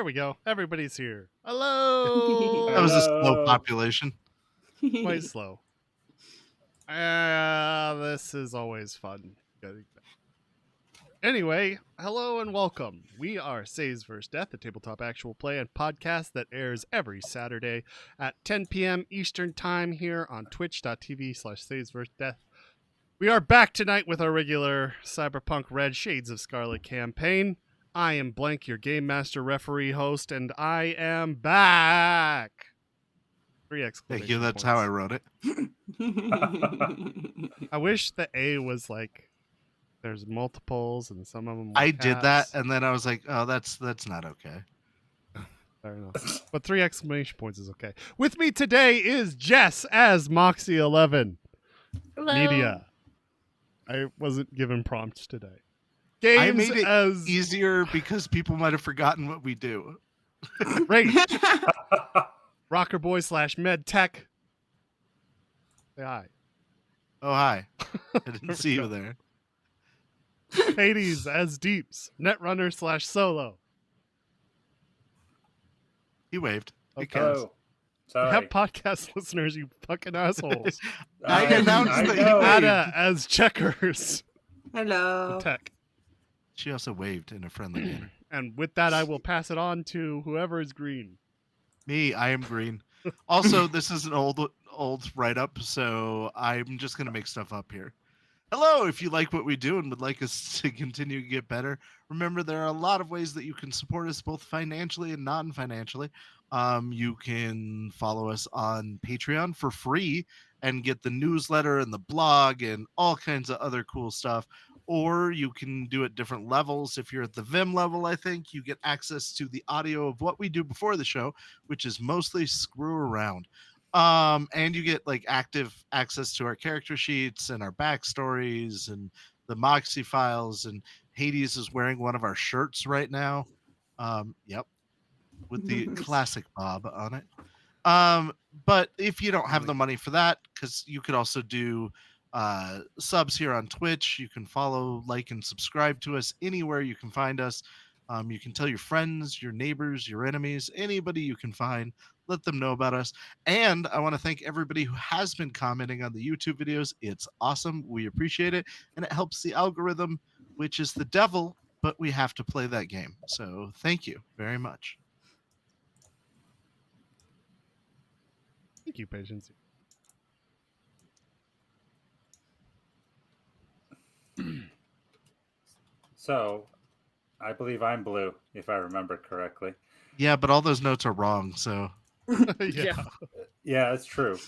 There we go. Everybody's here. Hello. That was a slow Hello. population. Quite slow. This is always fun. Anyway, hello and welcome. We are Saves vs. Death, a tabletop actual play and podcast that airs every Saturday at 10 p.m. Eastern Time here on twitch.tv/Saves vs. Death. We are back tonight with our regular Cyberpunk Red Shades of Scarlet campaign. I am Blank, your Game Master referee host, and I am back. 3 exclamation Thank you. That's points. how I wrote it. I wish the A was like there's multiples and some of them. I did that, caps. and then I was like, "Oh, that's not okay." Fair enough. But 3 exclamation points is okay. With me today is Jess as Moxie 11. Hello. Media. I wasn't given prompts today. I Games made it as easier because people might have forgotten what we do. Great. Rocker Boy / Med Tech. Say hi. Oh, hi. I didn't see you there. Hades as Deeps. Netrunner / Solo. He waved. Okay. Because Hello. Sorry. Have podcast listeners, you fucking assholes. I announced that he know. waved. Ada as Checkers. Hello. Tech. She also waved in a friendly manner. And with that, I will pass it on to whoever is green. Me, I am green. Also, this is an old write-up, so I'm just going to make stuff up here. Hello, if you like what we do and would like us to continue to get better, remember there are a lot of ways that you can support us, both financially and non-financially. You can follow us on Patreon for free and get the newsletter and the blog and all kinds of other cool stuff. Or you can do it different levels. If you're at the Vim level, I think you get access to the audio of what we do before the show, which is mostly screw around. And you get like active access to our character sheets and our backstories and the Moxie files. And Hades is wearing one of our shirts right now. Yep, with the classic Bob on it. But if you don't have the money for that, because you could also do subs here on Twitch, you can follow, like, and subscribe to us anywhere you can find us. You can tell your friends, your neighbors, your enemies, anybody you can find, let them know about us. And I want to thank everybody who has been commenting on the YouTube videos. It's awesome. We appreciate it. And it helps the algorithm, which is the devil, but we have to play that game. So thank you very much. Thank you, Patience. So, I believe I'm blue, if I remember correctly. Yeah, but all those notes are wrong, so... Yeah. Yeah, that's true.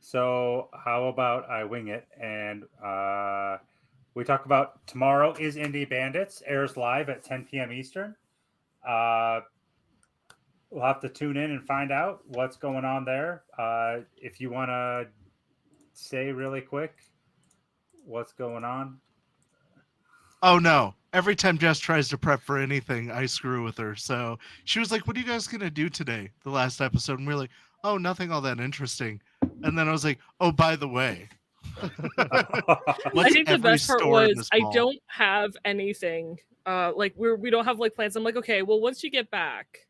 So how about I wing it and we talk about tomorrow is Indie Bandits, airs live at 10 p.m. Eastern. We'll have to tune in and find out what's going on there. If you want to say really quick what's going on. Oh, no. Every time Jess tries to prep for anything, I screw with her. So she was like, what are you guys going to do today? The last episode. And we were like, oh, nothing all that interesting. And then I was like, oh, by the way. I think the best part was I don't have anything. We don't have like plans. I'm like, okay, well, once you get back,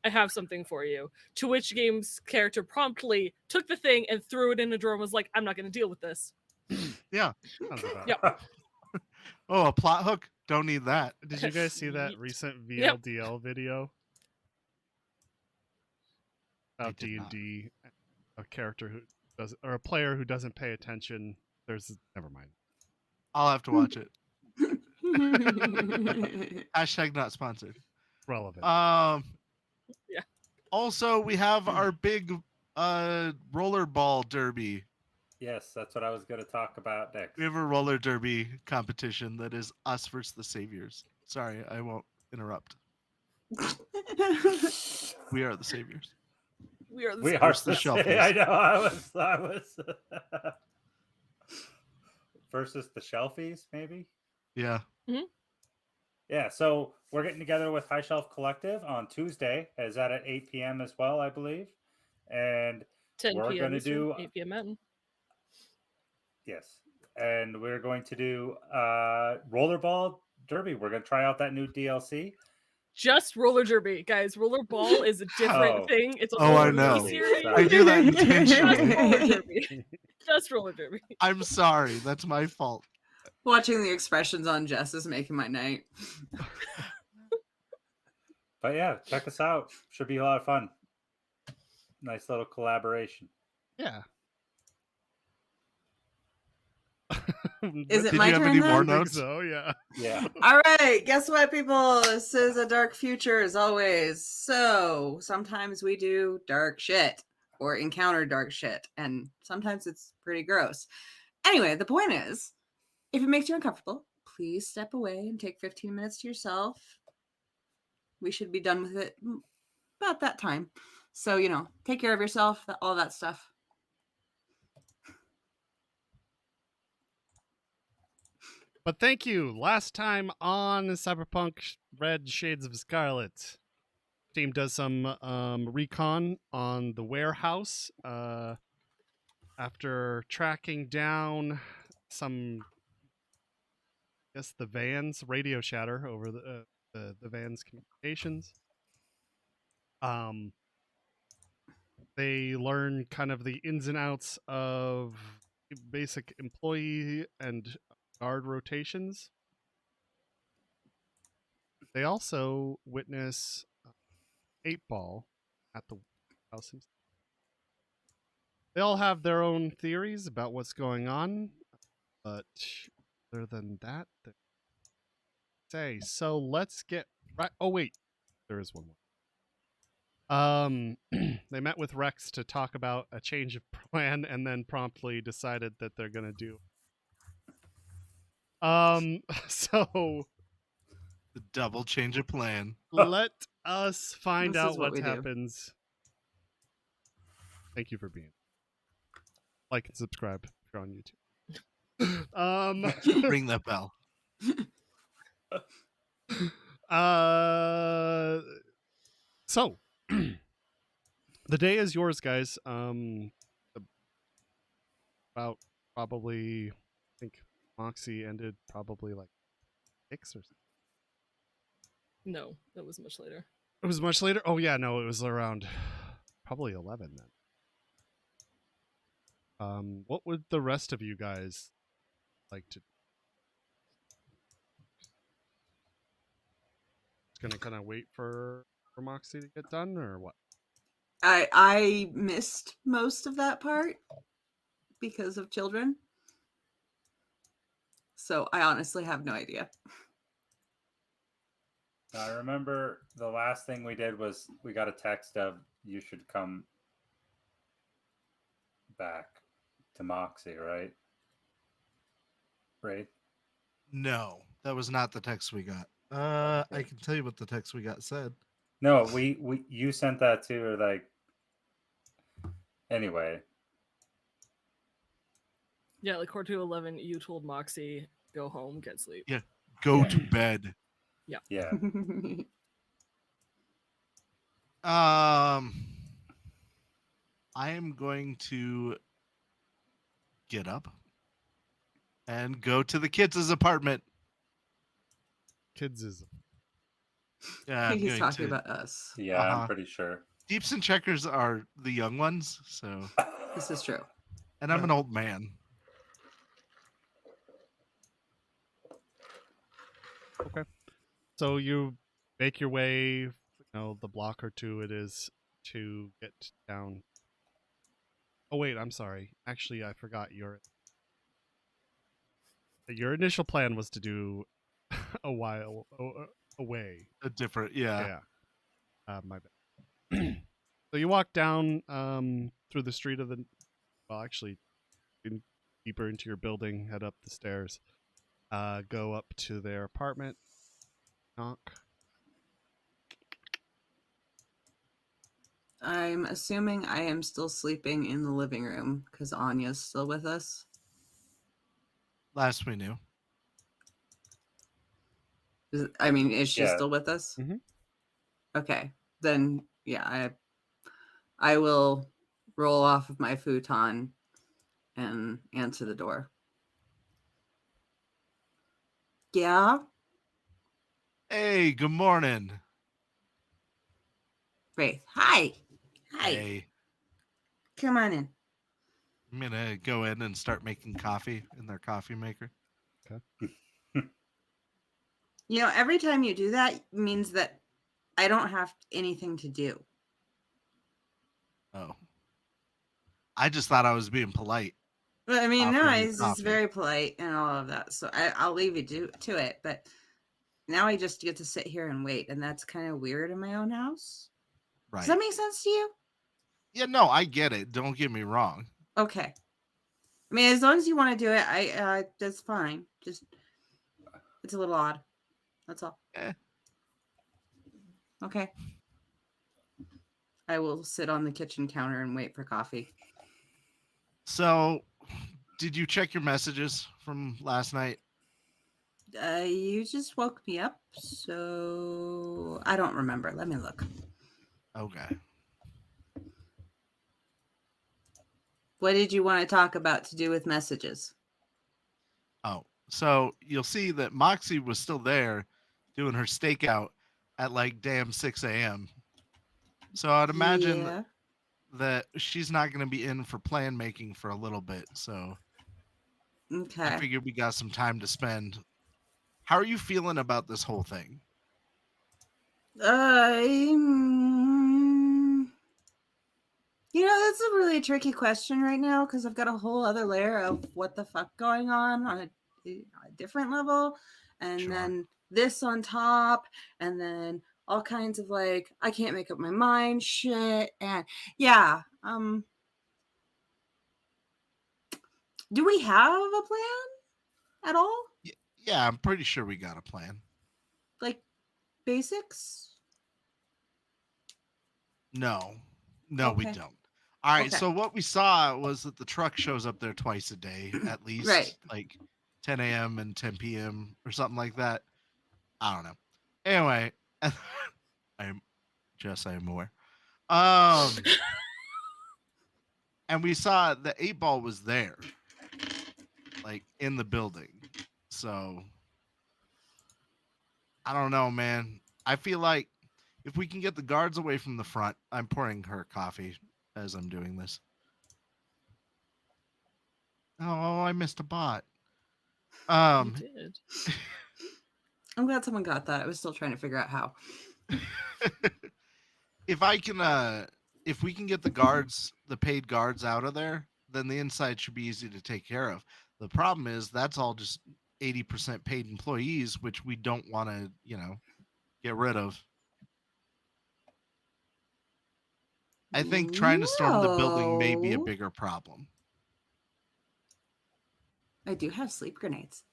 I have something for you. To which Game's character promptly took the thing and threw it in a drawer and was like, I'm not going to deal with this. Yeah. Yep. Oh, a plot hook? Don't need that. Did you guys see that recent VLDL video? About D&D, a character who does, or a player who doesn't pay attention. Never mind. I'll have to watch it. Hashtag not sponsored. Relevant. Yeah. Also, we have our big rollerball derby. Yes, that's what I was going to talk about next. We have a roller derby competition that is us versus the Saviors. Sorry, I won't interrupt. We are the Saviors. We are the Shelfies. I know. I was versus the Shelfies, maybe. Yeah. Mm-hmm. Yeah. So we're getting together with High Shelf Collective on Tuesday. Is that at 8 p.m. as well? I believe. And 10 we're p.m. going to do 8 p.m. Mountain. Yes, and we're going to do rollerball derby. We're going to try out that new DLC. just roller derby, guys. Roller ball is a different thing. It's a whole I movie know. series. I do that intentionally. Just roller derby. Just roller derby. I'm sorry. That's my fault. Watching the expressions on Jess is making my night. But yeah, check us out. Should be a lot of fun. Nice little collaboration. Yeah. Is it Did my you have turn any then? more I think notes? so, yeah. Yeah. All right, guess what, people? This is a dark future as always. So sometimes we do dark shit or encounter dark shit, and sometimes it's pretty gross. Anyway, the point is, if it makes you uncomfortable, please step away and take 15 minutes to yourself. We should be done with it about that time. So, take care of yourself, all that stuff. But thank you. Last time on Cyberpunk Red Shades of Scarlet, team does some recon on the warehouse after tracking down some, I guess, the van's radio shatter over the van's communications. They learn kind of the ins and outs of basic employee and guard rotations. They also witness 8-Ball at the house. They all have their own theories about what's going on, but other than that, so let's get right. Oh wait, there is one more. They met with Rex to talk about a change of plan, and then promptly decided that they're gonna do. So The double change of plan. let us find This out is what what we do. happens. Thank you for being. Like and subscribe if you're on YouTube. Ring that bell. So the day is yours, guys. About probably, I think Moxie ended probably like 6 or something. No, that was much later. It was much later. Oh yeah, no, it was around probably 11 then. What would the rest of you guys like to? Just gonna kind of wait for Moxie to get done, or what? I missed most of that part because of children. So I honestly have no idea. I remember the last thing we did was we got a text of you should come back to Moxie, right? Right? No, that was not the text we got. I can tell you what the text we got said. No, you sent that to her, like, anyway. Yeah, like quarter to 11, you told Moxie, go home, get sleep. Yeah. Go to bed. Yeah. I am going to get up and go to the kids' apartment. Kids is Yeah, I'm He's going talking to. about us. Yeah, I'm pretty sure. Deeps and checkers are the young ones, so. This is true. And I'm an old man. okay. So you make your way, the block or two it is to get down. Oh wait, I'm sorry. Actually, I forgot your initial plan was to do a while away. A different, yeah. My bad. So you walk down through the street of the. Well, actually, deeper into your building. Head up the stairs. Go up to their apartment. Knock. I'm assuming I am still sleeping in the living room because Anya's still with us. Last we knew. Is she Yeah. still with us? Mhm. Okay, then yeah, I will roll off of my futon and answer the door. Yeah. Hey, good morning. Wraith. Hi. Hi. Hey, Come on in. I'm gonna go in and start making coffee in their coffee maker. You know, every time you do that means that I don't have anything to do. Oh, I just thought I was being polite. But I mean, no, Offering you it's coffee. very polite and all of that. So I'll leave you to it. But now I just get to sit here and wait. And that's kind of weird in my own house. Right. Does that make sense to you? Yeah, no, I get it. Don't get me wrong. Okay. I mean, as long as you want to do it, that's fine. Just it's a little odd. That's all. Okay. I will sit on the kitchen counter and wait for coffee. So, did you check your messages from last night? You just woke me up, so I don't remember. Let me look. Okay. What did you want to talk about to do with messages? Oh, so you'll see that Moxie was still there doing her stakeout at like damn 6 a.m. So I'd imagine that she's not going to be in for plan making for a little bit. So Okay. I figured we got some time to spend. How are you feeling about this whole thing? You know, that's a really tricky question right now because I've got a whole other layer of what the fuck going on a different level. And then this on top. And then all kinds of like, I can't make up my mind shit. And yeah. Do we have a plan at all? Yeah, I'm pretty sure we got a plan. Like basics? No, Okay. we don't. All right, Okay. so what we saw was that the truck shows up there twice a day, at least, Right. like 10 a.m. and 10 p.m. or something like that. I don't know. Anyway, I'm aware. And we saw the 8-ball was there, like in the building. So I don't know, man. I feel like if we can get the guards away from the front, I'm pouring her coffee as I'm doing this. Oh, I missed a bot. You did. I'm glad someone got that. I was still trying to figure out how. If we can get the paid guards out of there, then the inside should be easy to take care of. The problem is that's all just 80% paid employees, which we don't want to, get rid of. I think trying to storm the building may be a bigger problem. I do have sleep grenades.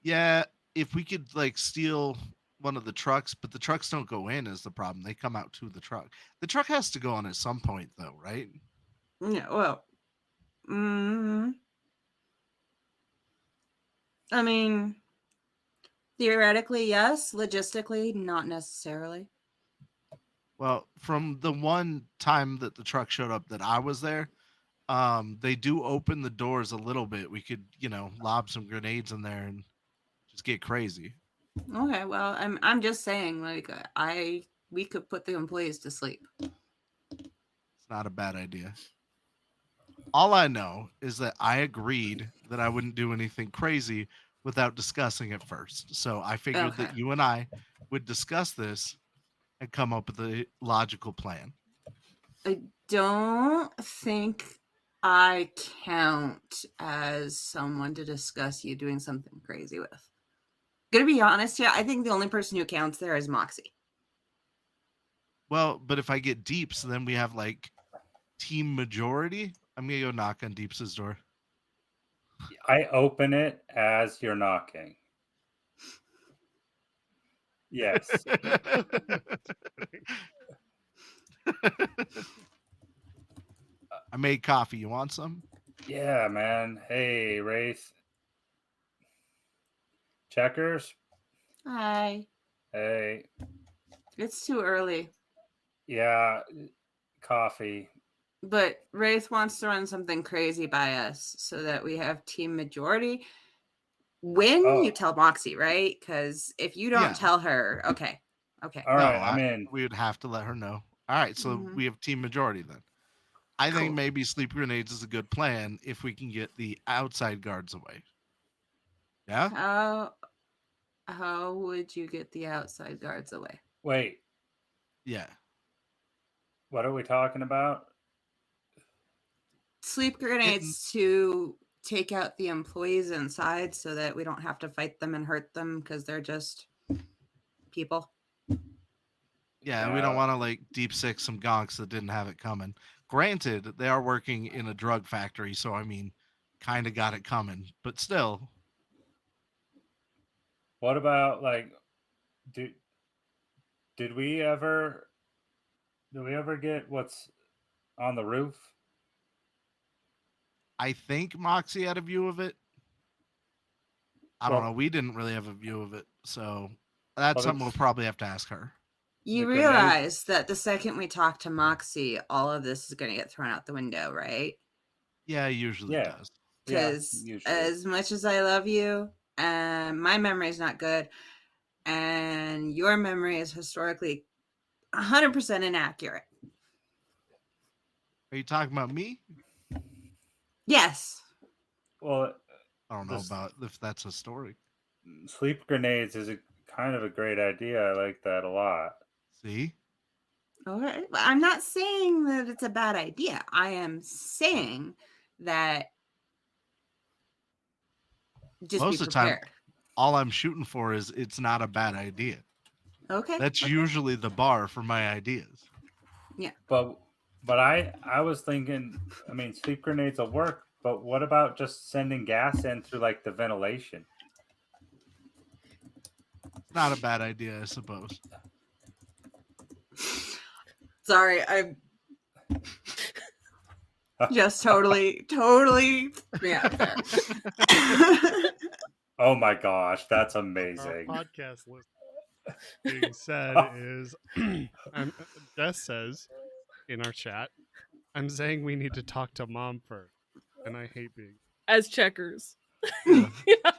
Yeah, if we could like steal one of the trucks, but the trucks don't go in is the problem. They come out to the truck. The truck has to go on at some point though, right? Yeah, well, I mean, theoretically, yes. Logistically, not necessarily. Well, from the one time that the truck showed up that I was there, they do open the doors a little bit. We could, lob some grenades in there and just get crazy. Okay, well, I'm just saying, like, we could put the employees to sleep. It's not a bad idea. All I know is that I agreed that I wouldn't do anything crazy without discussing it first. So I figured that you and I would discuss this and come up with a logical plan. I don't think I count as someone to discuss you doing something crazy with. Gonna be honest, I think the only person who counts there is Moxie. Well, but if I get Deeps, then we have like team majority. I'm gonna go knock on Deeps' door. I open it as you're knocking. Yes. I made coffee. You want some? Yeah, man. Hey, Wraith. Checkers? Hi. Hey. It's too early. Yeah, coffee. But Wraith wants to run something crazy by us so that we have team majority. When you tell Moxie, right? Because if you don't tell her, okay. Okay. All right, No, I'm in. we would have to let her know. All right, so Mhm. we have team majority then. I think Cool. maybe sleep grenades is a good plan if we can get the outside guards away. Yeah? How would you get the outside guards away? Wait, Yeah. what are we talking about? Sleep Getting, grenades to take out the employees inside so that we don't have to fight them and hurt them because they're just people. yeah, we don't want to like deep six some gonks that didn't have it coming. Granted, they are working in a drug factory, so I mean, kind of got it coming, but still. What about like, did we ever get what's on the roof? I think Moxie had a view of it. I don't Well- know. We didn't really have a view of it, so that's Well, something we'll it's- probably have to ask her. You The grenade- realize that the second we talk to Moxie, all of this is going to get thrown out the window, right? Yeah, it usually Yeah. does. Because usually. as much as I love you, my memory is not good, and your memory is historically 100% inaccurate. Are you talking about me? Yes. Well, I don't know This- about if that's a story. sleep grenades is a kind of a great idea. I like that a lot. See? Okay. I'm not saying that it's a bad idea. I am saying that just Most be of the time, prepared. all I'm shooting for is it's not a bad idea. Okay. That's okay. usually the bar for my ideas. But I was thinking, I mean, sleep grenades will work, but what about just sending gas in through like the ventilation? It's not a bad idea, I suppose. Sorry, I just totally yeah. Fair. Oh my gosh, that's Our amazing. podcast list being said is, Jess says in our chat, I'm saying we need to talk to mom first, and I hate being. As checkers. Yeah.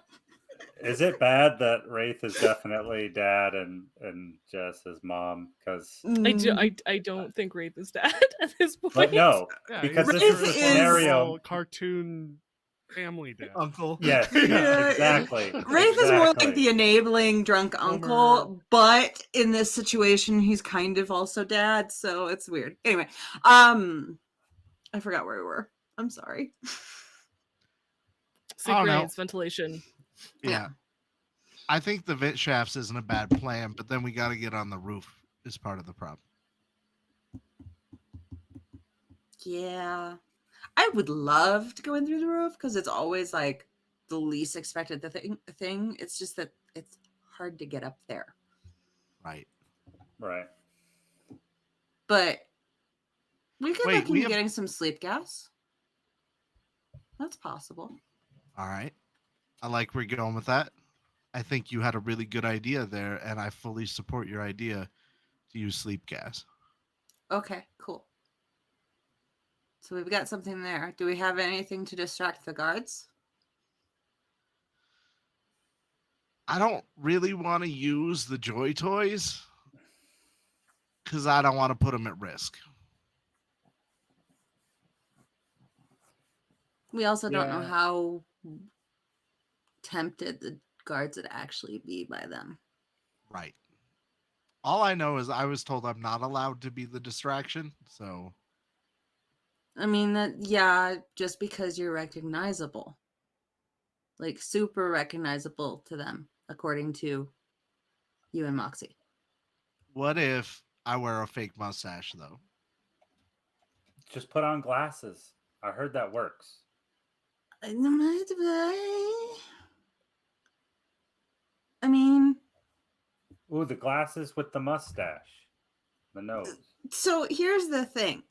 Is it bad that Wraith is definitely dad and Jess is mom? Because I don't think Wraith is dad at this point. but no, Yeah, because he's this is Wraith the is- scenario. cartoon family dad. Uncle. Yes, Yeah, exactly. Wraith is more like exactly. the enabling drunk uncle, but in this situation, he's kind of also dad, so it's weird. Anyway, I forgot where we were. I'm sorry. Sleep Oh, no. grenades, ventilation. Yeah. I think the vent shafts isn't a bad plan, but then we got to get on the roof is part of the problem. Yeah. I would love to go in through the roof because it's always like the least expected thing. It's just that it's hard to get up there. Right. Right. But we could Wait, look we into have- getting some sleep gas. That's possible. All right. I like where you're going with that. I think you had a really good idea there, and I fully support your idea to use sleep gas. Okay, cool. So we've got something there. Do we have anything to distract the guards? I don't really want to use the Joy Toys because I don't want to put them at risk. We also don't know Yeah. how tempted the guards would actually be by them. Right. All I know is I was told I'm not allowed to be the distraction, so I mean, just because you're recognizable. Like, super recognizable to them, according to you and Moxie. what if I wear a fake mustache though? Just put on glasses. I heard that works. I mean, Ooh, the glasses with the mustache, the nose. so here's the thing.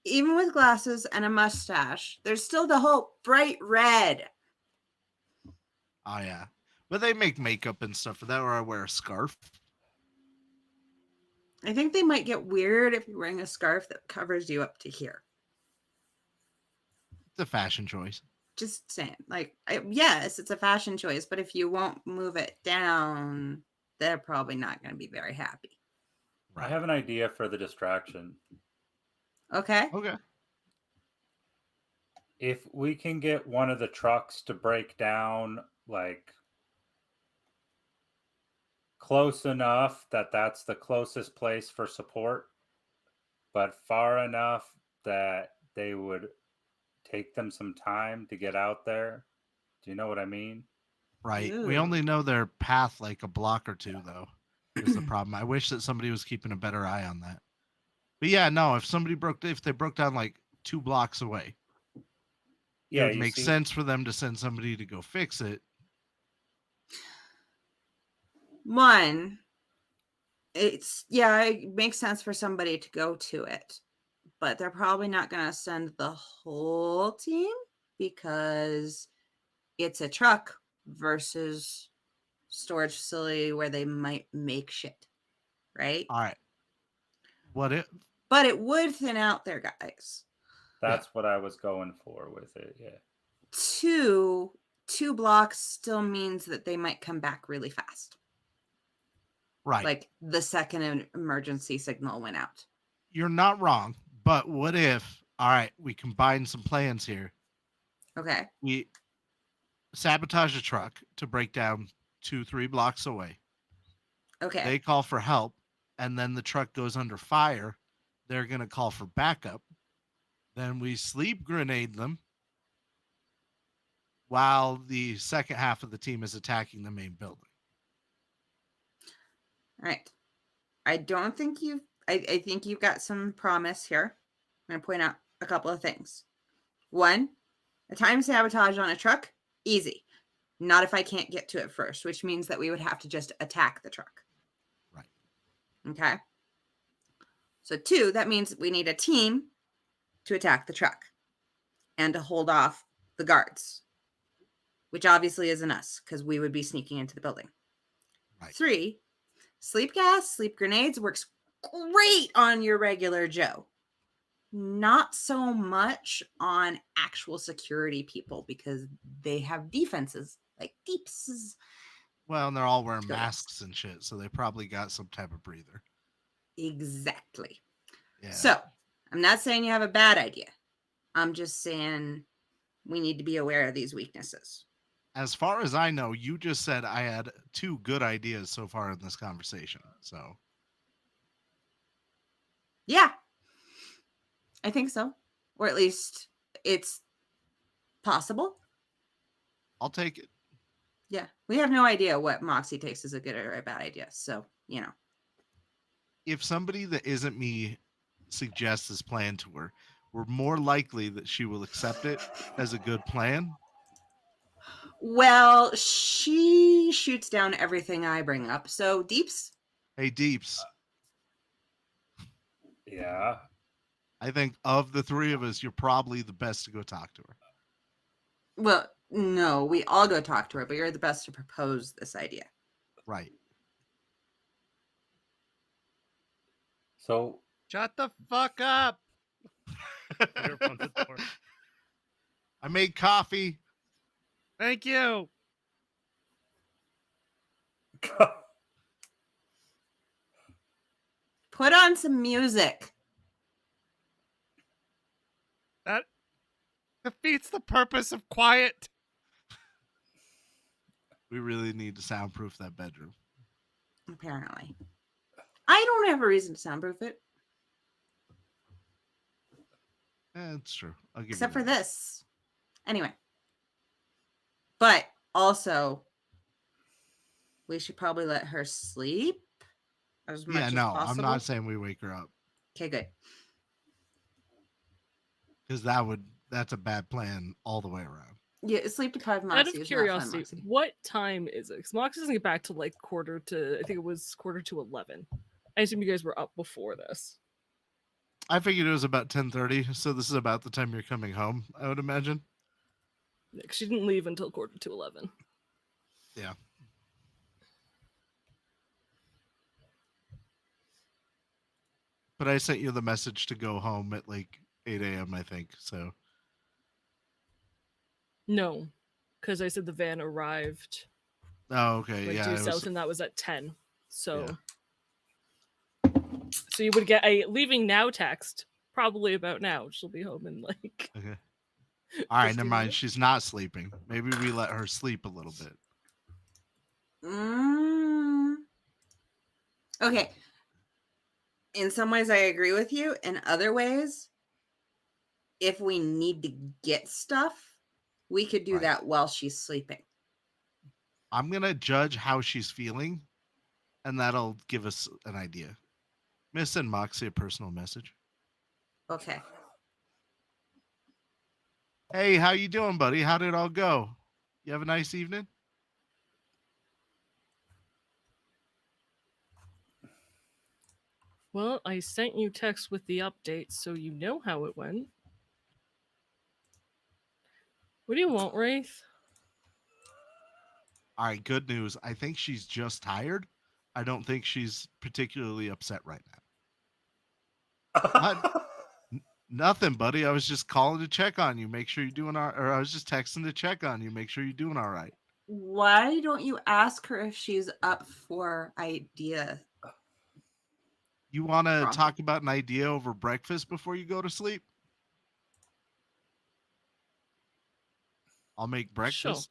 Even with glasses and a mustache, there's still the whole bright red. Oh yeah. But they make makeup and stuff for that, or I wear a scarf. I think they might get weird if you're wearing a scarf that covers you up to here. It's a fashion choice. Just saying. Like, yes, it's a fashion choice, but if you won't move it down, they're probably not going to be very happy. I have an idea for the distraction. Okay. Okay. If we can get one of the trucks to break down, like, close enough that that's the closest place for support, but far enough that they would take them some time to get out there. Do you know what I mean? Right. Ooh. We only know their path like a block or two, though, is the problem. I wish that somebody was keeping a better eye on that. But yeah, no, if they broke down like 2 blocks away, Yeah, it would you make see, sense for them to send somebody to go fix it. One, it makes sense for somebody to go to it, but they're probably not going to send the whole team because it's a truck versus storage facility where they might make shit, right? All right. But it would thin out their guys. that's what I was going for with it. Yeah. Two blocks still means that they might come back really fast. Right. Like the second emergency signal went out. You're not wrong, but what if, all right, we combine some plans here. Okay. We sabotage a truck to break down 2-3 blocks away. Okay. They call for help, and then the truck goes under fire. They're going to call for backup. Then we sleep grenade them while the second half of the team is attacking the main building. All right. I don't think I think you've got some promise here. I'm going to point out a couple of things. One, a time sabotage on a truck, easy. Not if I can't get to it first, which means that we would have to just attack the truck. Right. Okay. So 2, that means we need a team to attack the truck and to hold off the guards, which obviously isn't us because we would be sneaking into the building. Right. 3, sleep gas, sleep grenades works great on your regular Joe. Not so much on actual security people because they have defenses like deeps. Well, and they're all wearing masks and shit, so they probably got some type of breather. Exactly. Yeah. So I'm not saying you have a bad idea. I'm just saying we need to be aware of these weaknesses. As far as I know, you just said I had 2 good ideas so far in this conversation. So, Yeah, I think so. Or at least it's possible. I'll take it. Yeah, we have no idea what Moxie takes as a good or a bad idea. So, If somebody that isn't me suggests this plan to her, we're more likely that she will accept it as a good plan. Well, she shoots down everything I bring up. So, Deeps? Hey, Deeps. Yeah. I think of the 3 of us, you're probably the best to go talk to her. Well, no, we all go talk to her, but you're the best to propose this idea. Right. So Shut the fuck up. You're on the door. I made coffee. Thank you. Put on some music. That defeats the purpose of quiet. We really need to soundproof that bedroom. Apparently. I don't have a reason to soundproof it. That's true. I'll give Except you for that. this. Anyway. But also, we should probably let her sleep as much Yeah, as no, possible. I'm not saying we wake her up. Okay, good. Because that's a bad plan all the way around. Yeah, sleep deprived Moxie. Out of is not fun, curiosity, Moxie. what time is it? Because Moxie doesn't get back to like I think it was quarter to 11. I assume you guys were up before this. I figured it was about 10:30, so this is about the time you're coming home, I would imagine. Yeah, 'cause she didn't leave until quarter to 11. Yeah. But I sent you the message to go home at like 8 a.m., I think, so. No, because I said the van arrived Oh, okay, like yeah. due south, and that was at 10. So, so you would get a leaving now text probably about now. She'll be home in like. Okay. All right, 15 never mind. minutes. She's not sleeping. Maybe we let her sleep a little bit. Okay. In some ways, I agree with you. In other ways, if we need to get stuff, we could do that while she's sleeping. I'm going to judge how she's feeling, and that'll give us an idea. I'm going to send Moxie a personal message. Okay. Hey, how you doing, buddy? How did it all go? You have a nice evening? Well, I sent you text with the update, so you know how it went. What do you want, Wraith? All right, good news. I think she's just tired. I don't think she's particularly upset right now. Nothing, buddy. I was just calling to check on you, make sure you're doing all right. Or I was just texting to check on you, make sure you're doing all right. Why don't you ask her if she's up for idea? You want to talk about an idea over breakfast before you go to sleep? I'll make breakfast.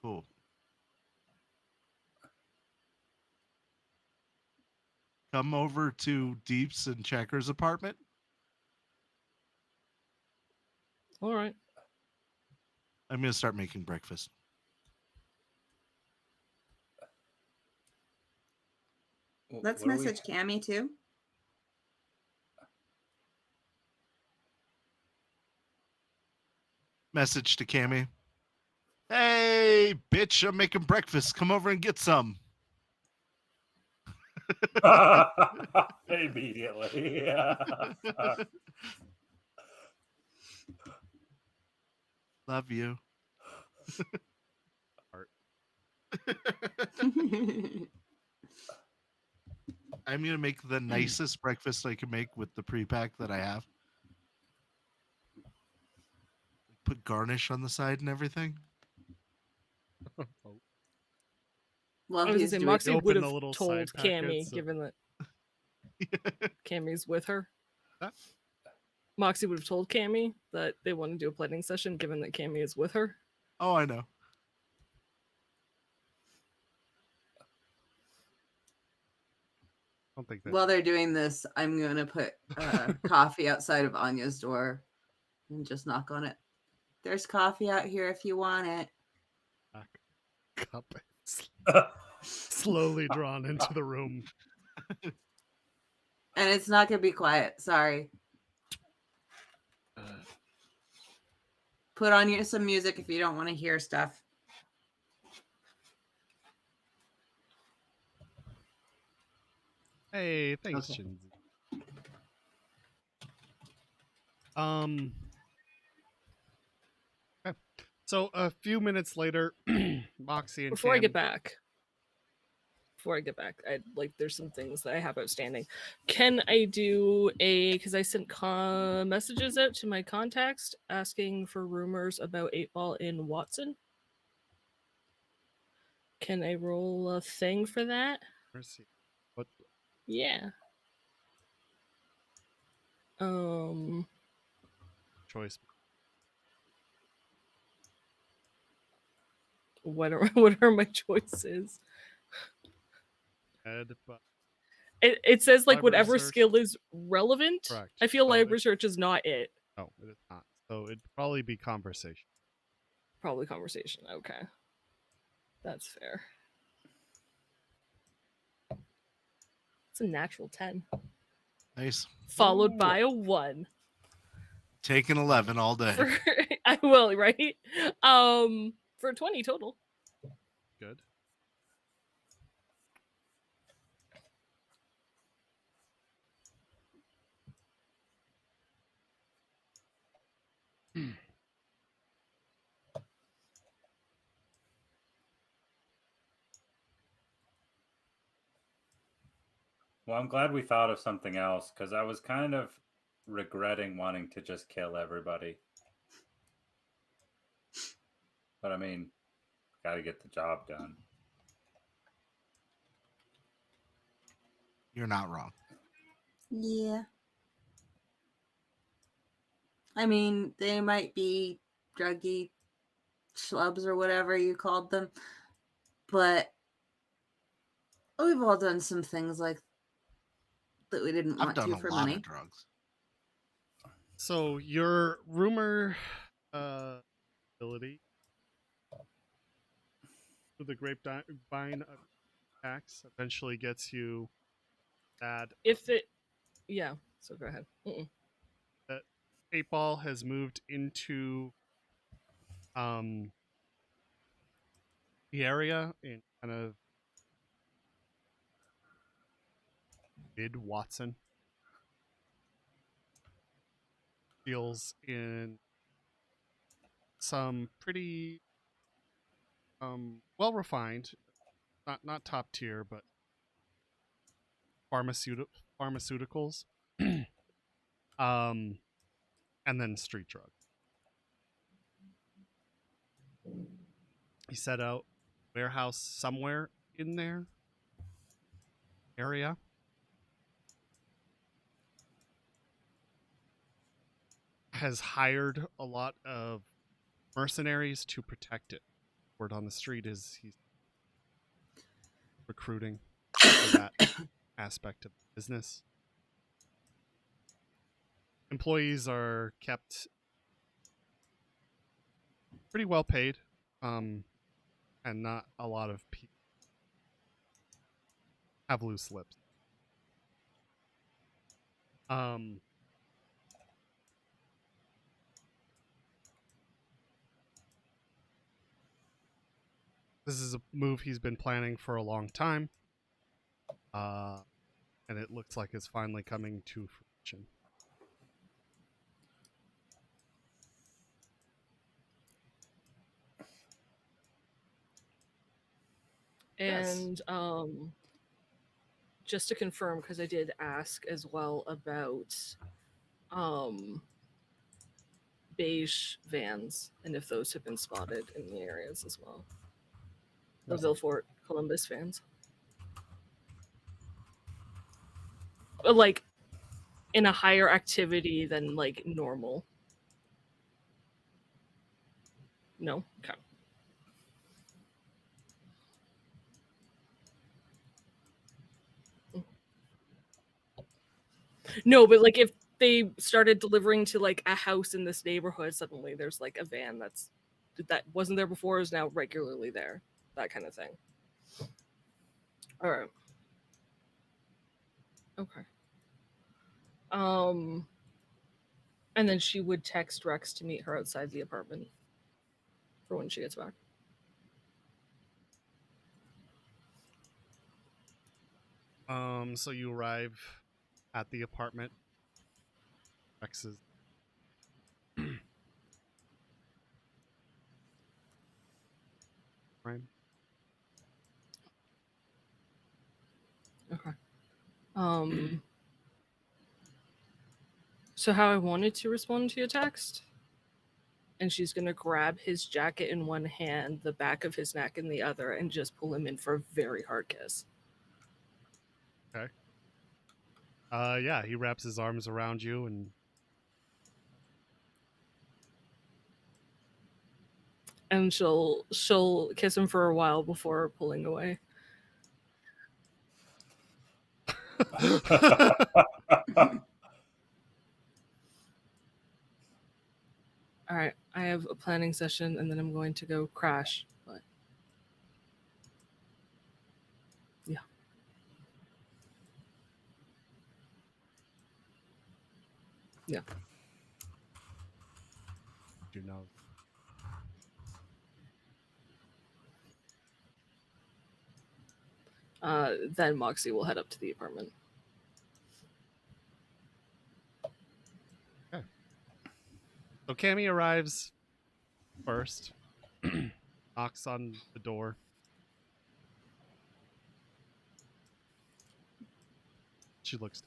Sure. Cool. Come over to Deeps and Checker's apartment. All right. I'm going to start making breakfast. Let's message Cammy too. Message to Cammy. Hey, bitch, I'm making breakfast. Come over and get some. Immediately. Love you. I'm going to make the nicest breakfast I can make with the pre-pack that I have. Put garnish on the side and everything. Love I was going to say, Moxie would have told Cammy, given that Cammy's with her. Huh? Moxie would have told Cammy that they want to do a planning session, given that Cammy is with her. Oh, I know. Don't think that. While they're doing this, I'm going to put coffee outside of Anya's door and just knock on it. There's coffee out here if you want it. Cup slowly drawn into the room. And it's not going to be quiet. Sorry. Put on some music if you don't want to hear stuff. Hey, thanks, Okay. Shinzi. Okay. So a few minutes later, Moxie and Before I Cam- get back, there's some things that I have outstanding. Can I do because I sent messages out to my contacts asking for rumors about 8-Ball in Watson? Can I roll a thing for that? Mercy. What? Yeah. Choice. What are my choices? It says like Library whatever research. skill is relevant. Correct. I feel So library research is not it. No, it is not. So it'd probably be conversation. Probably conversation. Okay. That's fair. It's a natural 10. Nice. Followed by a 1. Taking 11 all day. I will, right? For 20 total. Good. Well, I'm glad we thought of something else because I was kind of regretting wanting to just kill everybody. But I mean, got to get the job done. You're not wrong. Yeah. I mean, they might be druggy schlubs or whatever you called them, but we've all done some things like that we didn't I've want done to a for lot money. of drugs. So your rumor ability through the grapevine of tax eventually gets you that So go ahead. that 8-Ball has moved into um the area in kind of mid Watson. Deals in some pretty well refined, not top tier, but pharmaceuticals, and then street drug. He set out warehouse somewhere in there area. Has hired a lot of mercenaries to protect it. Word on the street is he's recruiting for that aspect of the business. Employees are kept pretty well paid, and not a lot of people have loose lips. This is a move he's been planning for a long time, and it looks like it's finally coming to fruition. And just to confirm, because I did ask as well about beige vans and if those have been spotted in the areas as well. The Vilfort Columbus vans. Like in a higher activity than like normal. No? Okay. No, but like if they started delivering to like a house in this neighborhood, suddenly there's like a van that wasn't there before, is now regularly there. That kind of thing. All right. Okay. And then she would text Rex to meet her outside the apartment for when she gets back. So you arrive at the apartment. Rex's right. Okay. So how I wanted to respond to your text, and she's gonna grab his jacket in one hand, the back of his neck in the other, and just pull him in for a very hard kiss. Okay. Yeah, he wraps his arms around you and she'll kiss him for a while before pulling away. All right, I have a planning session and then I'm going to go crash, but yeah. Yeah. you know. Then Moxie will head up to the apartment. Okay. So Cammy arrives first, knocks on the door. She looks.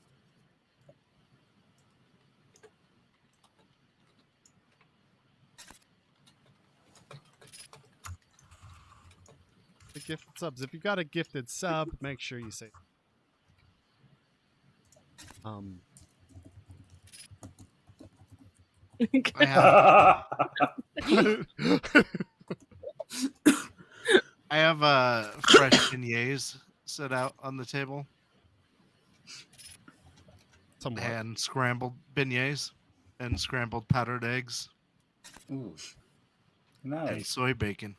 The gifted subs. If you got a gifted sub, make sure you say. I have I have fresh beignets set out on the table. Somewhat. And scrambled beignets and scrambled powdered eggs Ooh, and nice. soy bacon.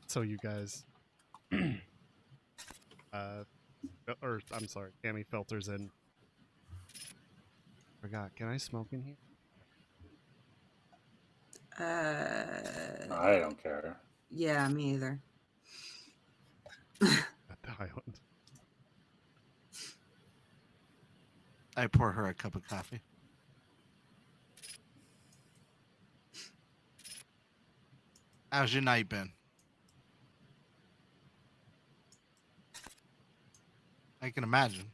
So you guys, or I'm sorry, Cammy filters in. Forgot. Can I smoke in here? I don't care. Yeah, me either. At the island. I pour her a cup of coffee. How's your night been? I can imagine.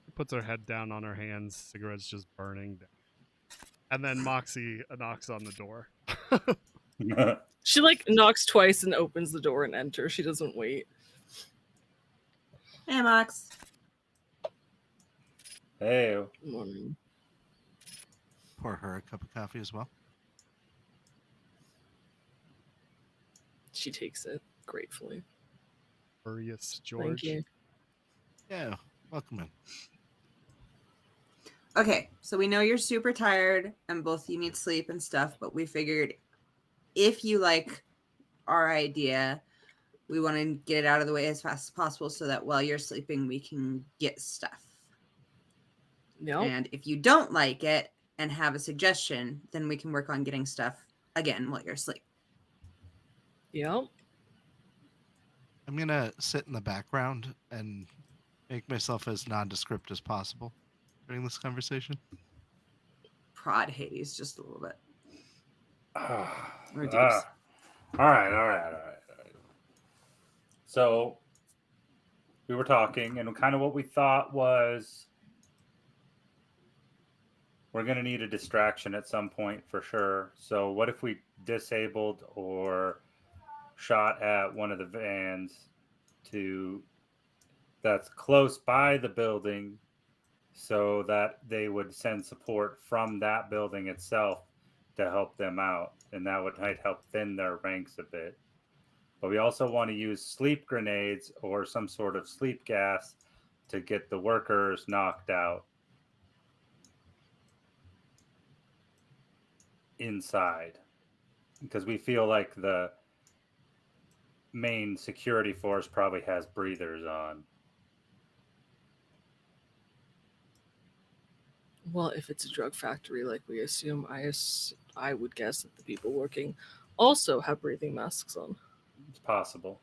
She puts her head down on her hands, cigarette's just burning. And then Moxie knocks on the door. She like knocks twice and opens the door and enters. She doesn't wait. Hey, Mox. Hey, Good morning. Pour her a cup of coffee as well. She takes it gratefully. Furious George. Thank you. Yeah, welcome in. Okay, so we know you're super tired and both you need sleep and stuff, but we figured if you like our idea, we want to get it out of the way as fast as possible so that while you're sleeping, we can get stuff. No. And if you don't like it and have a suggestion, then we can work on getting stuff again while you're asleep. Yep. I'm going to sit in the background and make myself as nondescript as possible during this conversation. Prod Hades just a little bit. Reduce. All right. So we were talking, and kind of what we thought was we're going to need a distraction at some point for sure. So what if we disabled or shot at one of the vans that's close by the building so that they would send support from that building itself to help them out, and that might help thin their ranks a bit. But we also want to use sleep grenades or some sort of sleep gas to get the workers knocked out inside, because we feel like the main security force probably has breathers on. Well, if it's a drug factory like we assume, I would guess that the people working also have breathing masks on. It's possible.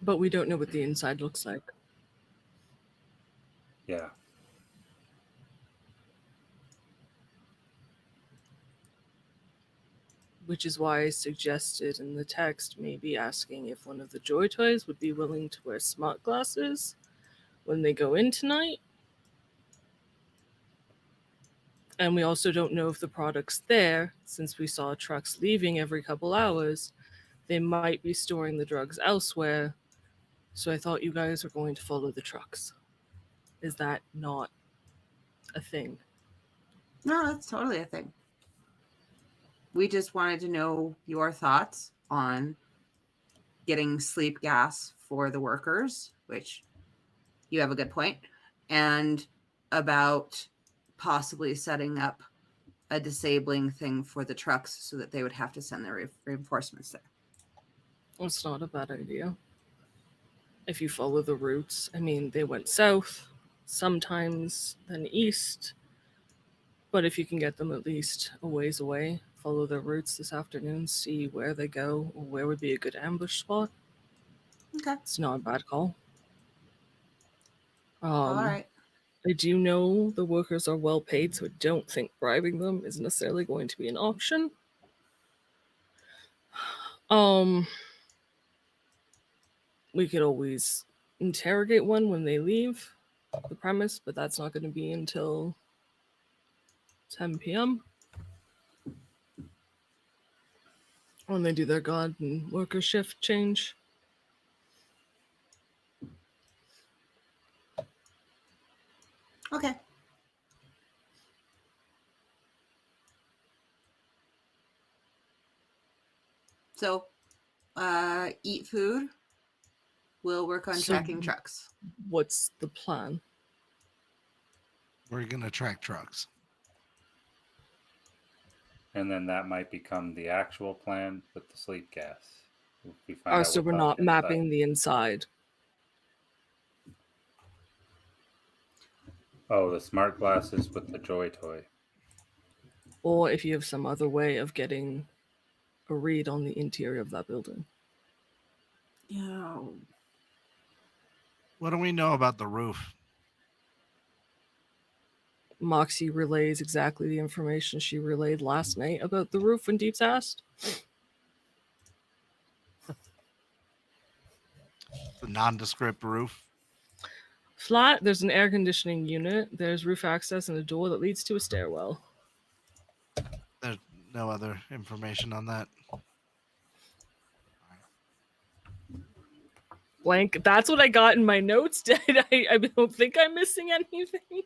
But we don't know what the inside looks like. Yeah. Which is why I suggested in the text maybe asking if one of the Joy Toys would be willing to wear smart glasses when they go in tonight. And we also don't know if the product's there, since we saw trucks leaving every couple hours. They might be storing the drugs elsewhere. So I thought you guys were going to follow the trucks. Is that not a thing? No, that's totally a thing. We just wanted to know your thoughts on getting sleep gas for the workers, which you have a good point, and about possibly setting up a disabling thing for the trucks so that they would have to send their reinforcements there. It's not a bad idea. If you follow the routes, I mean, they went south, sometimes then east. But if you can get them at least a ways away, follow their routes this afternoon, see where they go, or where would be a good ambush spot. Okay. It's not a bad call. All right. I do know the workers are well paid, so I don't think bribing them is necessarily going to be an option. We could always interrogate one when they leave the premise, but that's not going to be until 10 p.m. When they do their garden worker shift change. Okay. So, eat food. We'll work on tracking trucks. What's the plan? We're going to track trucks. And then that might become the actual plan with the sleep gas. We find out So we're what's not inside. mapping the inside. Oh, the smart glasses with the Joy Toy. Or if you have some other way of getting a read on the interior of that building. Yeah. What do we know about the roof? Moxie relays exactly the information she relayed last night about the roof when Deep's asked. The nondescript roof? Flat, there's an air conditioning unit, there's roof access and a door that leads to a stairwell. There's no other information on that. Blank. That's what I got in my notes. I don't think I'm missing anything.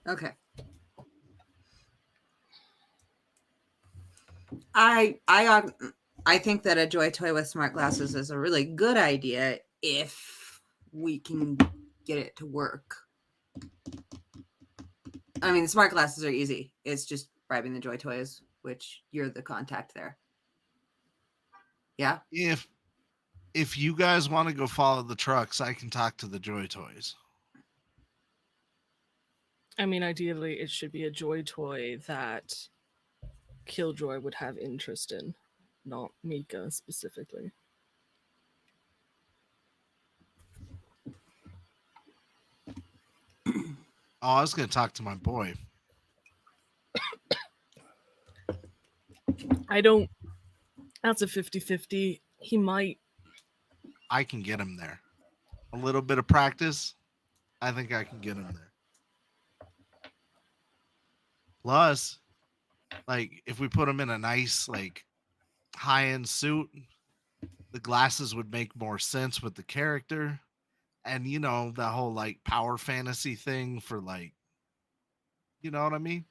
Okay. I think that a Joy Toy with smart glasses is a really good idea if we can get it to work. I mean, smart glasses are easy. It's just bribing the Joy Toys, which you're the contact there. Yeah? If you guys want to go follow the trucks, I can talk to the Joy Toys. I mean, ideally, it should be a Joy Toy that Killjoy would have interest in, not Mika specifically. I was going to talk to my boy. I don't... That's a 50-50. He might... I can get him there. A little bit of practice, I think I can get him there. Plus, like, if we put him in a nice, like, high-end suit, the glasses would make more sense with the character. And, you know, the whole, like, power fantasy thing for, like, you know what I mean?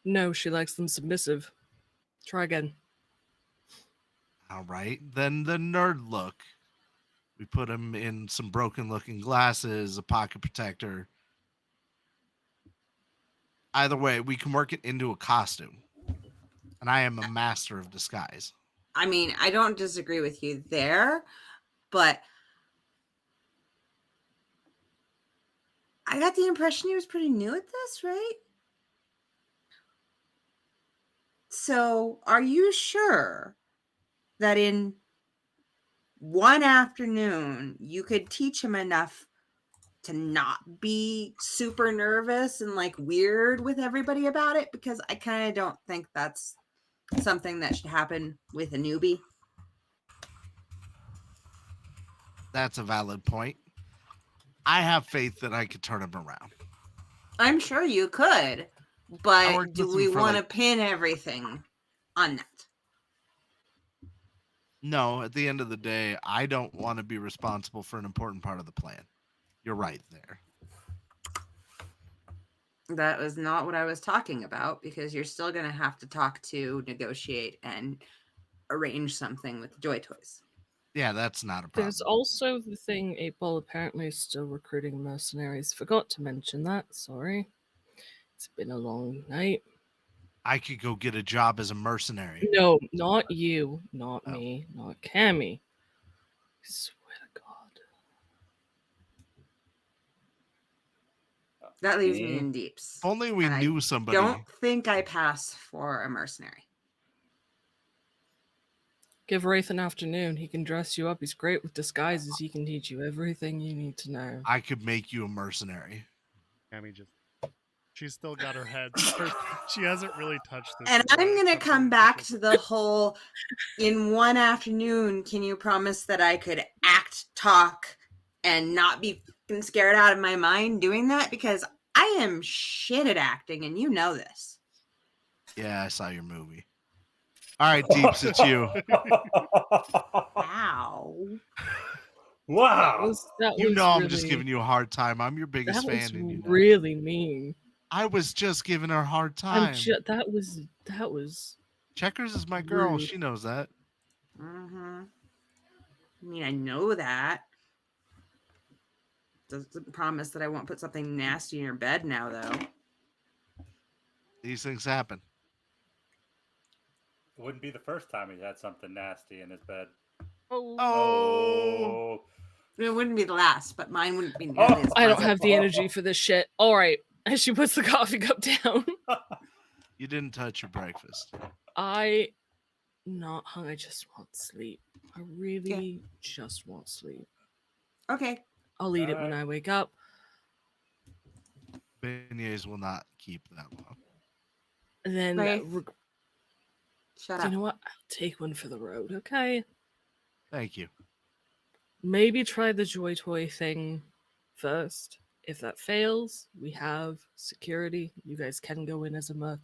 No, she likes them submissive. Try again. All right. Then the nerd look. We put him in some broken-looking glasses, a pocket protector. Either way, we can work it into a costume. And I am a master of disguise. I mean, I don't disagree with you there, but I got the impression he was pretty new at this, right? So, are you sure that in one afternoon you could teach him enough to not be super nervous and like weird with everybody about it? Because I kind of don't think that's something that should happen with a newbie. That's a valid point. I have faith that I could turn him around. I'm sure you could, but do we want to pin everything on that? No, at the end of the day, I don't want to be responsible for an important part of the plan. You're right there. That was not what I was talking about, because you're still going to have to talk to, negotiate, and arrange something with the Joy Toys. Yeah, that's not a problem. There's also the thing 8-Ball apparently is still recruiting mercenaries. Forgot to mention that, sorry. It's been a long night. I could go get a job as a mercenary. No, not you, not me, not Cammy. I swear to God. That leaves me in deeps. If only we knew somebody. Don't think I pass for a mercenary. Give Wraith an afternoon. He can dress you up. He's great with disguises. He can teach you everything you need to know. I could make you a mercenary. Cammy she's still got her head. She hasn't really touched this. And I'm going to come back to the whole, in one afternoon, can you promise that I could act, talk, and not be scared out of my mind doing that? Because I am shit at acting, and you know this. Yeah, I saw your movie. All right, Deeps, it's you. Ow. Wow. That You was know I'm really, just giving you a hard time. I'm your biggest that was fan, and you know. really mean. I was just giving her a hard I'm time. that was Checkers is my girl. rude. She knows that. Mm-hmm. I mean, I know that. Doesn't promise that I won't put something nasty in your bed now, though. These things happen. It wouldn't be the first time he had something nasty in his bed. Oh, Oh. It wouldn't be the last, but mine wouldn't be nearly as I don't pleasant. have the energy for this shit. All right. As she puts the coffee cup down. You didn't touch your breakfast. I not hung. I just want sleep. I really just want sleep. Okay. I'll eat it when I wake up. Beignets will not keep that long. And then Right. Shut you up. know what? I'll take one for the road, okay? Thank you. Maybe try the Joy Toy thing first. If that fails, we have security. You guys can go in as a merc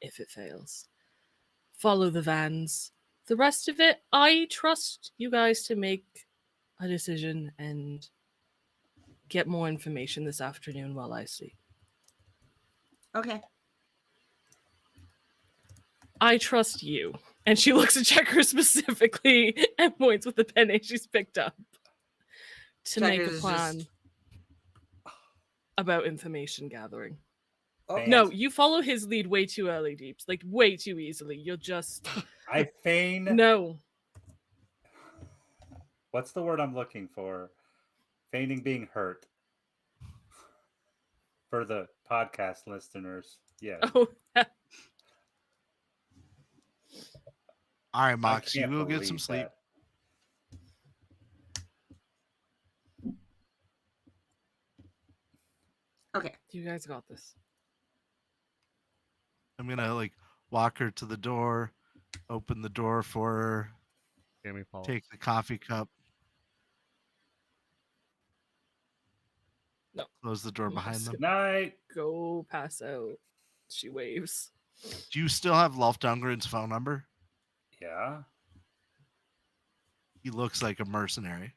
if it fails. Follow the vans. The rest of it, I trust you guys to make a decision and get more information this afternoon while I sleep. Okay. I trust you. And she looks at Checker specifically and points with the pen she's picked up to make a Checkers is plan just- about information gathering. Okay. No, you follow his lead way too early, Deeps. Like, way too easily. You'll just... I feign. No. What's the word I'm looking for? Feigning being hurt. For the podcast listeners. Yeah. Oh, All right, I Mox, you can't go get some believe sleep. that. Okay. you guys got this. I'm gonna walk her to the door, open the door for her, Jamie follows. take the coffee cup, No. close the door behind Yes. them. Good night. Go pass out. She waves. Do you still have Lolf Dungren's phone number? Yeah. He looks like a mercenary.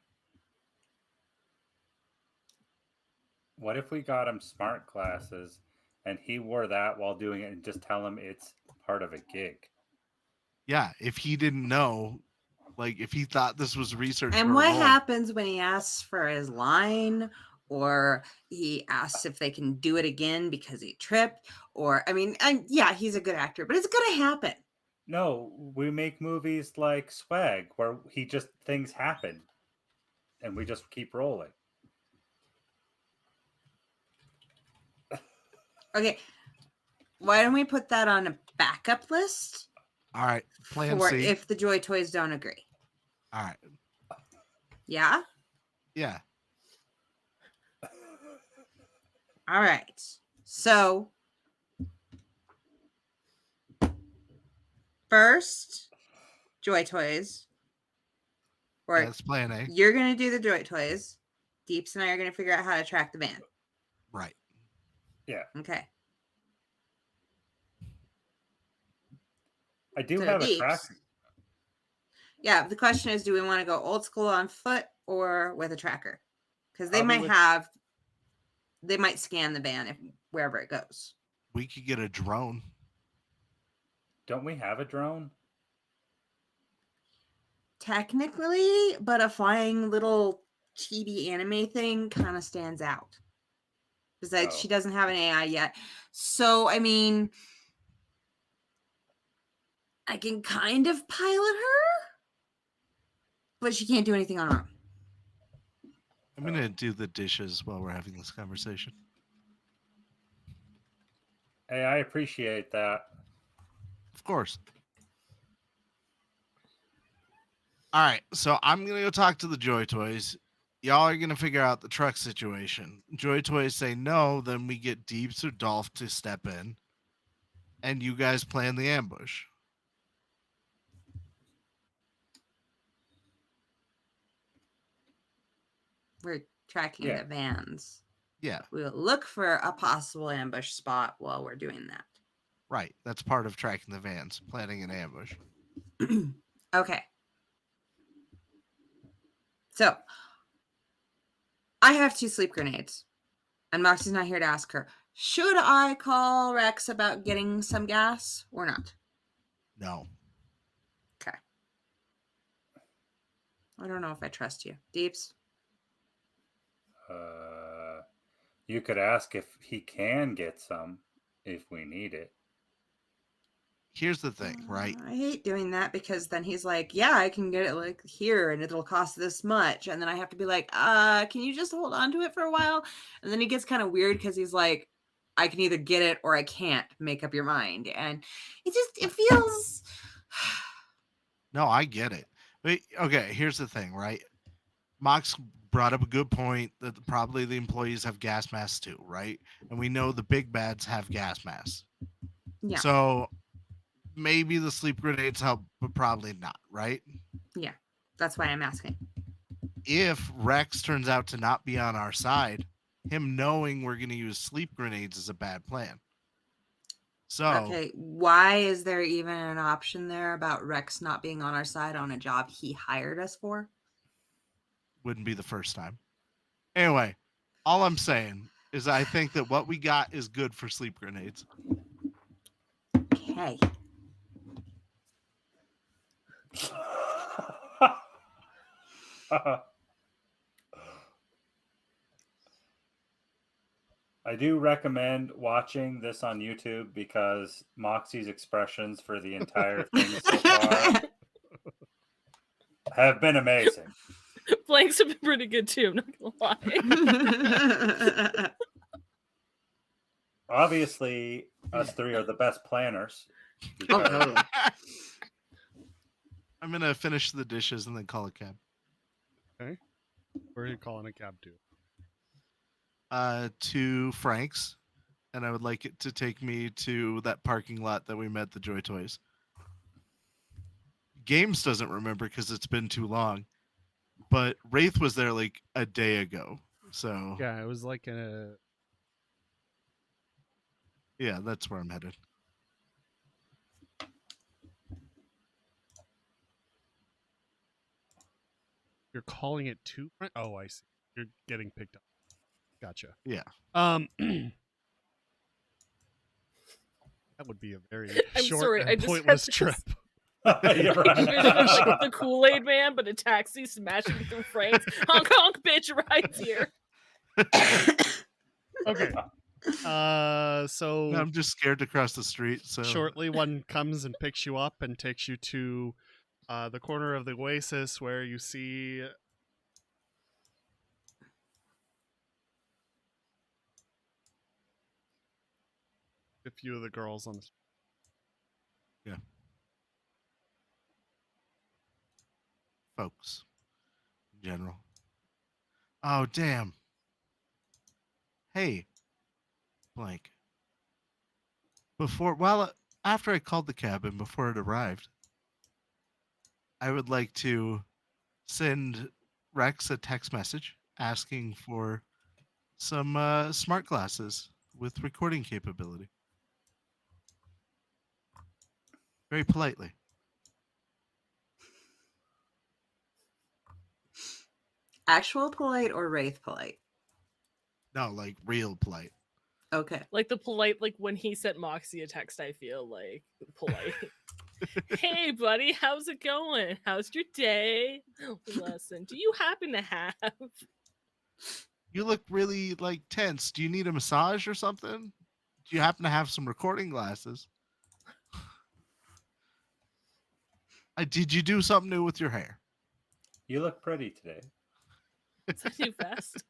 What if we got him smart glasses and he wore that while doing it and just tell him it's part of a gig? Yeah, if he didn't know, if he thought this was research. And for a what role, happens when he asks for his line, or he asks if they can do it again because he tripped? Or, yeah, he's a good actor, but it's gonna happen. No, we make movies like Swag where things happen and we just keep rolling. Okay. Why don't we put that on a backup list? All right, plan for C. if the Joy Toys don't agree. All right. Yeah? Yeah. All right. So, first, Joy Toys. Or That's plan A. you're going to do the Joy Toys. Deeps and I are going to figure out how to track the van. Right. Yeah. Okay. I do So have a Deeps. track. Yeah, the question is, do we want to go old school on foot or with a tracker? Because they Probably they might scan the van wherever it goes. We could get a drone. Don't we have a drone? Technically, but a flying little chibi anime thing kind of stands out. Besides, she doesn't have an AI yet. So, I can kind of pilot her, but she can't do anything on her own. I'm going to do the dishes while we're having this conversation. Hey, I appreciate that. Of course. All right, so I'm going to go talk to the Joy Toys. Y'all are going to figure out the truck situation. Joy Toys say no, then we get Deeps or Dolph to step in, and you guys plan the ambush. We're tracking the vans. Yeah. We'll look for a possible ambush spot while we're doing that. Right. That's part of tracking the vans, planning an ambush. Okay. So, I have 2 sleep grenades, and Moxie's not here to ask her. Should I call Rex about getting some gas or not? No. Okay. I don't know if I trust you. Deeps? You could ask if he can get some if we need it. Here's the thing, right? I hate doing that because then he's like, yeah, I can get it like here and it'll cost this much. And then I have to be like, can you just hold on to it for a while? And then he gets kind of weird because he's like, I can either get it or I can't. Make up your mind. And it feels. No, I get it. But, okay, here's the thing, right? Mox brought up a good point that probably the employees have gas masks too, right? And we know the big bads have gas masks. Yeah. So maybe the sleep grenades help, but probably not, right? Yeah. That's why I'm asking. If Rex turns out to not be on our side, him knowing we're going to use sleep grenades is a bad plan. So, okay, why is there even an option there about Rex not being on our side on a job he hired us for? wouldn't be the first time. Anyway, all I'm saying is I think that what we got is good for sleep grenades. Okay. I do recommend watching this on YouTube because Moxie's expressions for the entire thing so far have been amazing. Blanks have been pretty good too, I'm not gonna lie. Obviously, us 3 are the best planners. Oh. I'm going to finish the dishes and then call a cab. Okay. Where are you calling a cab to? To Frank's, and I would like it to take me to that parking lot that we met the Joy Toys. Games doesn't remember because it's been too long, but Wraith was there like a day ago. So Yeah, it was like a. yeah, that's where I'm headed. You're calling it to. Oh, I see. You're getting picked up. Gotcha. Yeah. That would be a very I'm short sorry, and I just pointless had trip. You're Like, right. like the Kool-Aid man, but a taxi smashing through Frank's. Honk honk, bitch, rides here. Okay. So No, I'm just scared to cross the street. So shortly, one comes and picks you up and takes you to the corner of the oasis where you see a few of the girls on the street. yeah, folks, in general. Oh damn! Hey, blank. After I called the cab and before it arrived, I would like to send Rex a text message asking for some smart glasses with recording capability. Very politely. Actual polite or Wraith polite? No, like real polite. Okay. Like the polite, like when he sent Moxie a text, I feel like polite. Hey, buddy, how's it going? How's your day? Listen, do you happen to have? You look really like tense. Do you need a massage or something? Do you happen to have some recording glasses? Did you do something new with your hair? You look pretty today. Is that too fast?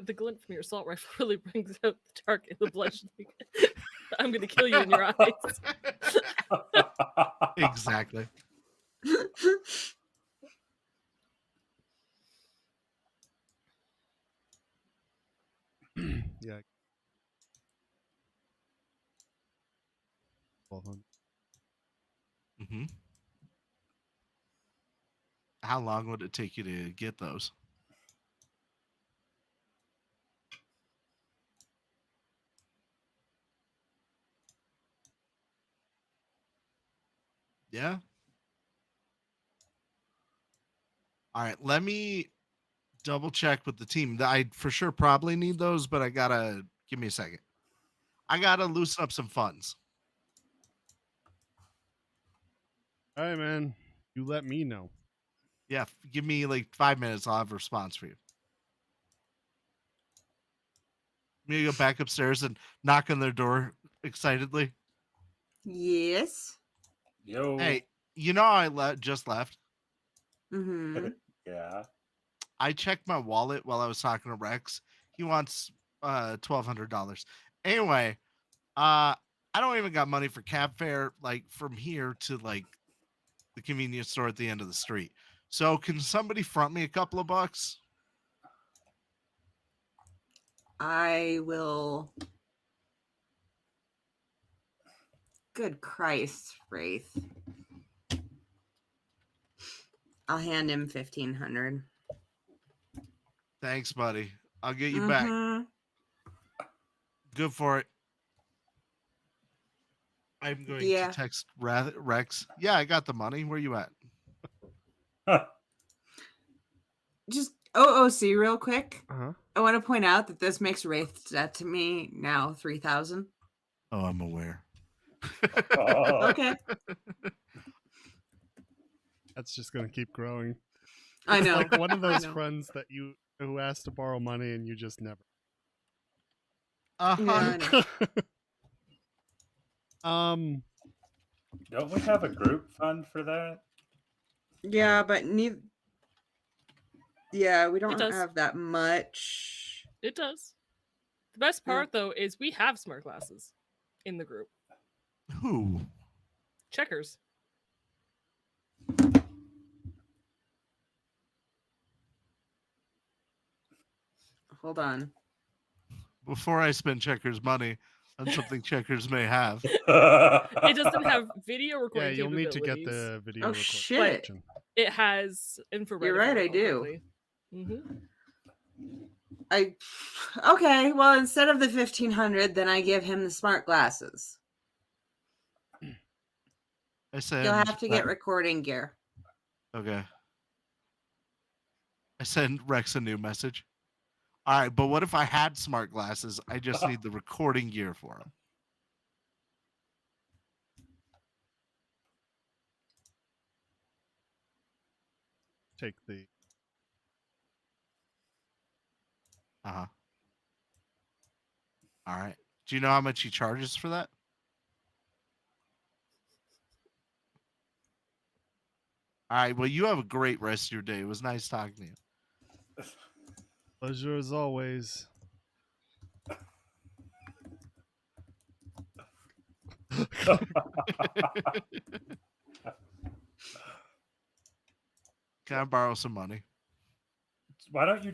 The glint from your assault rifle really brings out the dark and the bloodshed. I'm gonna kill you in your eyes. Exactly. Yeah. Mm-hmm. How long would it take you to get those? Yeah. All right. Let me double check with the team. I for sure probably need those, but I gotta give me a second. I gotta loosen up some funds. All right, man. You let me know. Yeah, give me like 5 minutes. I'll have a response for you. I'm gonna go back upstairs and knock on their door excitedly. Yes. Yo. Hey, you know I just left. Mm-hmm. Yeah. I checked my wallet while I was talking to Rex. He wants $1,200. Anyway, I don't even got money for cab fare like from here to like the convenience store at the end of the street. So can somebody front me a couple of bucks? I will. Good Christ, Wraith. I'll hand him 1,500. Thanks, buddy. I'll get you back. Mm-hmm. Good for it. I'm going to text Rex. Yeah, I got the money. Where you at? Just OOC real quick. Uh-huh. I want to point out that this makes Wraith's debt to me now 3,000. Oh, I'm aware. Oh. Okay. That's just gonna keep growing. I It's know. like one of I those know. friends that who asked to borrow money and you just never. Yeah, I know. Don't we have a group fund for that? Yeah, but yeah, we It don't does. have that much. It does. The best part, though, is we have smart glasses in the group. Who? Checkers. Hold on. Before I spend Checkers' money on something Checkers may have. It doesn't have video Yeah, recording you'll need to get capabilities. the video Oh, recording. shit. option. It has infrared. You're right, I do. Mm-hmm. Okay, well, instead of the 1,500, then I give him the smart glasses. I said You'll have to get recording gear. Okay. I sent Rex a new message. All right, but what if I had smart glasses? I just need the recording gear for them. Take the. Uh-huh. All right. Do you know how much he charges for that? All right. Well, you have a great rest of your day. It was nice talking to you. Pleasure as always. Can I borrow some money? Why don't you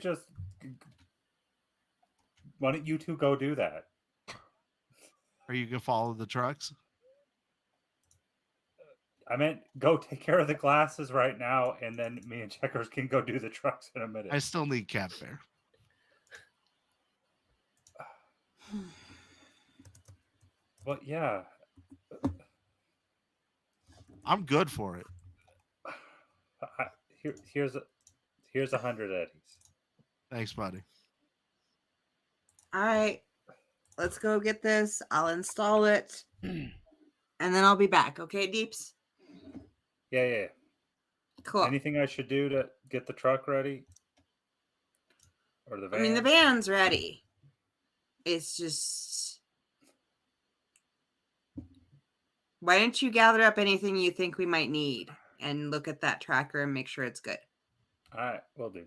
two go do that? Are you going to follow the trucks? I meant go take care of the glasses right now, and then me and Checkers can go do the trucks in a minute. I still need cab fare. Well, yeah. I'm good for it. Here's 100 eddies. Thanks, buddy. All right, let's go get this. I'll install it, and then I'll be back. Okay, Deeps? Yeah. Cool. Anything I should do to get the truck ready? Or the van? I mean, the van's ready. It's just... Why don't you gather up anything you think we might need and look at that tracker and make sure it's good? All right, will do.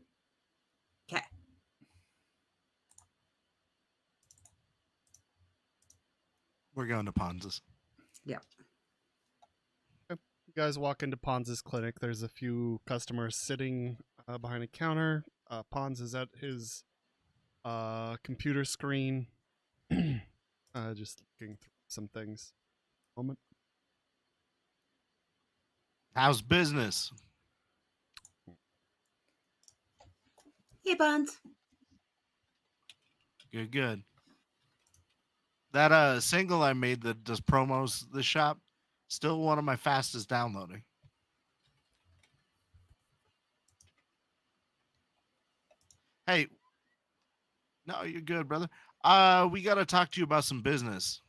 Okay. We're going to Ponza's. Yep. You guys walk into Ponz's clinic. There's a few customers sitting behind a counter. Pons is at his computer screen, just looking through some things. Moment. How's business? Hey, Buns. Good. That single I made that does promos this shop, Still one of my fastest downloading. Hey, no, you're good, brother. We got to talk to you about some business.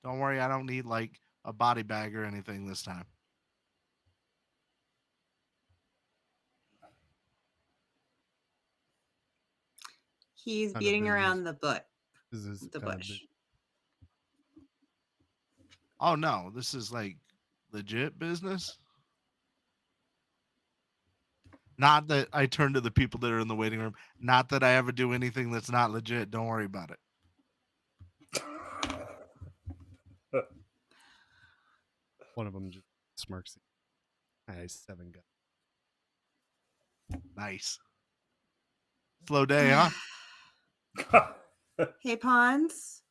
Don't worry, I don't need like a body bag or anything this time. He's Kind of beating business. around the butt. This is The kind of bush. Oh no, this is like legit business. Not that I turn to the people that are in the waiting room. Not that I ever do anything that's not legit. Don't worry about it. One of them just smirks. Nice 7 gun. Nice. Slow day, huh? Hey, Pons,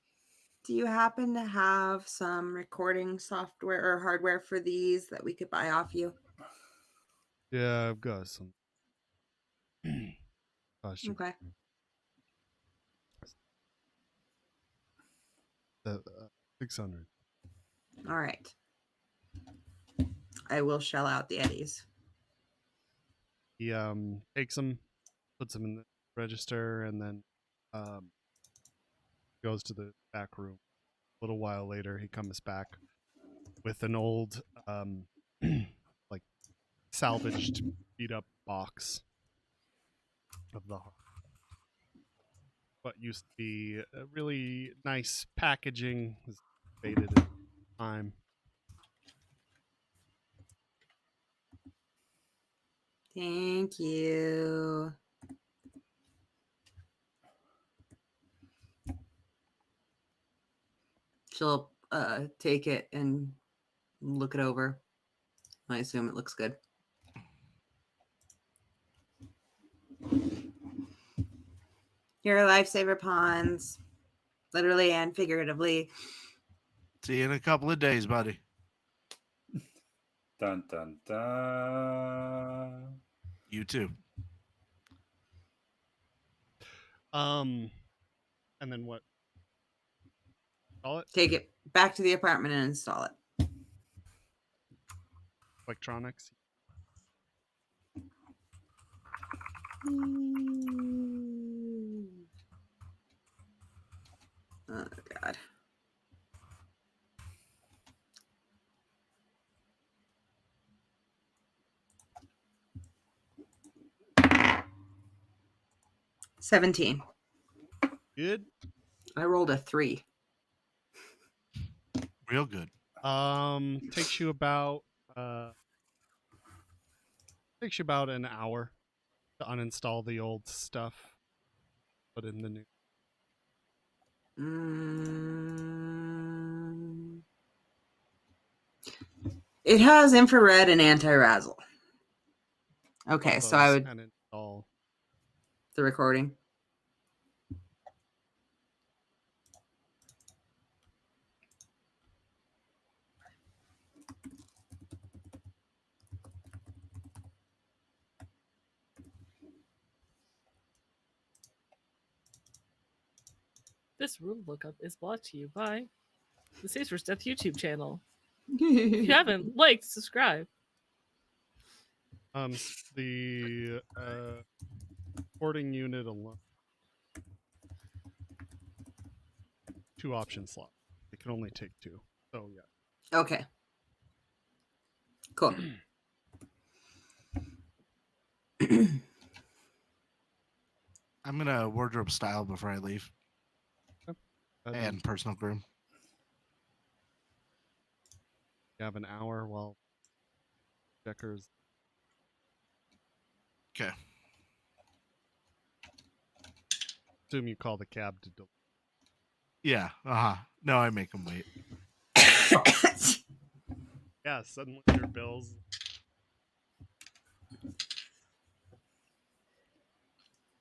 do you happen to have some recording software or hardware for these that we could buy off you? Yeah, I've got some. Okay. 600. All right. I will shell out the eddies. He takes them, puts them in the register, and then goes to the back room. A little while later, he comes back with an old, like salvaged, beat up box of what used to be a really nice packaging. Was faded in time. Thank you. She'll take it and look it over. I assume it looks good. You're a lifesaver, Pons. Literally and figuratively. See you in a couple of days, buddy. Dun dun dun. You too. And then what? Install it? Take it back to the apartment and install it. Electronics. Oh, God. $17. Good. I rolled a 3. Real good. Takes you about an hour to uninstall the old stuff, put in the new. It has infrared and anti-razzle. Okay, so I would and install the recording. This room lookup is brought to you by the Saves for Death YouTube channel. If you haven't, like, subscribe. The recording unit alone. 2 option slots. It can only take 2. So yeah. Okay. Cool. I'm gonna wardrobe style before I leave. And personal groom. You have an hour while checkers. Okay. Assume you call the cab to deliver. Yeah. No, I make them wait. Yeah, suddenly your bills.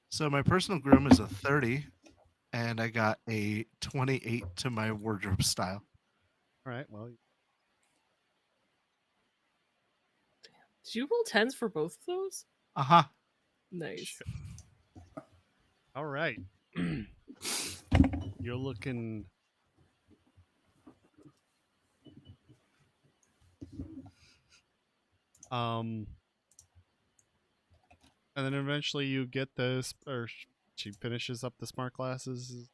So my personal groom is a 30, and I got a 28 to my wardrobe style. All right. Well, Did you roll 10s for both of those? Uh-huh. Nice. all right. you're looking. And then eventually you get this, or she finishes up the smart glasses,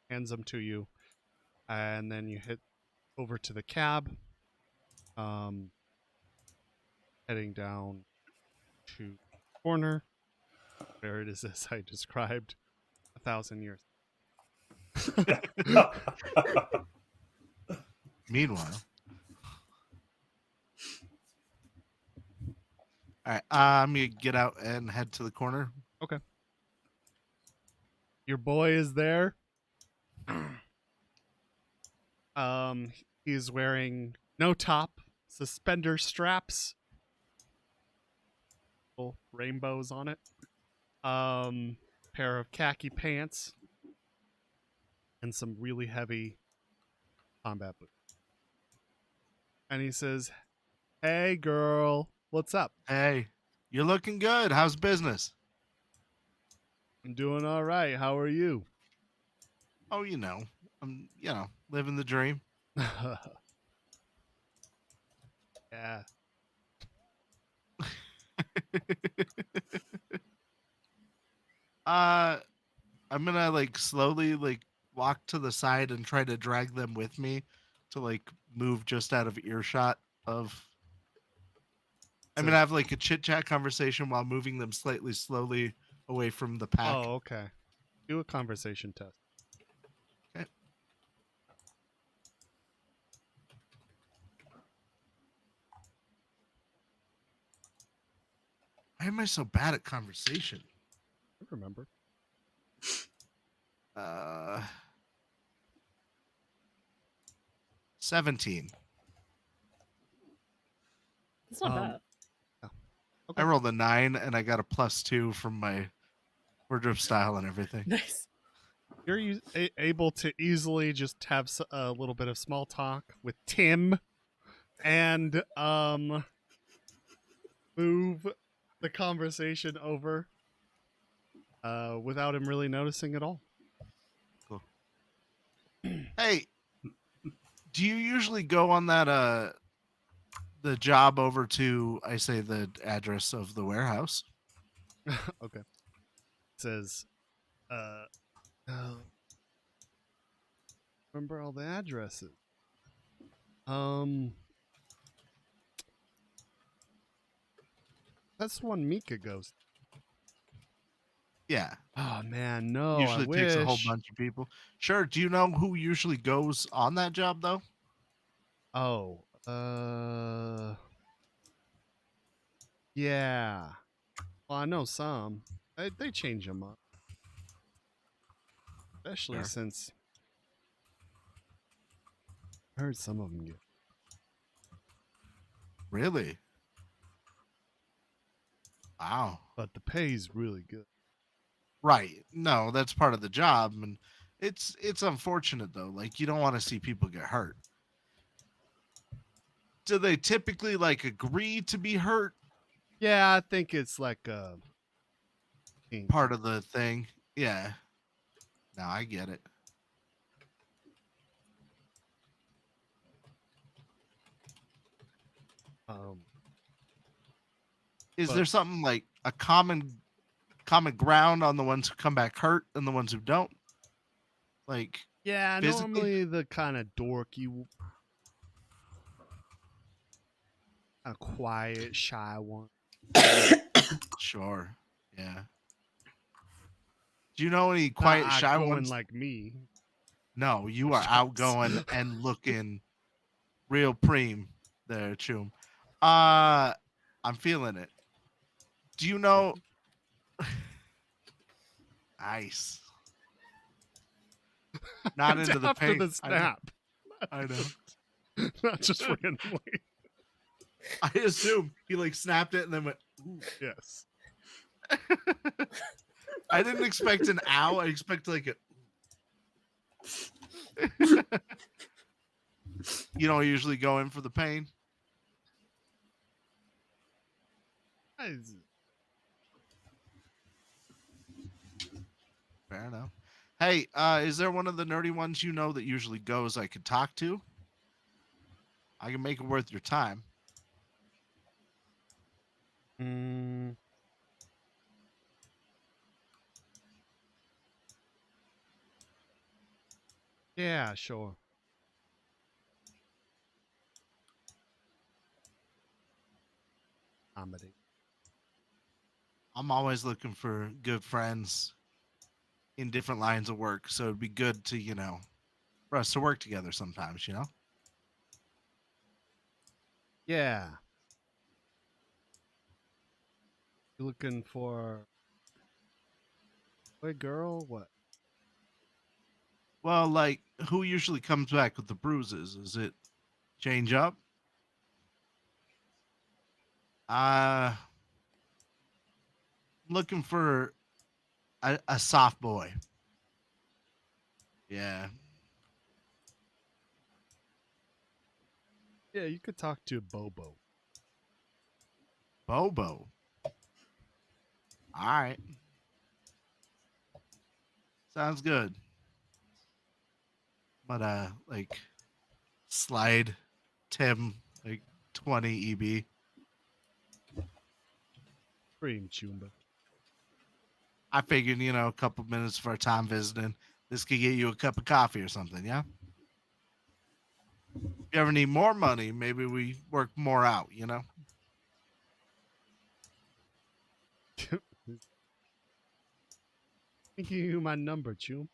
hands them to you, and then you hit over to the cab, heading down to the corner where it is as I described 1,000 years. Meanwhile, all right, I'm gonna get out and head to the corner. Okay. Your boy is there. He's wearing no top, suspender straps, little rainbows on it. Pair of khaki pants, and some really heavy combat boots. And he says, "Hey, girl, what's up? Hey, you're looking good. How's business? I'm doing all right. How are you?" Oh, I'm living the dream. Yeah. I'm gonna slowly walk to the side and try to drag them with me to move just out of earshot of. I'm gonna have a chit chat conversation while moving them slightly slowly away from the pack. Oh, okay. Do a conversation test. Okay. Why am I so bad at conversation? I remember. 17. That's not bad. Okay. I rolled a 9 and I got a +2 from my wardrobe style and everything. Nice. You're able to easily just have a little bit of small talk with Tim, and move the conversation over without him really noticing at all. Cool. Hey, do you usually go on that the job over to, I say, the address of the warehouse? Okay. It says, remember all the addresses. That's the one Mika goes. Yeah. Oh man, no. Usually I takes a whole wish. bunch of people. Sure. Do you know who usually goes on that job though? Oh, yeah. Well, I know some. They change them up, especially Sure. since I heard some of them get. Really? Wow. But the pay's really good. Right. No, that's part of the job, and it's unfortunate though. You don't want to see people get hurt. Do they typically agree to be hurt? Yeah, I think it's like a Part of the thing. Yeah. No, I get it. Is there something like a common ground on the ones who come back hurt and the ones who don't? Yeah, physically? normally the kind of dorky, kind of quiet, shy one. Sure. Yeah. Do you know any quiet, shy ones? Like me. No, you are outgoing and looking real preem there, Choom. I'm feeling it. Do you know? Nice. Not into the paint. The snap. I know. Not just randomly. I assume he snapped it and then went, ooh. Yes. I didn't expect an ow. I expect a. You don't usually go in for the pain. Fair enough. Hey, is there one of the nerdy ones you know that usually goes I could talk to? I can make it worth your time. Mm. Yeah, sure. Comedy. I'm always looking for good friends in different lines of work, so it'd be good to, for us to work together sometimes, Yeah. You looking for boy, girl? What? Well, like, who usually comes back with the bruises? Is it change up? I'm looking for a soft boy. Yeah. Yeah, you could talk to Bobo. Bobo. All right. Sounds good. But like slide Tim like 20 EB. Cream Chumba. I figured, a couple minutes for a time visiting, this could get you a cup of coffee or something, yeah? If you ever need more money, maybe we work more out, Give you my number, Chum.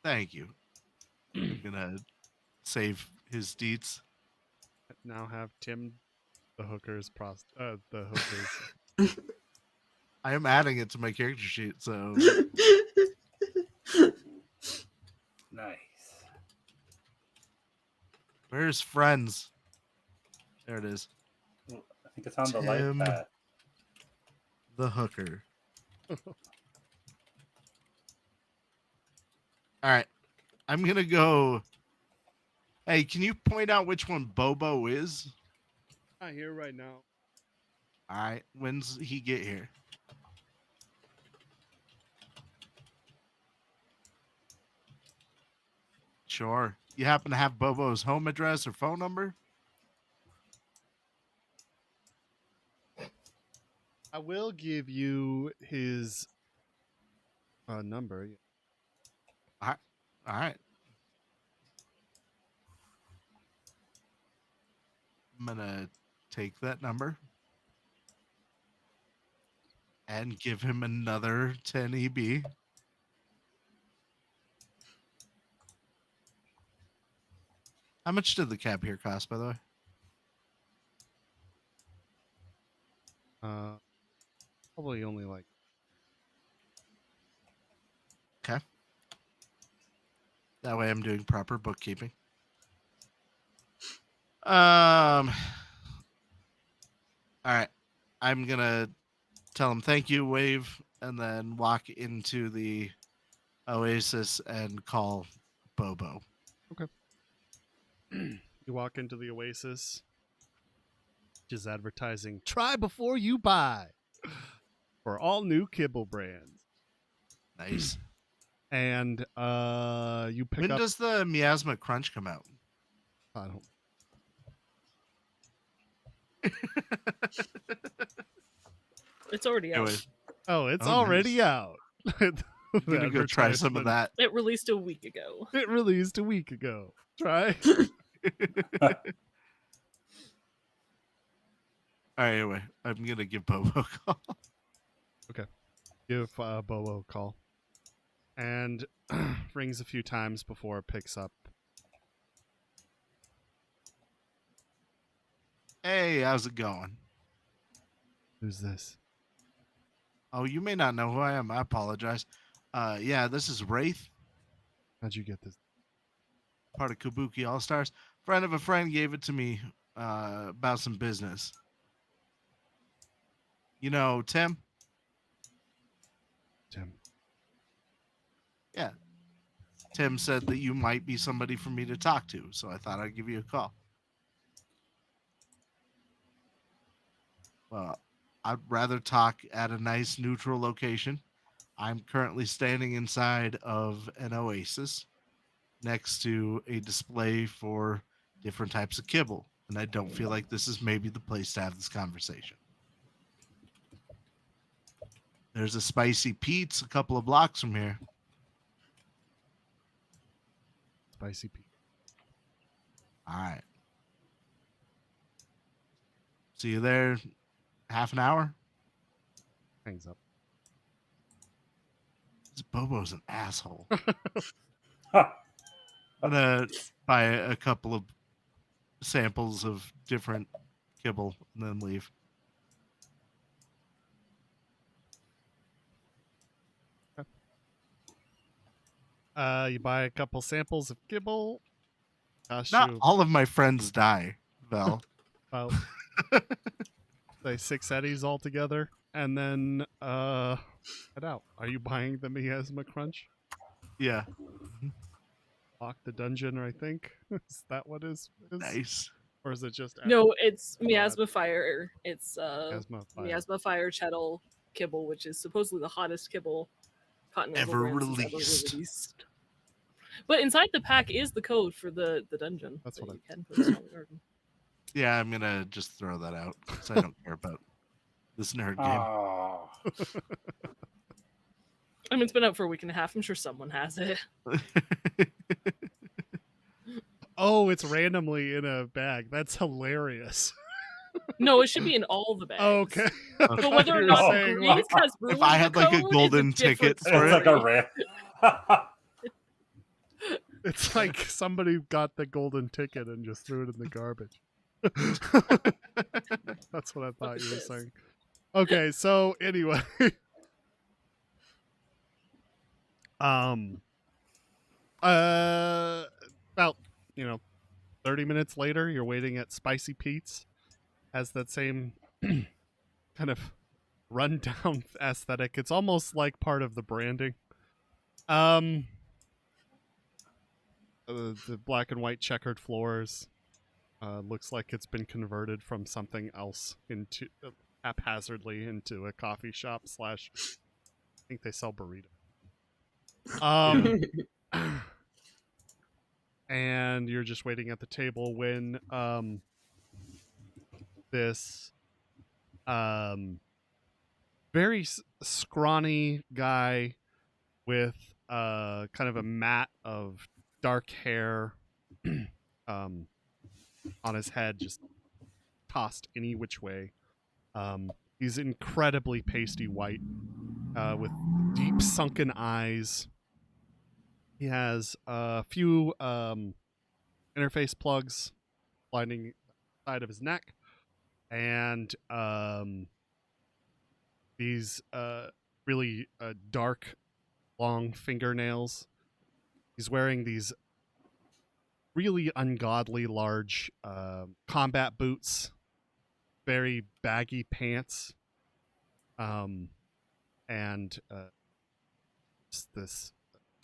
Thank you. I'm gonna save his deets. Now have Tim the hookers. I am adding it to my character sheet, so Nice. where's friends? There it is. I think it's on the Tim. light pad. The hooker. All right. I'm gonna go. Hey, can you point out which one Bobo is? Not here right now. All right. When's he get here? Sure. You happen to have Bobo's home address or phone number? I will give you his number. All right. All right. I'm gonna take that number and give him another 10 EB. How much did the cab here cost, by the way? Probably only like. Okay. That way I'm doing proper bookkeeping. All right. I'm gonna tell him thank you, wave, and then walk into the Oasis and call Bobo. Okay. You walk into the Oasis, which is advertising "Try before you buy" for all new kibble brands. Nice. And you pick When up. does the Miasma Crunch come out? I don't. It's already out. Anyway, Oh, it's Oh, already nice. out. I'm gonna go try some of that. It released a week ago. It released a week ago. Try. All right, anyway, I'm gonna give Bobo a call. Give Bobo a call. And rings a few times before it picks up. Hey, how's it going? Who's this? Oh, you may not know who I am. I apologize. Yeah, this is Wraith, How'd you get this? part of Kabuki All Stars. Friend of a friend gave it to me about some business. You know, Tim? Tim. Yeah. Tim said that you might be somebody for me to talk to, so I thought I'd give you a call. Well, I'd rather talk at a nice neutral location. I'm currently standing inside of an oasis next to a display for different types of kibble, and I don't feel like this is maybe the place to have this conversation. There's a Spicy Pete's a couple of blocks from here. Spicy Pete. All right. See you there. Half an hour. Hangs up. This Bobo's an asshole. Huh. I'm gonna buy a couple of samples of different kibble and then leave. You buy a couple samples of kibble. Not You all of my friends die, Vel. about say 6 eddies altogether, and then head out. Are you buying the miasma crunch? Yeah. Lock the dungeon, I think. Is that what is? Nice. Or is it just No, it's miasma fire. It's miasma fire? miasma fire chettle kibble, which is supposedly the hottest kibble Continental Ever Brands has released. released. But inside the pack is the code for the dungeon. That's that what you can put in the garden. Yeah, I'm gonna just throw that out because I don't care about this nerd game. Oh. I mean, it's been out for a week and a half. I'm sure someone has it. Oh, it's randomly in a bag. That's hilarious. No, it should be in all the bags. Okay. But whether or You're not saying, Greece has room If I in had the like a code is golden different ticket for It's it. like a rare. It's like somebody got the golden ticket and just threw it in the garbage. That's what I thought you were this? saying. Okay, so anyway. About 30 minutes later, you're waiting at Spicy Pete's. Has that same kind of rundown aesthetic. It's almost like part of the branding. The black and white checkered floors. Looks like it's been converted from something else into haphazardly into a coffee shop / I think they sell burritos. And you're just waiting at the table when this very scrawny guy with kind of a mat of dark hair on his head, just tossed any which way. He's incredibly pasty white with deep sunken eyes. He has a few interface plugs lining the side of his neck, and these really dark, long fingernails. He's wearing these really ungodly large combat boots, very baggy pants, and just this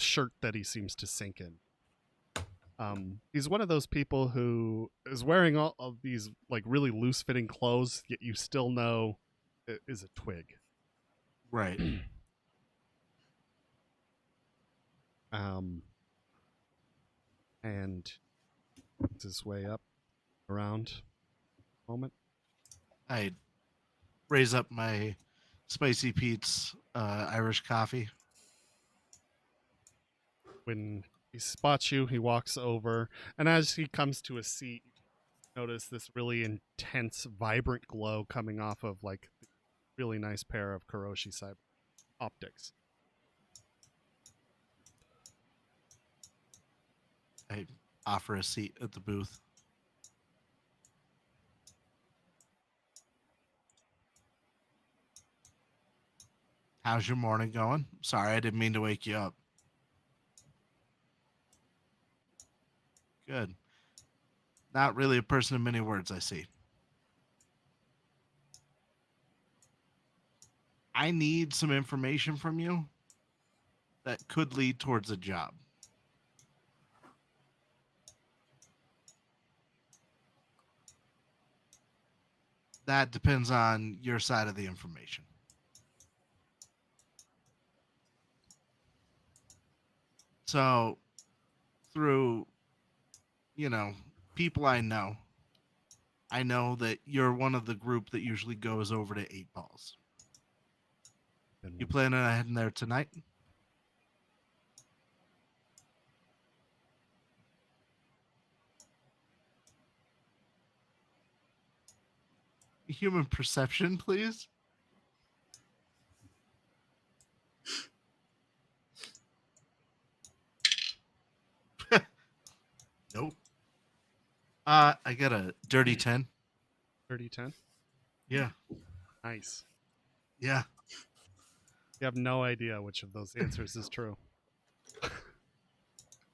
shirt that he seems to sink in. He's one of those people who is wearing all of these like really loose fitting clothes, yet you still know it is a twig. Right. And it's his way up around moment. I raise up my Spicy Pete's Irish coffee. When he spots you, he walks over, and as he comes to a seat, you notice this really intense, vibrant glow coming off of like a really nice pair of Kuroshi Cyber optics. I offer a seat at the booth. How's your morning going? Sorry, I didn't mean to wake you up. Good. Not really a person of many words, I see. I need some information from you that could lead towards a job. That depends on your side of the information. So through, people I know that you're one of the group that usually goes over to 8 Balls. You planning on heading there tonight? Human perception, please. Nope. I got a dirty 10. Dirty 10? Yeah. Nice. Yeah. You have no idea which of those answers is true.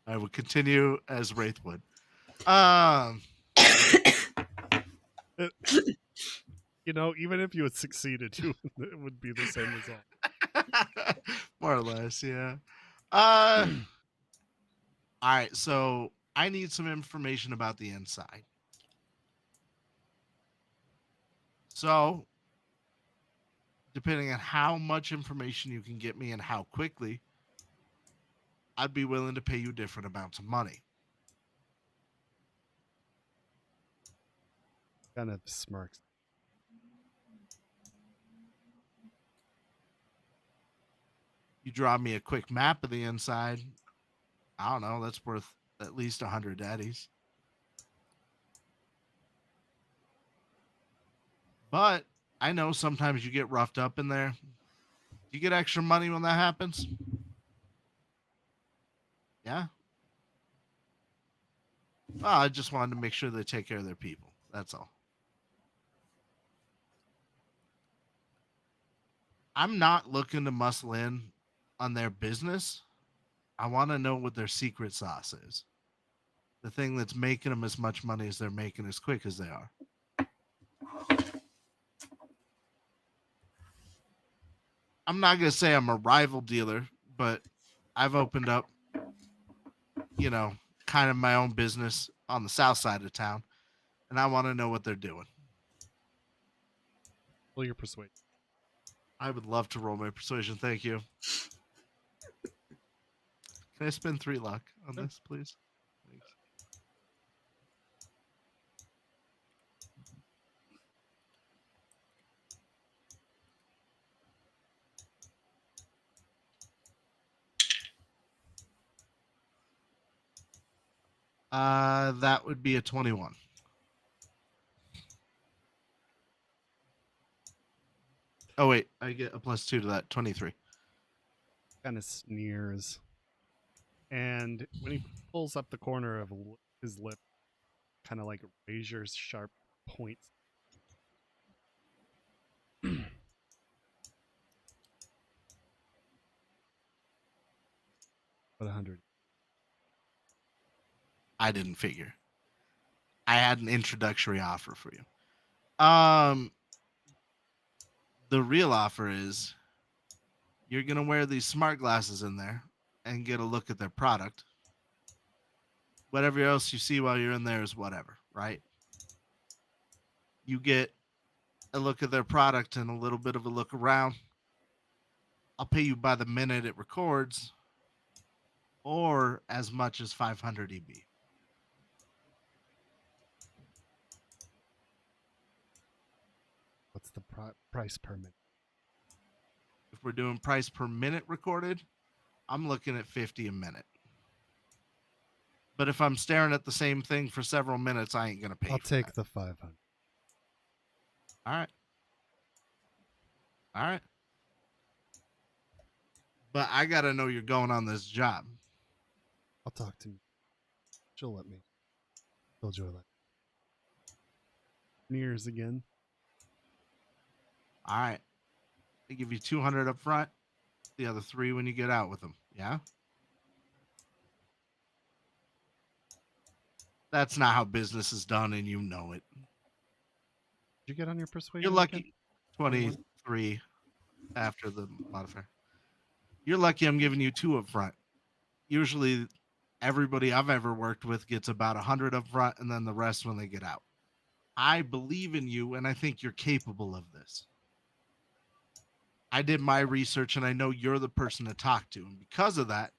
I would continue as Wraith would. Even if you had succeeded, it would be the same result. More or less, yeah. All right, so I need some information about the inside. So, depending on how much information you can get me and how quickly, I'd be willing to pay you different amounts of money. Kind of smirks. You draw me a quick map of the inside. I don't know, that's worth at least 100 daddies. But I know sometimes you get roughed up in there. Do you get extra money when that happens? Yeah. Well, I just wanted to make sure they take care of their people. That's all. I'm not looking to muscle in on their business. I want to know what their secret sauce is. The thing that's making them as much money as they're making as quick as they are. I'm not going to say I'm a rival dealer, but I've opened up, kind of my own business on the south side of town, and I want to know what they're doing. Roll your persuasion. I would love to roll my persuasion. Thank you. Can I spend 3 luck on this, please? Thanks. That would be a 21. Oh, wait. I get a +2 to that. 23. Kind of sneers. And when he pulls up the corner of his lip, kind of like razor sharp points. But 100. I didn't figure. I had an introductory offer for you. The real offer is you're going to wear these smart glasses in there and get a look at their product. Whatever else you see while you're in there is whatever, right? You get a look at their product and a little bit of a look around. I'll pay you by the minute it records, or as much as 500 EB. What's the price per minute? If we're doing price per minute recorded, I'm looking at 50 a minute. But if I'm staring at the same thing for several minutes, I ain't going to pay. I'll take the 500. All right. All right. But I got to know you're going on this job. I'll talk to you. She'll let me. Told you I let. Sneers again. All right. They give you 200 up front, the other 3 when you get out with them. Yeah? That's not how business is done, and you know it. Did you get on your persuasion? You're lucky. Again? 23 after the modifier. You're lucky I'm giving you 2 up front. Usually, everybody I've ever worked with gets about 100 up front, and then the rest when they get out. I believe in you, and I think you're capable of this. I did my research, and I know you're the person to talk to. And because of that,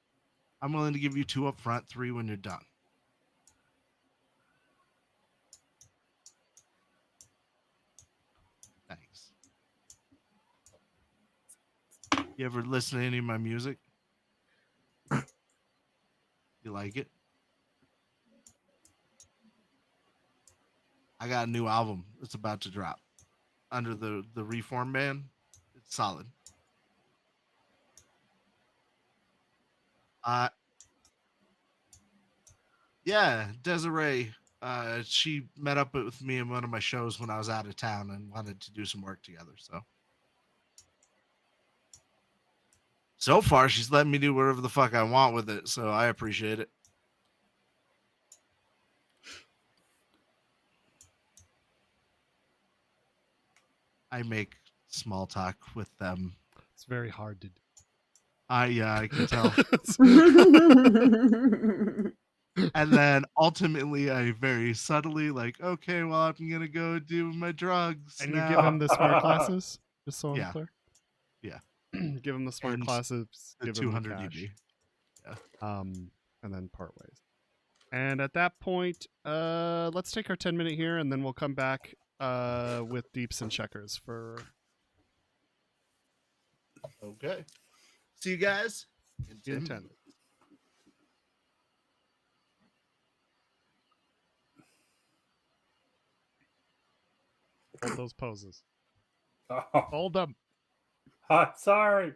I'm willing to give you 2 up front, 3 when you're done. Thanks. You ever listen to any of my music? You like it? I got a new album that's about to drop under the Reform band. It's solid. Yeah, Desiree. She met up with me in one of my shows when I was out of town and wanted to do some work together. So far, she's letting me do whatever the fuck I want with it. So I appreciate it. I make small talk with them. It's very hard to do. I can tell. And then ultimately, I very subtly like, okay, well, I'm gonna go do my drugs. And now. you give him the smart classes, just so I'm Yeah. clear. Yeah. Give him the smart And classes. The Give 200 him the cash. EB. Yeah. And then part ways. And at that point, let's take our 10-minute here, and then we'll come back with deeps and checkers for. Okay. See you guys in 10 minutes. Hold those poses. Oh, Hold them. I'm sorry.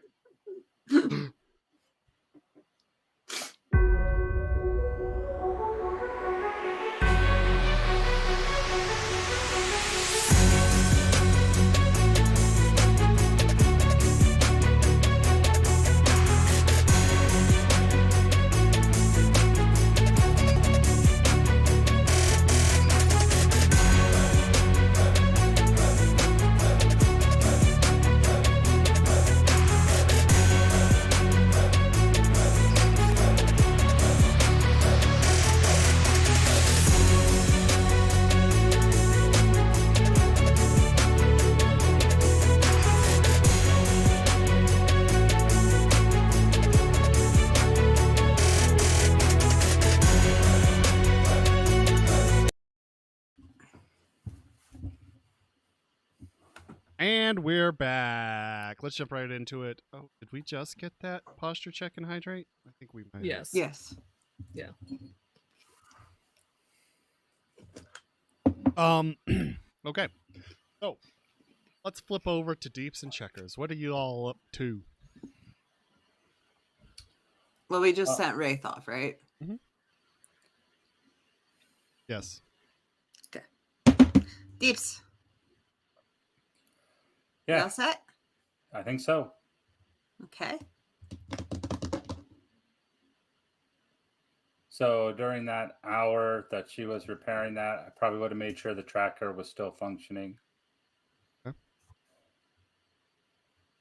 And we're back. Let's jump right into it. Oh, did we just get that posture check and hydrate? I think we might. Yes. Yes. Yeah. Okay. So let's flip over to deeps and checkers. What are you all up to? Well, we just sent Wraith off, right? Yes. Okay. Deeps. Yeah, You all set? I think so. Okay. So during that hour that she was repairing that, I probably would have made sure the tracker was still functioning. Okay.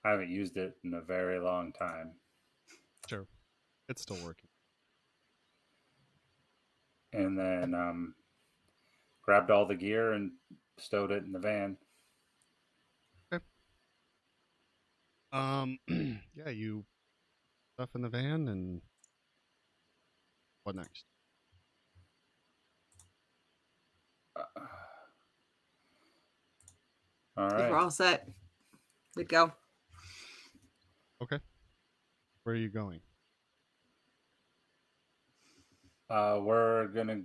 I haven't used it in a very long time. Sure. It's still working. And then grabbed all the gear and stowed it in the van. Yeah, you stuff in the van, and what next? All I think right. we're all set. We'd go. Okay. Where are you going? We're gonna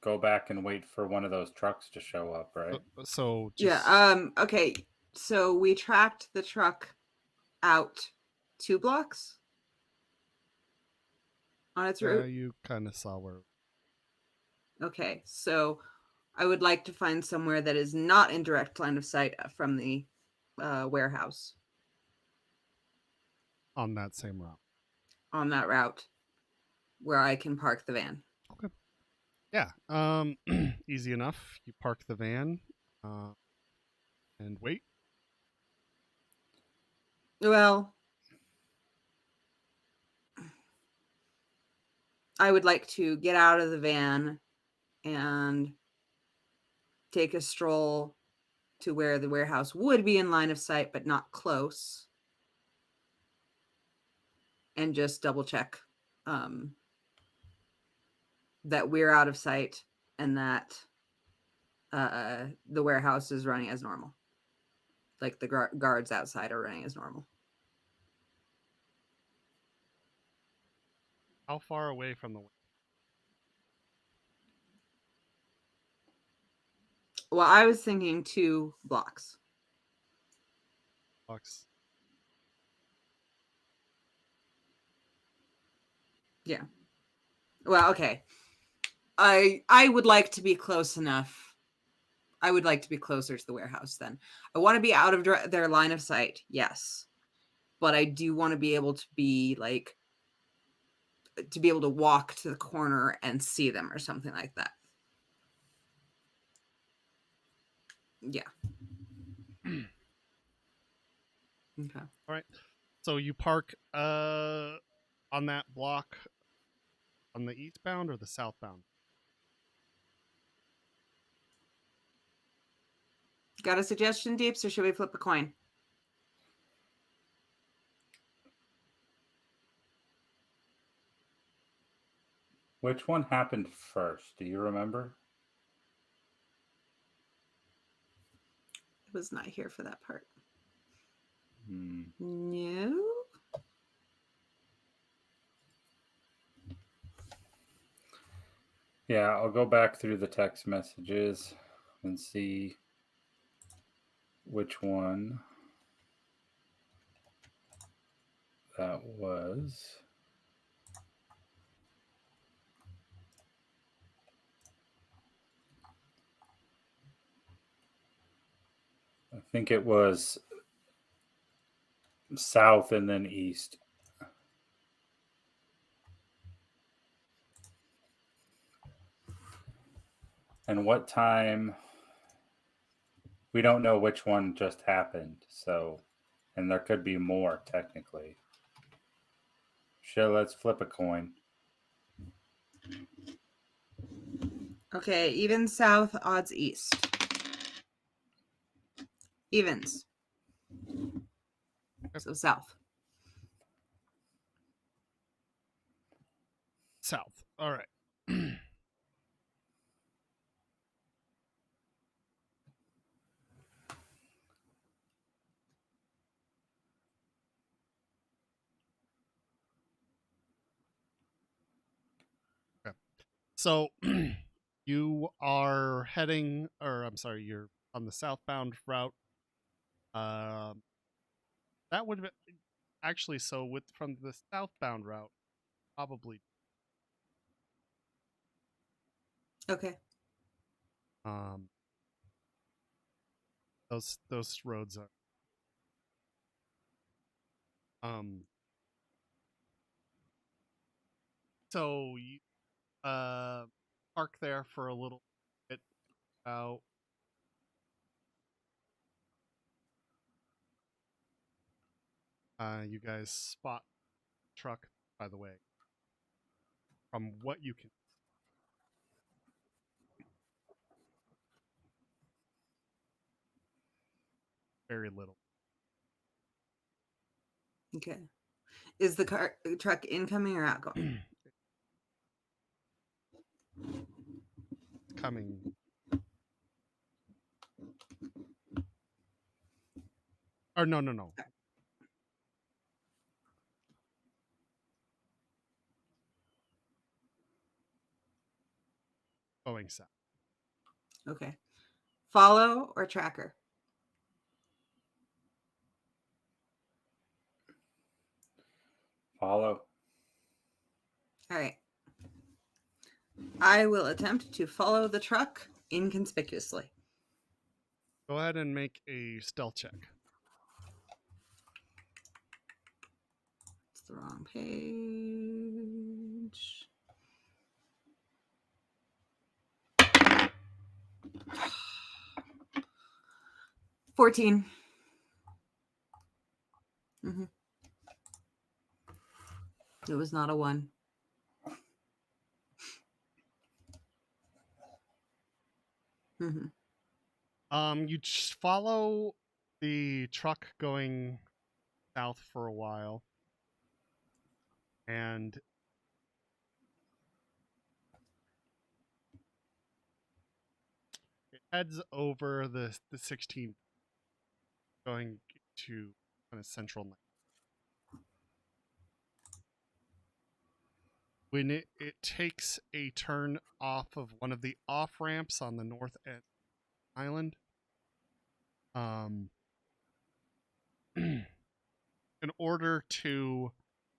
go back and wait for one of those trucks to show up, right? So just, Yeah. Okay. So we tracked the truck out 2 blocks on its route. you kind of saw where. Okay. So I would like to find somewhere that is not in direct line of sight from the warehouse On that same route. on that route where I can park the van. Okay. Yeah. Easy enough. You park the van, and wait. Well, I would like to get out of the van and take a stroll to where the warehouse would be in line of sight, but not close. And just double check that we're out of sight and that the warehouse is running as normal. Like the guards outside are running as normal. How far away from the Well, I was thinking 2 blocks. box? Yeah. Well, okay. I would like to be close enough. I would like to be closer to the warehouse then. I want to be out of their line of sight. Yes. But I do want to be able to be like to be able to walk to the corner and see them or something like that. Yeah. Okay. All right. So you park on that block on the eastbound or the southbound? Got a suggestion, Deeps, or should we flip a coin? Which one happened first? Do you remember? I was not here for that part. Hmm. No. Yeah, I'll go back through the text messages and see which one that was. I think it was south and then east. And what time? We don't know which one just happened. So, and there could be more technically. Sure, let's flip a coin. Okay, even south, odds east. Evens. So south. South. All right. Okay. So you are heading, or I'm sorry, you're on the southbound route. That would have been actually so with from the southbound route, probably. Okay. Um, those roads are. So you park there for a little bit. About you guys spot the truck. By the way, from what you can, very little. Okay. Is the truck incoming or outgoing? Coming. Or no. Going south. Okay. Follow or tracker? Follow. All right. I will attempt to follow the truck inconspicuously. Go ahead and make a stealth check. It's the wrong page. $14. Mm-hmm. It was not a 1. Mm-hmm. You just follow the truck going south for a while, and heads over the 16, going to kind of central. When it takes a turn off of one of the off ramps on the north end island, in order to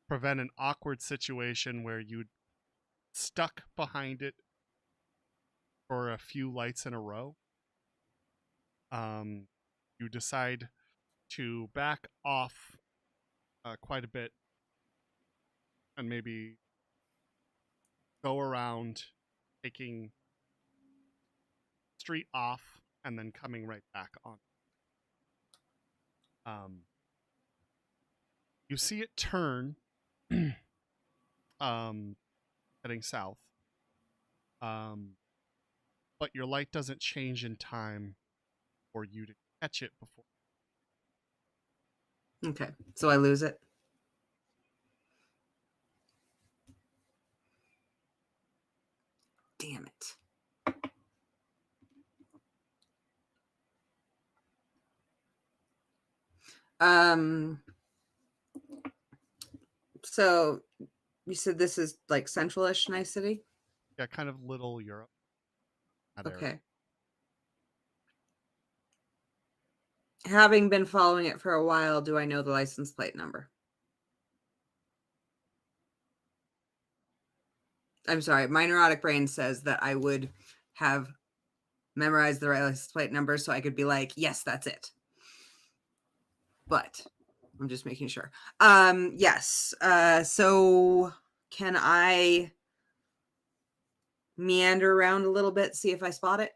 prevent an awkward situation where you'd stuck behind it for a few lights in a row, you decide to back off quite a bit and maybe go around, taking street off and then coming right back on. You see it turn, heading south, but your light doesn't change in time for you to catch it before. Okay, so I lose it. Damn it. So you said this is like central-ish Nice City? Yeah, kind of little Europe. Okay. Area. Having been following it for a while, do I know the license plate number? I'm sorry, my neurotic brain says that I would have memorized the right license plate number so I could be like, yes, that's it. But I'm just making sure. Yes. So can I meander around a little bit, see if I spot it?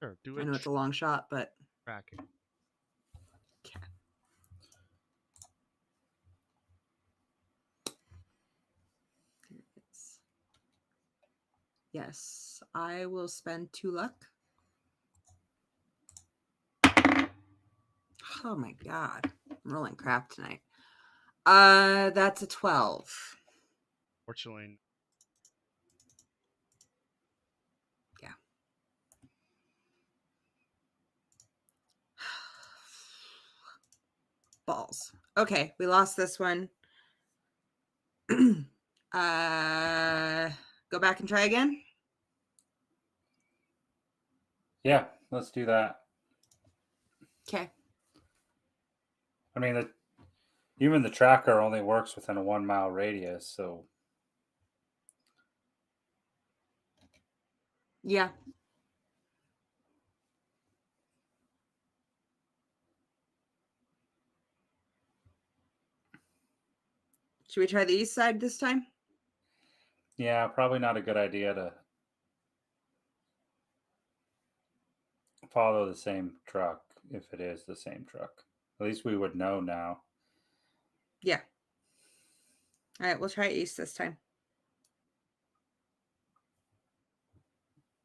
Sure, do I it. know it's a long shot, but Tracking. okay. There it is. Yes, I will spend 2 luck. Oh my god, I'm rolling crap tonight. That's a 12. Fortunately, Yeah. Balls. Okay, we lost this one. Go back and try again. Yeah, let's do that. Okay. I mean, even the tracker only works within a 1 mile radius, so Yeah. Should we try the east side this time? yeah, probably not a good idea to follow the same truck if it is the same truck. At least we would know now. Yeah. All right, we'll try east this time.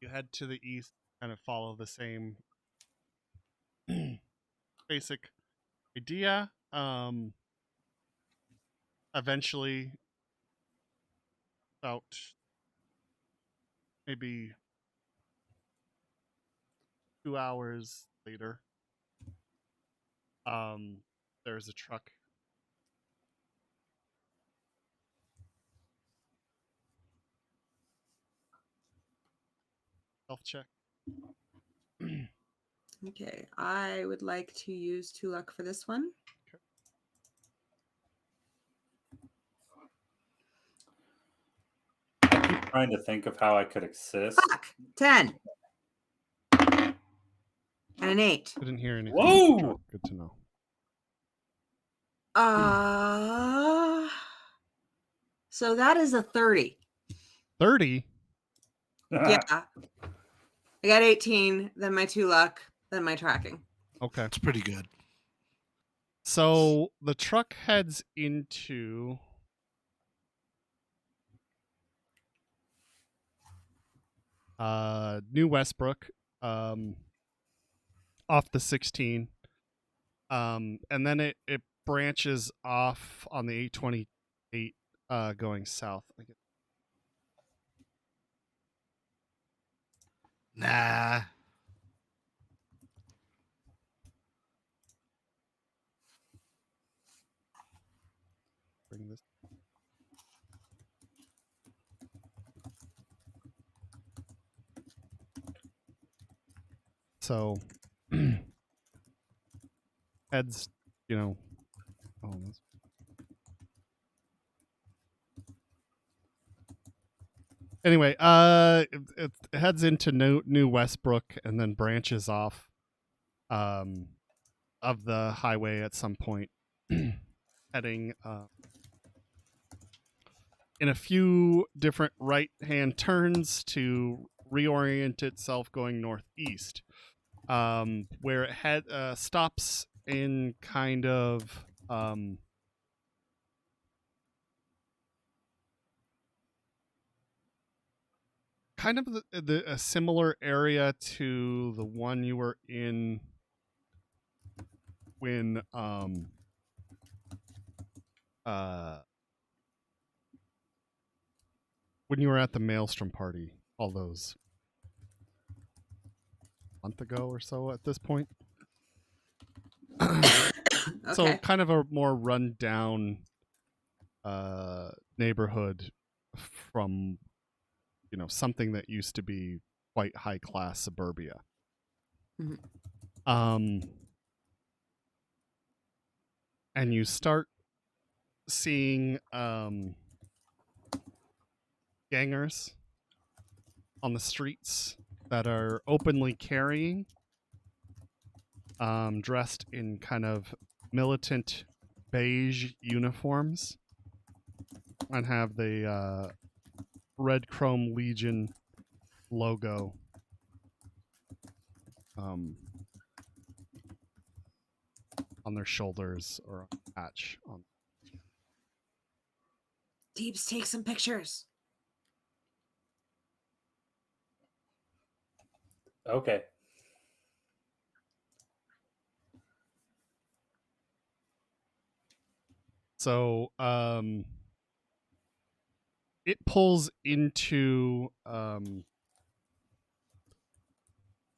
you head to the east, kind of follow the same basic idea. Eventually, about maybe 2 hours later, there's a truck. Self check. Okay, I would like to use 2 luck for this one. Trying to think of how I could assist. Fuck! 10. And an 8. Didn't hear anything. Whoa! Good to know. So that is a 30. 30. Yeah. I got 18, then my 2 luck, then my tracking. Okay. It's pretty good. So the truck heads into New Westbrook, off the 16, and then it branches off on the 828, going south. Nah. So heads, oh, anyway, it heads into New Westbrook and then branches off of the highway at some point, heading in a few different right-hand turns to reorient itself going northeast, where it stops in kind of a similar area to the one you were in when when you were at the Maelstrom party all those month ago or so at this point. So Okay. kind of a more run down neighborhood from something that used to be quite high class suburbia. Mhm. And you start seeing gangers on the streets that are openly carrying, dressed in kind of militant beige uniforms, and have the Red Chrome Legion logo on their shoulders or a patch on. Deeps, take some pictures. Okay. So it pulls into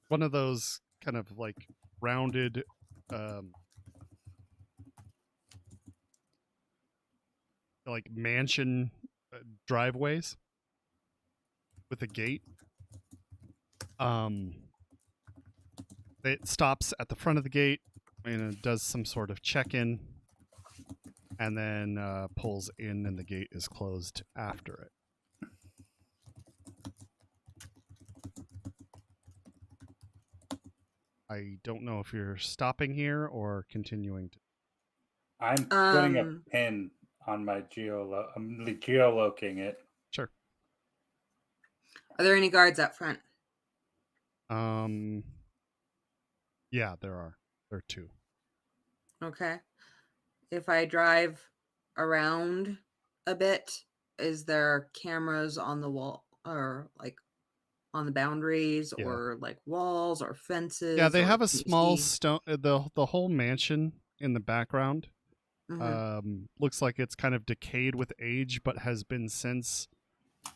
one of those kind of like rounded like mansion driveways with a gate. It stops at the front of the gate and it does some sort of check-in, and then pulls in, and the gate is closed after it. I don't know if you're stopping here or continuing to. I'm putting a pin on my I'm geolocating it. Sure. Are there any guards up front? Yeah, there are. There are two. Okay. If I drive around a bit, is there cameras on the wall or like on the boundaries or like walls or fences? Yeah, they have a can you small see- stone. The whole mansion in the background looks like it's kind of decayed with age, but has been since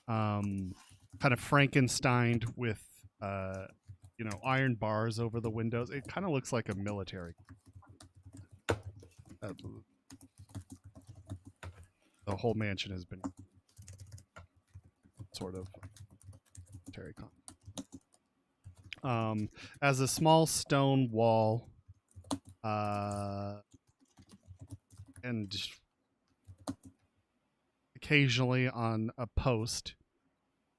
kind of Frankensteined with iron bars over the windows. It kind of looks like a military. The whole mansion has been sort of military. As a small stone wall, and occasionally on a post,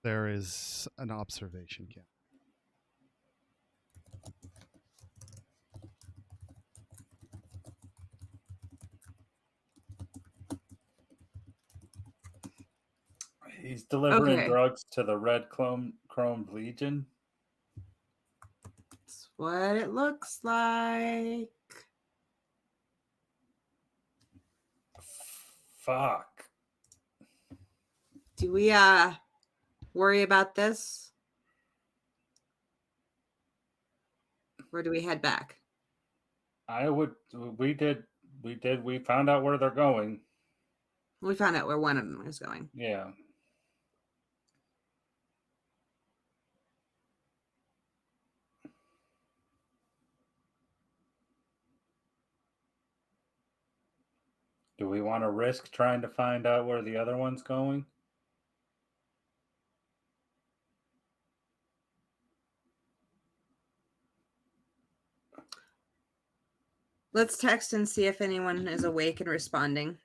there is an observation camera. He's delivering drugs to the Red Chrome Legion. That's what it looks like. Fuck. Do we worry about this? Or do we head back? We found out where they're going. We found out where one of them is going. Yeah. Do we want to risk trying to find out where the other one's going? Let's text and see if anyone is awake and responding.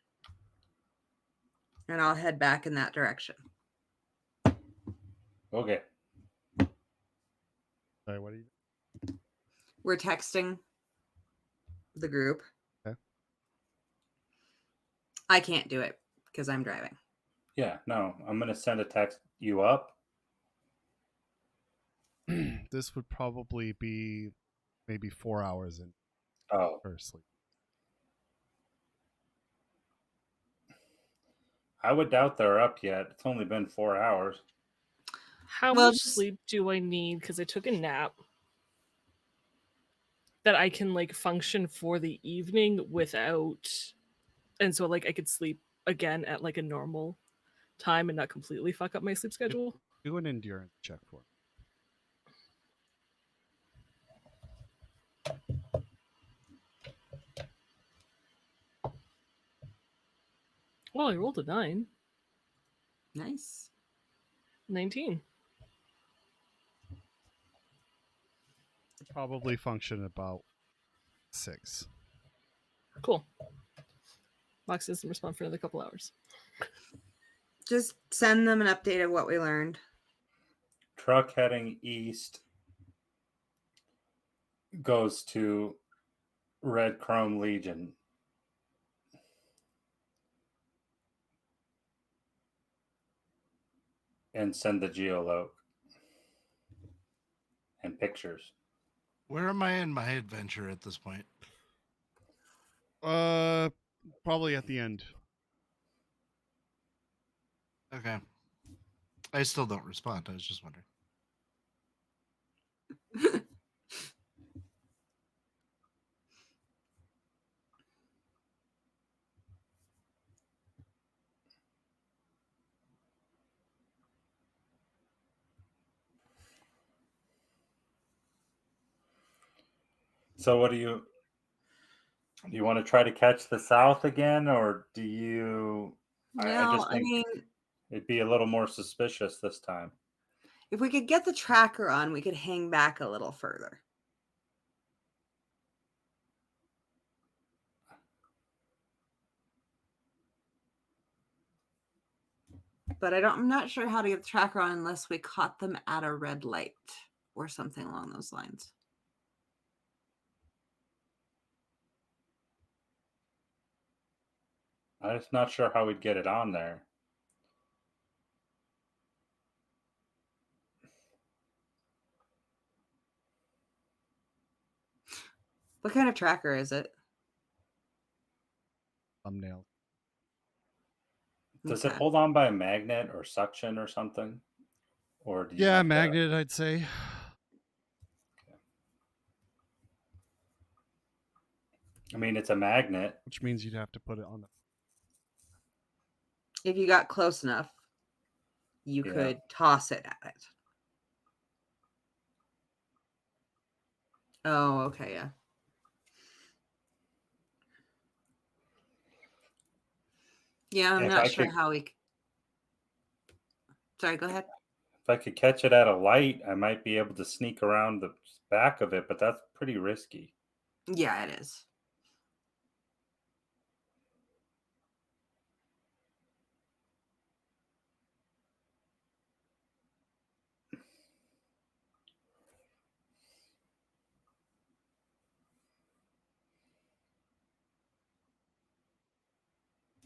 And I'll head back in that direction. Okay. Sorry, what are you? We're texting the group. Okay. I can't do it because I'm driving. Yeah, no, I'm going to send a text you up. This would probably be maybe 4 hours in Oh, first sleep. I would doubt they're up yet. It's only been 4 hours. How Well, much sleep do I need? Because I took a nap that I can like function for the evening without, and so like I could sleep again at like a normal time and not completely fuck up my sleep schedule. Do an endurance check for me. Well, I rolled a 9. Nice. 19. Probably function about 6. Cool. Moxie doesn't respond for another couple hours. Just send them an update of what we learned. Truck heading east goes to Red Chrome Legion. And send the geoloc and pictures. Where am I in my adventure at this point? Probably at the end. Okay. I still don't respond. I was just wondering. So what do you want to try to catch the south again, or do you I just think mean, it'd be a little more suspicious this time. if we could get the tracker on, we could hang back a little further. But I'm not sure how to get the tracker on unless we caught them at a red light or something along those lines. I'm just not sure how we'd get it on there. What kind of tracker is it? Thumbnail. Does it hold on by a magnet or suction or something? Or do you Yeah, have to- magnet, I'd say. I mean, it's a magnet. Which means you'd have to put it on the. If you got close enough, you Yeah. could toss it at it. Oh, okay, yeah. Yeah, I'm If not I sure could- how we. Sorry, go ahead. If I could catch it at a light, I might be able to sneak around the back of it, but that's pretty risky. Yeah, it is.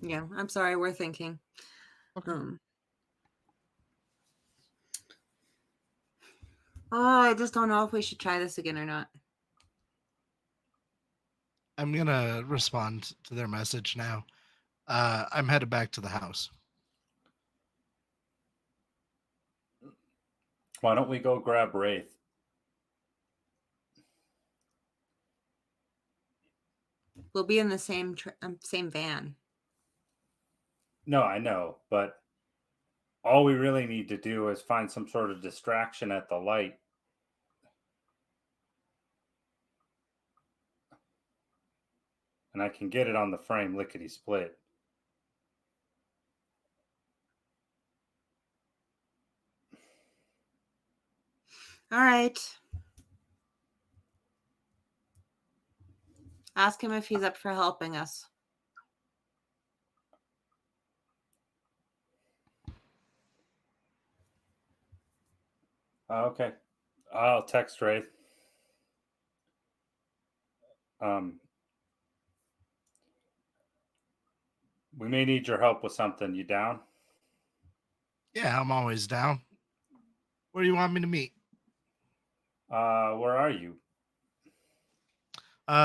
Yeah, I'm sorry. We're thinking. Okay. I just don't know if we should try this again or not. I'm gonna respond to their message now. I'm headed back to the house. Why don't we go grab Wraith? We'll be in the same van. No, I know, but all we really need to do is find some sort of distraction at the light. And I can get it on the frame lickety split. All right. Ask him if he's up for helping us. Okay. I'll text Wraith. We may need your help with something. You down? Yeah, I'm always down. Where do you want me to meet? Where are you?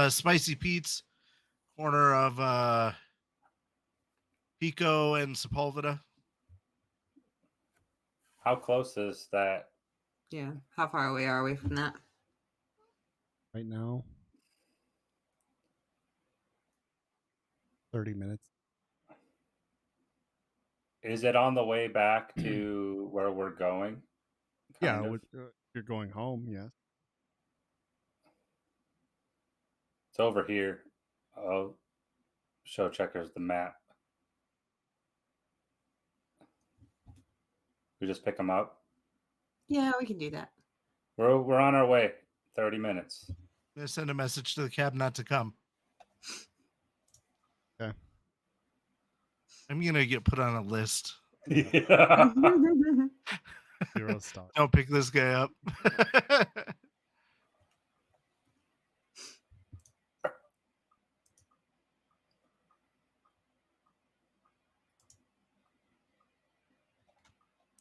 Spicy Pete's, corner of Pico and Sepulveda. How close is that? Yeah. How far away are we from that? Right now, 30 minutes. Is it on the way back to where we're going? Yeah, Kind of. you're going home, yes. It's over here. Oh, show checkers the map. We just pick them up. Yeah, we can do that. We're on our way. 30 minutes. I'm gonna send a message to the cab not to come. Okay. I'm gonna get put on a list. Yeah. 0 stock. Don't pick this guy up.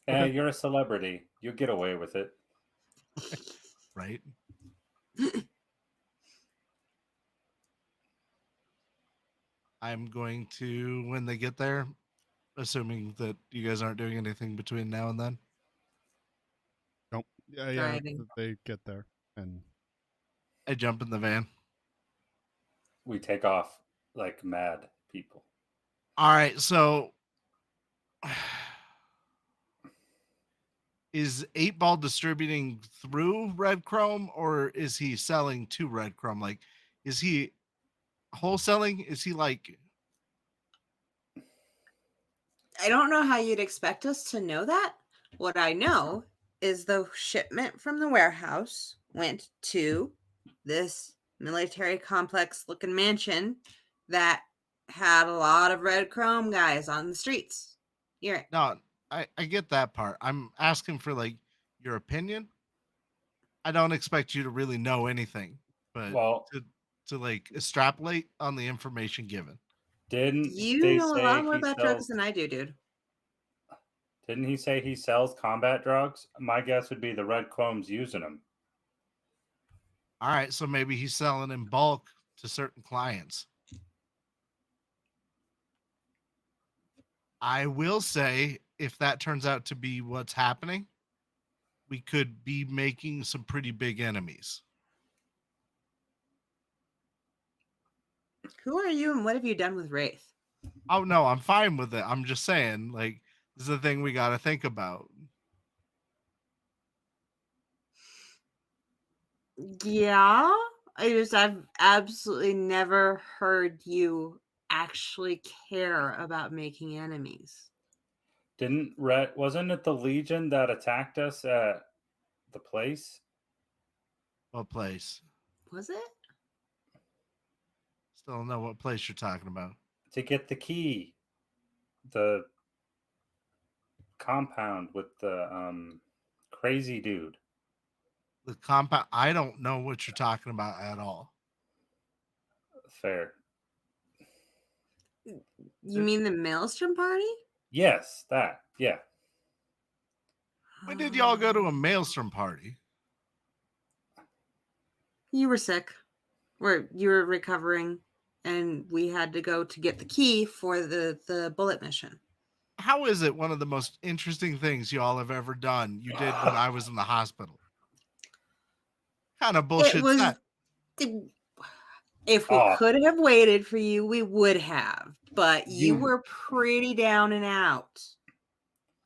Hey, you're a celebrity. You get away with it. Right. I'm going to, when they get there, assuming that you guys aren't doing anything between now and then. Nope. Yeah, Driving. they get there. And I jump in the van. We take off like mad people. All right, so is 8-Ball distributing through Red Chrome, or is he selling to Red Chrome? Like, is he wholesaling? Is he like... I don't know how you'd expect us to know that. What I know is the shipment from the warehouse went to this military complex looking mansion that had a lot of red chrome guys on the streets. You're right. No, I get that part. I'm asking for like your opinion. I don't expect you to really know anything, but Well, to like extrapolate on the information given. didn't You they know a say lot more he about sells? drugs than I do, dude. Didn't he say he sells combat drugs? My guess would be the Red Chrome's using them. All right, so maybe he's selling in bulk to certain clients. I will say, if that turns out to be what's happening, we could be making some pretty big enemies. Who are you and what have you done with Wraith? Oh no, I'm fine with it. I'm just saying, like, this is the thing we got to think about. Yeah, I've absolutely never heard you actually care about making enemies. Wasn't it the Legion that attacked us at the place? What place? Was it? Still don't know what place you're talking about. To get the key. The compound with the crazy dude. The compound. I don't know what you're talking about at all. Fair. You mean the Maelstrom party? Yes, that. Yeah. When did y'all go to a Maelstrom party? You were sick. Or you were recovering, and we had to go to get the key for the bullet mission. How is it one of the most interesting things y'all have ever done? You did when I was in the hospital. Kind of bullshit It was. that. If we could have waited for you, we would have. But you were pretty down and out.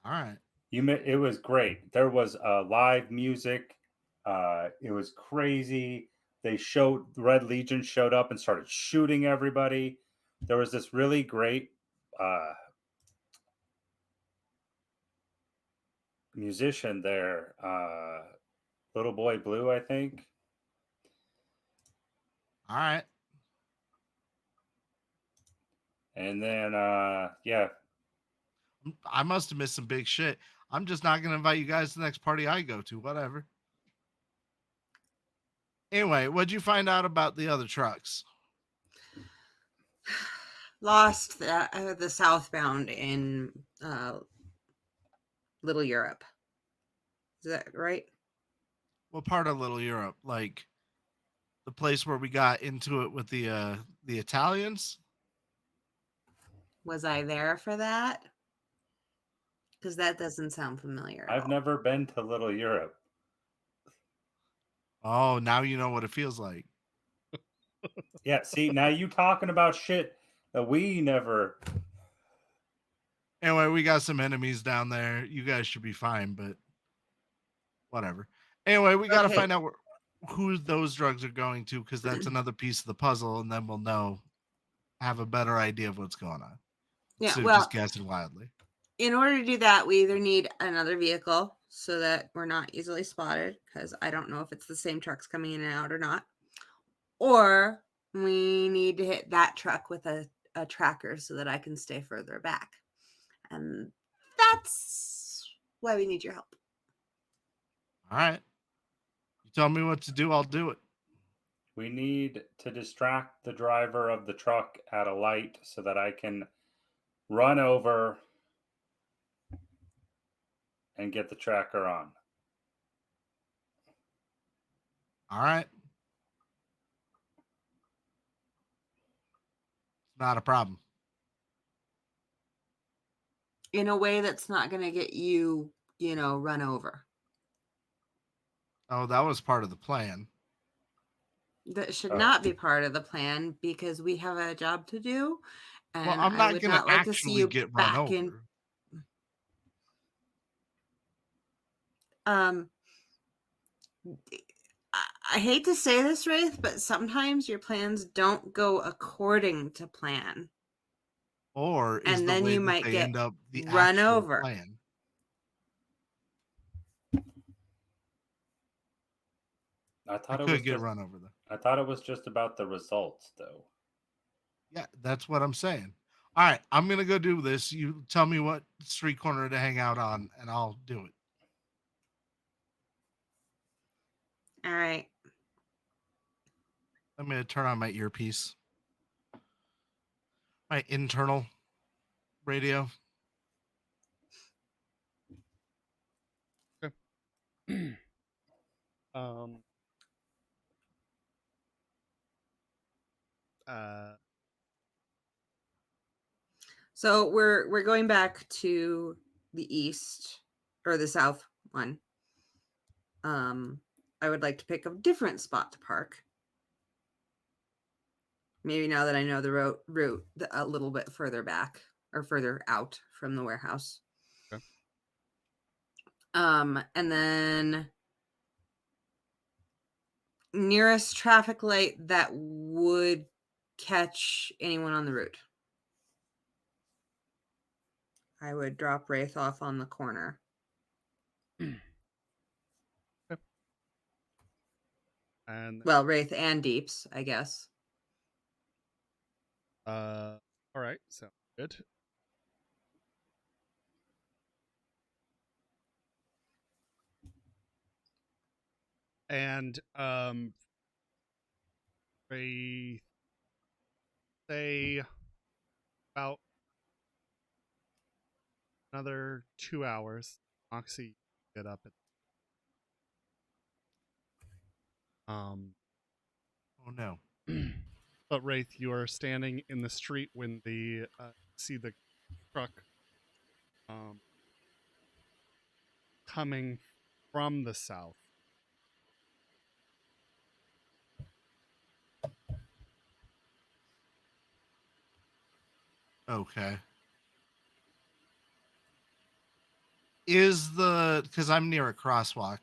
All right. It was great. There was live music. It was crazy. Red Legion showed up and started shooting everybody. There was this really great musician there, Little Boy Blue, I think. All right. And then, yeah. I must have missed some big shit. I'm just not going to invite you guys to the next party I go to. Whatever. Anyway, what'd you find out about the other trucks? Lost the southbound in Little Europe. Is that right? What part of Little Europe? Like the place where we got into it with the Italians? Was I there for that? Because that doesn't sound familiar. I've never been to Little Europe. Oh, now you know what it feels like. Yeah, see, now you talking about shit that we never. Anyway, we got some enemies down there. You guys should be fine, but whatever. Anyway, we got to find out who those drugs are going to, because that's another piece of the puzzle, and then we'll have a better idea of what's going on. Yeah, So well, just guessing wildly. In order to do that, we either need another vehicle so that we're not easily spotted, because I don't know if it's the same trucks coming in and out or not, or we need to hit that truck with a tracker so that I can stay further back. And that's why we need your help. All right. You tell me what to do, I'll do it. We need to distract the driver of the truck at a light so that I can run over and get the tracker on. All right. Not a problem. In a way that's not going to get you, run over. Oh, that was part of the plan. That should not be part of the plan because we have a job to do. And well, I'm not going to like actually to see you get run over. I hate to say this, Wraith, but sometimes your plans don't go according to plan. Or is and the then way you that might they get end up the run actual over. Plan. I thought it was get run over though. I thought it was just about the results, though. Yeah, that's what I'm saying. All right, I'm gonna go do this. You tell me what street corner to hang out on, and I'll do it. All right. I'm gonna turn on my earpiece, my internal radio. Okay. So we're going back to the east or the south one. I would like to pick a different spot to park. Maybe now that I know the route a little bit further back or further out from the warehouse. Okay. And then nearest traffic light that would catch anyone on the route. I would drop Wraith off on the corner. Okay. And Wraith and Deeps, I guess. All right, sounds good. And they say about another 2 hours. Moxie get up at Oh no. But Wraith, you are standing in the street when the see the truck coming from the south. Okay. Because I'm near a crosswalk,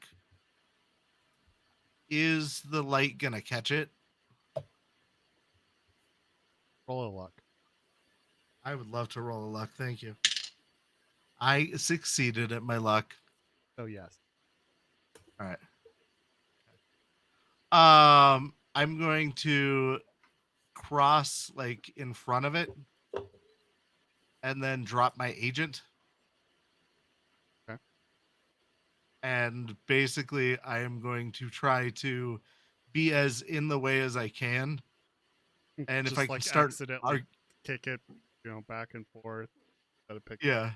is the light gonna catch it? Roll a luck. I would love to roll a luck. Thank you. I succeeded at my luck. Oh yes. All right. I'm going to cross like in front of it and then drop my agent. Okay. And basically, I am going to try to be as in the way as I can. And just if I like can start, accidentally kick it, back and forth. yeah.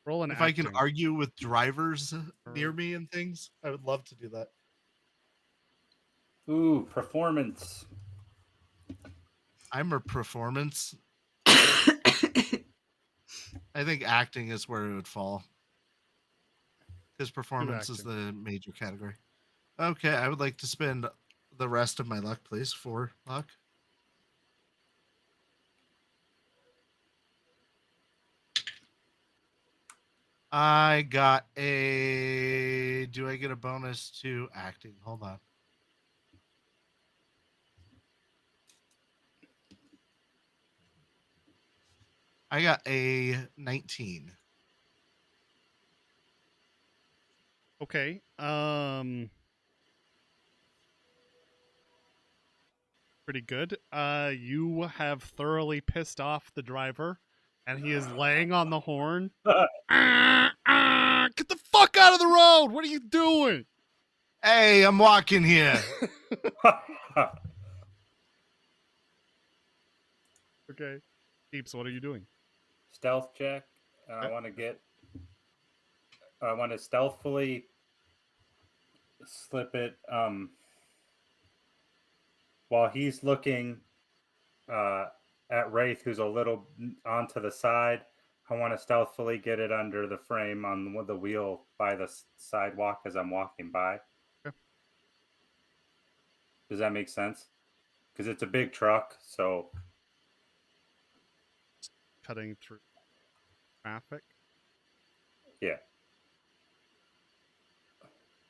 Roll an If acting. I can argue with drivers near me and things, I would love to do that. Ooh, performance. I'm a performance. I think acting is where it would fall. Because performance is the major category. Okay, I would like to spend the rest of my luck, please. 4 luck. I got a... Do I get a bonus to acting? Hold on. I got a 19. Okay. Pretty good. You have thoroughly pissed off the driver, and he is laying on the horn. Get the fuck out of the road! What are you doing? Hey, I'm walking here. Okay. Deeps, what are you doing? Stealth check. I want to stealthily slip it while he's looking at Wraith, who's a little onto the side. I want to stealthily get it under the frame on the wheel by the sidewalk as I'm walking by. Okay. Does that make sense? Because it's a big truck, so Cutting through traffic. yeah.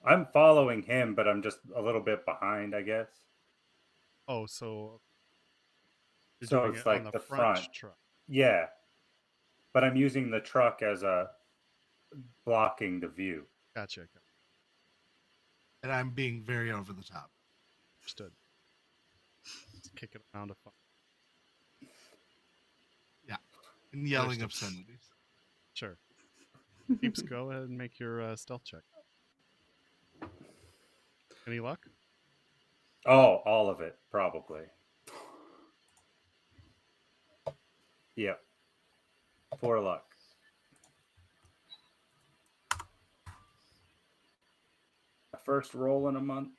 I'm following him, but I'm just a little bit behind, I guess. Oh, so you're So doing it's it like on the front front. truck. Yeah. But I'm using the truck as a blocking the view. Gotcha. And I'm being very over the top. Understood. Just kick it around a fun. Yeah. And yelling obscenities. Sure. Deeps, go ahead and make your stealth check. Any luck? Oh, all of it, probably. Yep. 4 luck. My first roll in a month.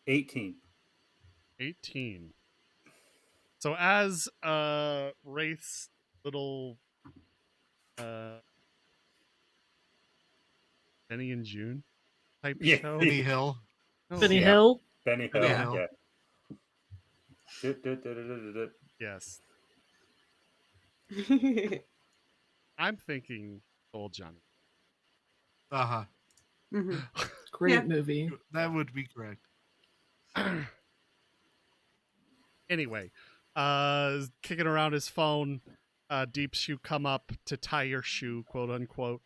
$18. 18. So as Wraith's little Benny and June type show. Benny Hill. Oh, Benny Hill. Benny Benny Hill. Hill. Yeah. Yes. I'm thinking Old Johnny. Uh-huh. Mhm. Great Yeah. movie. That would be correct. Anyway, kicking around his phone, Deeps, you come up to tie your shoe, quote unquote,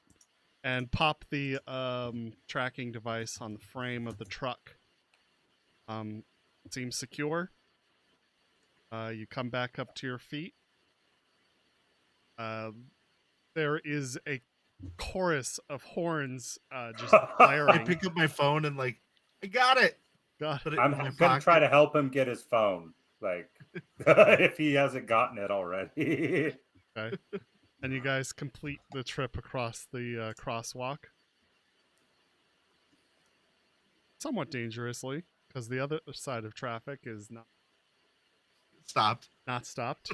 and pop the tracking device on the frame of the truck. Seems secure. You come back up to your feet. There is a chorus of horns just blaring. I pick up my phone and I got it. Put it I'm in my gonna try pocket. to help him get his phone, if he hasn't gotten it already. Okay. And you guys complete the trip across the crosswalk. Somewhat dangerously, because the other side of traffic is not Stopped. stopped.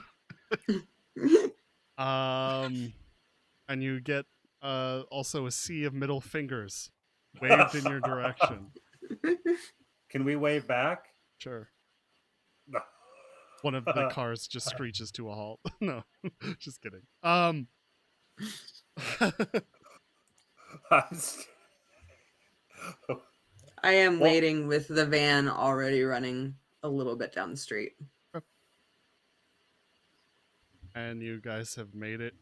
And you get also a sea of middle fingers waved in your direction. Can we wave back? Sure. One of the cars just screeches to a halt. No, just kidding. I am waiting with the van already running a little bit down the street. And you guys have made it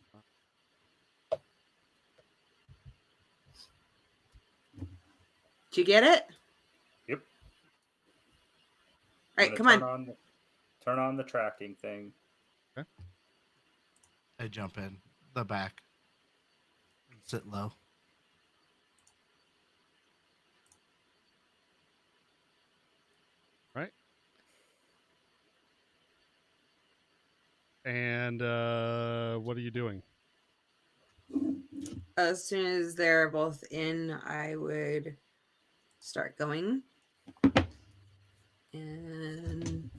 Did you get it? Yep. All right, come on. Turn on the tracking thing. Okay. I jump in the back and sit low. Right. And what are you doing? As soon as they're both in, I would start going and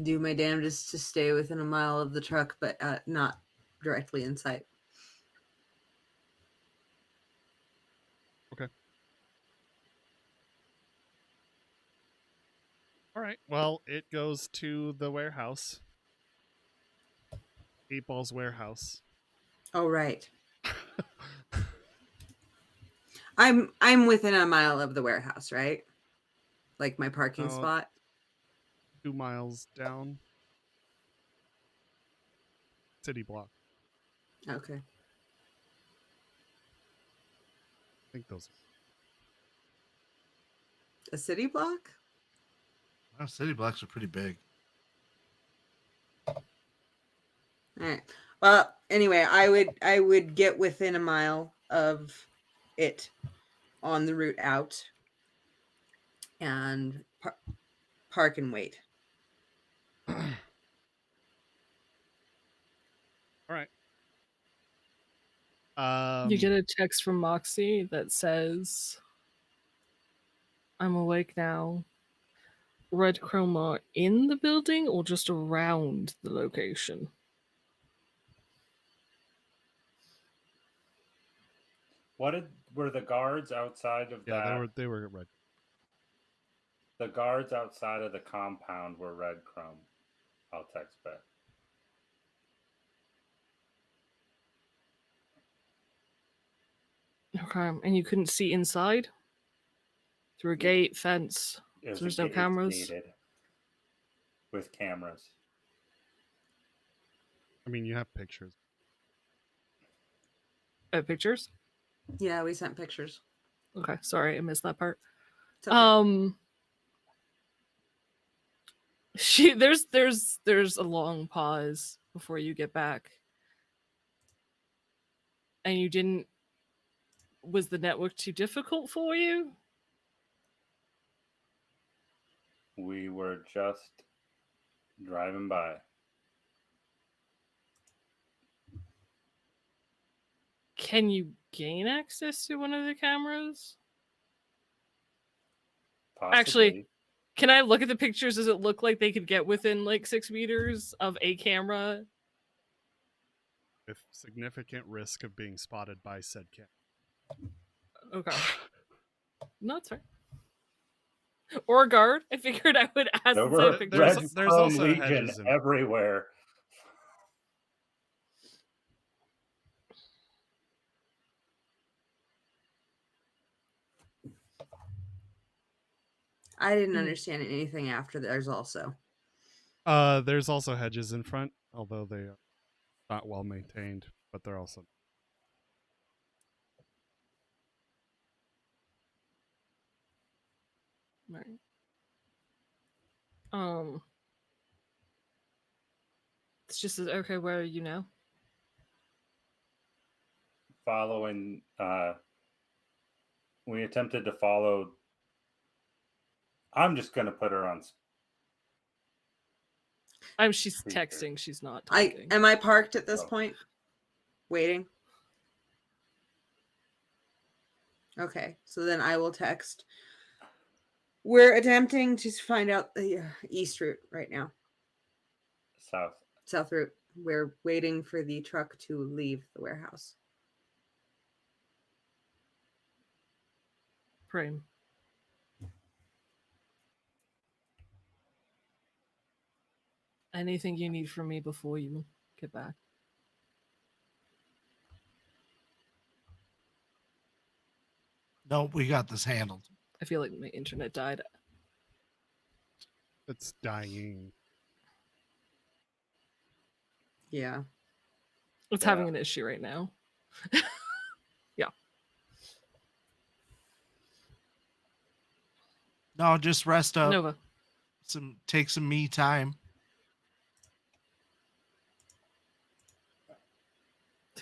do my damnedest to stay within a mile of the truck, but not directly in sight. Okay. All right. Well, it goes to the warehouse. 8Ball's warehouse. Oh, right. I'm within a mile of the warehouse, right? Like my parking spot. 2 miles down. City block. Okay. I think those. A city block? Wow, city blocks are pretty big. All right. Well, anyway, I would get within a mile of it on the route out and park and wait. All right. You get a text from Moxie that says, "I'm awake now. Red chroma in the building or just around the location?" Were the guards outside of that? Yeah, they were red. The guards outside of the compound were red chrome. I'll text back. Okay, and you couldn't see inside? Through a gate, fence? There's no cameras? Gated with cameras. I mean, you have pictures. Pictures? Yeah, we sent pictures. Okay, sorry, I missed that part. It's okay. There's a long pause before you get back. And you didn't... Was the network too difficult for you? We were just driving by. Can you gain access to one of the cameras? Possibly. Actually, can I look at the pictures? Does it look like they could get within like 6 meters of a camera? With significant risk of being spotted by said camera. Okay. No, that's fair. Or a guard. I figured I would ask There the were same there's pictures. Red also Chrome Legion hedges in- everywhere. I didn't understand anything after there's also. There's also hedges in front, although they are not well maintained, but they're also. Right. It's just okay. Where are you now? Following, we attempted to follow. I'm just gonna put her on. She's Speaker. texting. She's not talking. Am I parked at this point? Waiting. Okay, so then I will text. We're attempting to find out the east route right now. South route. We're waiting for the truck to leave the warehouse. Prime. Anything you need from me before you get back? No, we got this handled. I feel like my internet died. It's dying. Yeah. It's having an issue right now. Yeah. No, just rest up. Nova. Take some me time.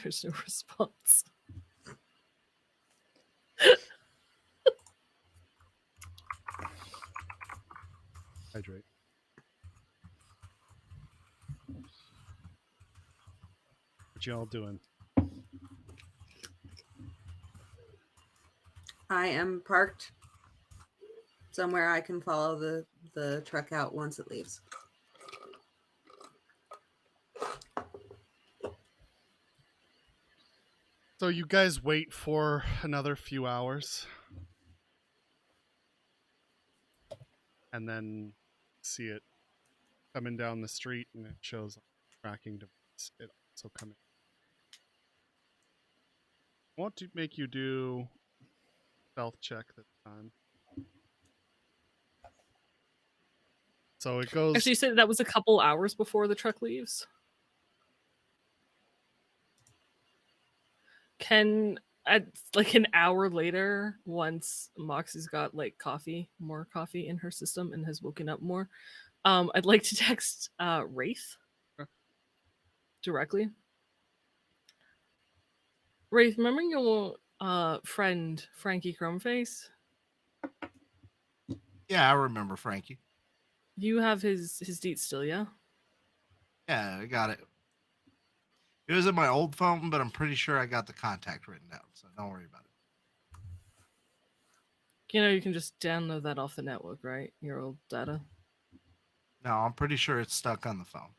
There's no response. Hydrate. What y'all doing? I am parked somewhere I can follow the truck out once it leaves. So you guys wait for another few hours. And then see it coming down the street, and it shows tracking device. It also coming. I want to make you do stealth check this time. So it goes. Actually, you said that was a couple hours before the truck leaves. Can at like an hour later, once Moxie's got like more coffee in her system and has woken up more, I'd like to text Wraith directly. Wraith, remember your friend Frankie Chromeface? Yeah, I remember Frankie. You have his deets still, yeah? Yeah, I got it. It was in my old phone, but I'm pretty sure I got the contact written down, so don't worry about it. You know, you can just download that off the network, right? Your old data. No, I'm pretty sure it's stuck on the phone.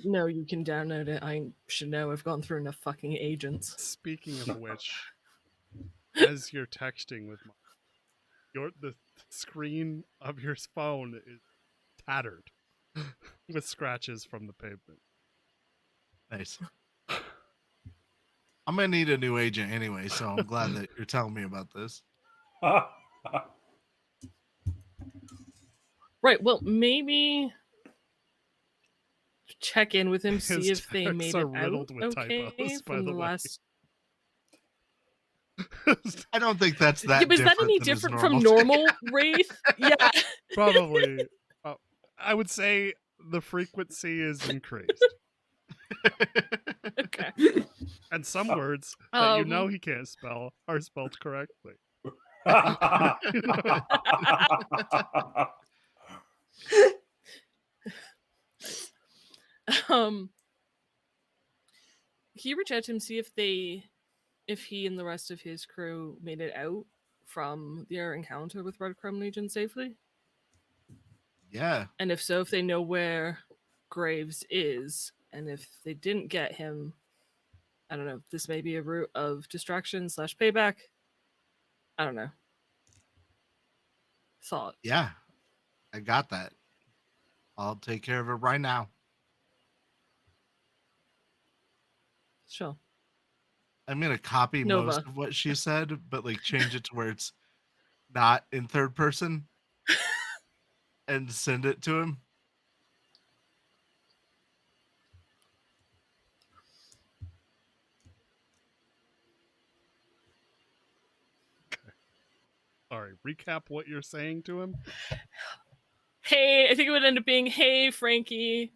No, you can download it. I should know. I've gone through enough fucking agents. Speaking of which, as you're texting with the screen of your phone is tattered with scratches from the pavement. Nice. I'm gonna need a new agent anyway, so I'm glad that you're telling me about this. Right. Well, maybe check in with him, see if they made it out okay typos, from the last. I don't think that's that. Yeah, but is that any different from normal Wraith? Yeah, probably. I would say the frequency is increased. Okay. And some words that you know he can't spell are spelled correctly. Can you reach out to him, see if he and the rest of his crew made it out from their encounter with Red Chrome Legion safely? Yeah. And if so, if they know where Graves is, and if they didn't get him, I don't know, this may be a route of distraction / payback. I don't know. Thought. Yeah. I got that. I'll take care of it right now. Sure. I'm going to copy Nova. most of what she said, but like change it to where it's not in third person and send it to him. Sorry, recap what you're saying to him. Hey, I think it would end up being, hey, Frankie,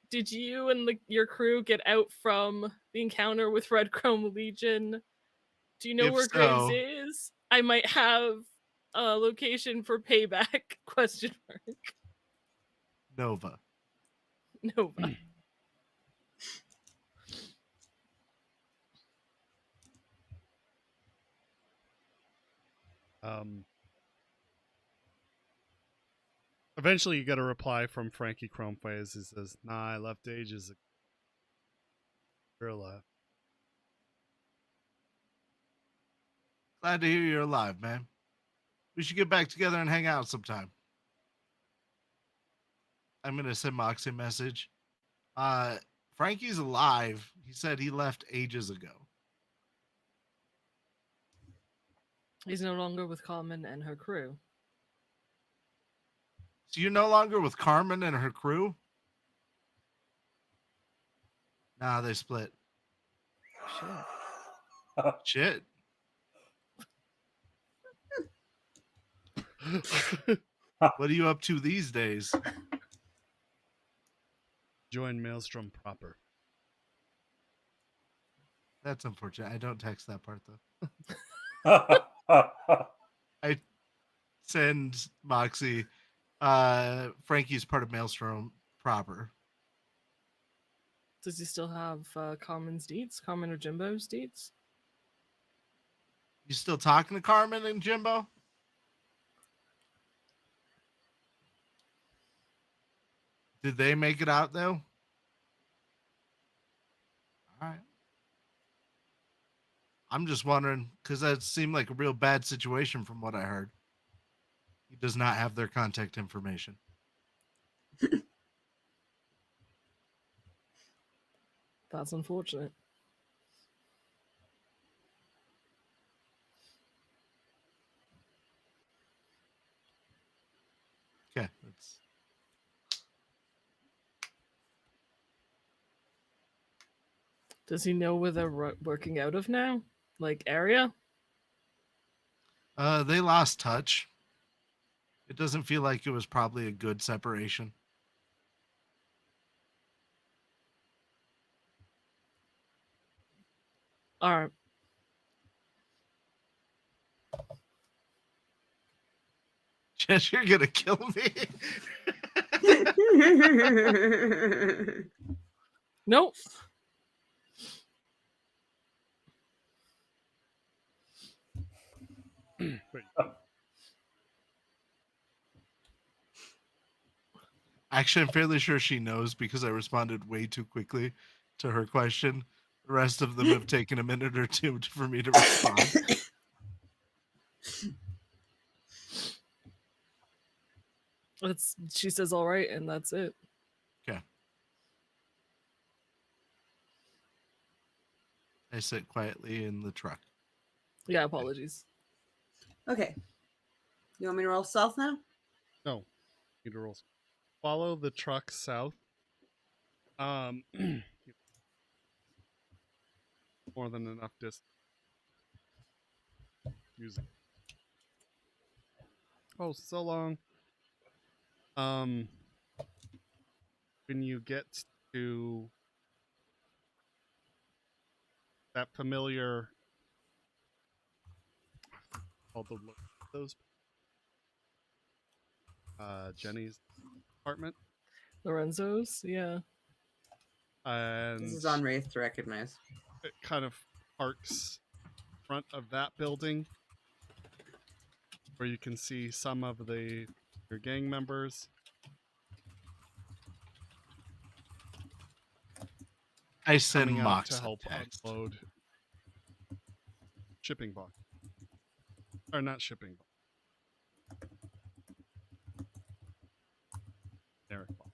did you and your crew get out from the encounter with Red Chrome Legion? Do you know where Graves is? I might have a location for payback, question mark. Nova. Eventually you get a reply from Frankie Chromeface. He says, "Nah, I left ages ago. You're alive." Glad to hear you're alive, man. We should get back together and hang out sometime. I'm going to send Moxie a message. Frankie's alive. He said he left ages ago. He's no longer with Carmen and her crew. So you're no longer with Carmen and her crew? Nah, they split. Shit. Shit. What are you up to these days? Join Maelstrom proper. That's unfortunate. I don't text that part though. Oh, I send Moxie. Frankie's part of Maelstrom proper. Does he still have Carmen's deets? Carmen or Jimbo's deets? You still talking to Carmen and Jimbo? Did they make it out though? All right. I'm just wondering because that seemed like a real bad situation from what I heard. He does not have their contact information. That's unfortunate. Okay, that's Does he know where they're working out of now? Like area? they lost touch. It doesn't feel like it was probably a good separation. All right. Jess, you're gonna kill me. Nope. Wait, Actually, I'm fairly sure she knows because I responded way too quickly to her question. The rest of them have taken a minute or two for me to respond. She says all right, and that's it. Okay. I sit quietly in the truck. Yeah, apologies. Okay. You want me to roll stealth now? no. Need to roll. Follow the truck south. More than enough distance. Using. Oh, so long. When you get to that familiar, called the those Jenny's apartment, Lorenzo's, yeah. and This is on Wraith to recognize. it kind of parks in front of that building, where you can see some of your gang members. I send Coming out Mox to a help text. unload shipping box, or not shipping box. Derek box.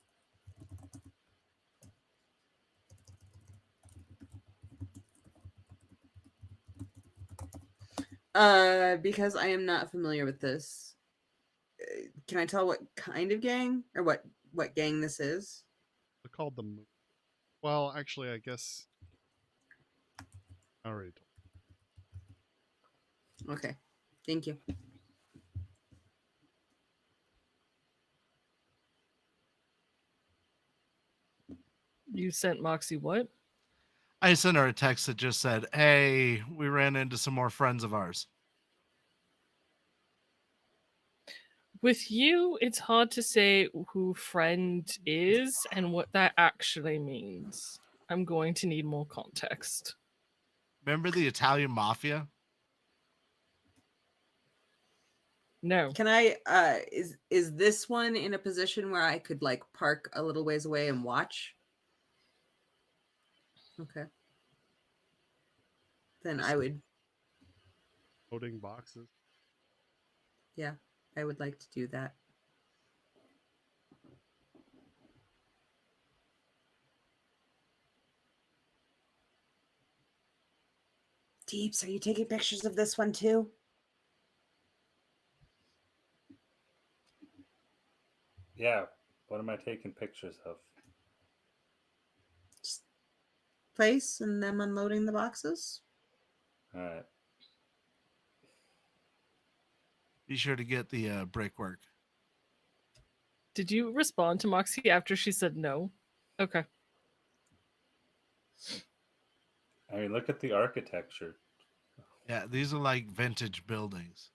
Because I am not familiar with this, can I tell what kind of gang or what gang this is? They're called the. Well, actually, I guess I already told. Okay, thank you. You sent Moxie what? I sent her a text that just said, "Hey, we ran into some more friends of ours." With you, it's hard to say who friend is and what that actually means. I'm going to need more context. Remember the Italian mafia? No. Can I is this one in a position where I could like park a little ways away and watch? Okay. Then I would, Loading boxes. yeah, I would like to do that. Deeps, are you taking pictures of this one too? yeah. What am I taking pictures of? Just place and them unloading the boxes? All right. Be sure to get the brickwork. Did you respond to Moxie after she said no? Okay. I mean, look at the architecture. Yeah, these are like vintage buildings.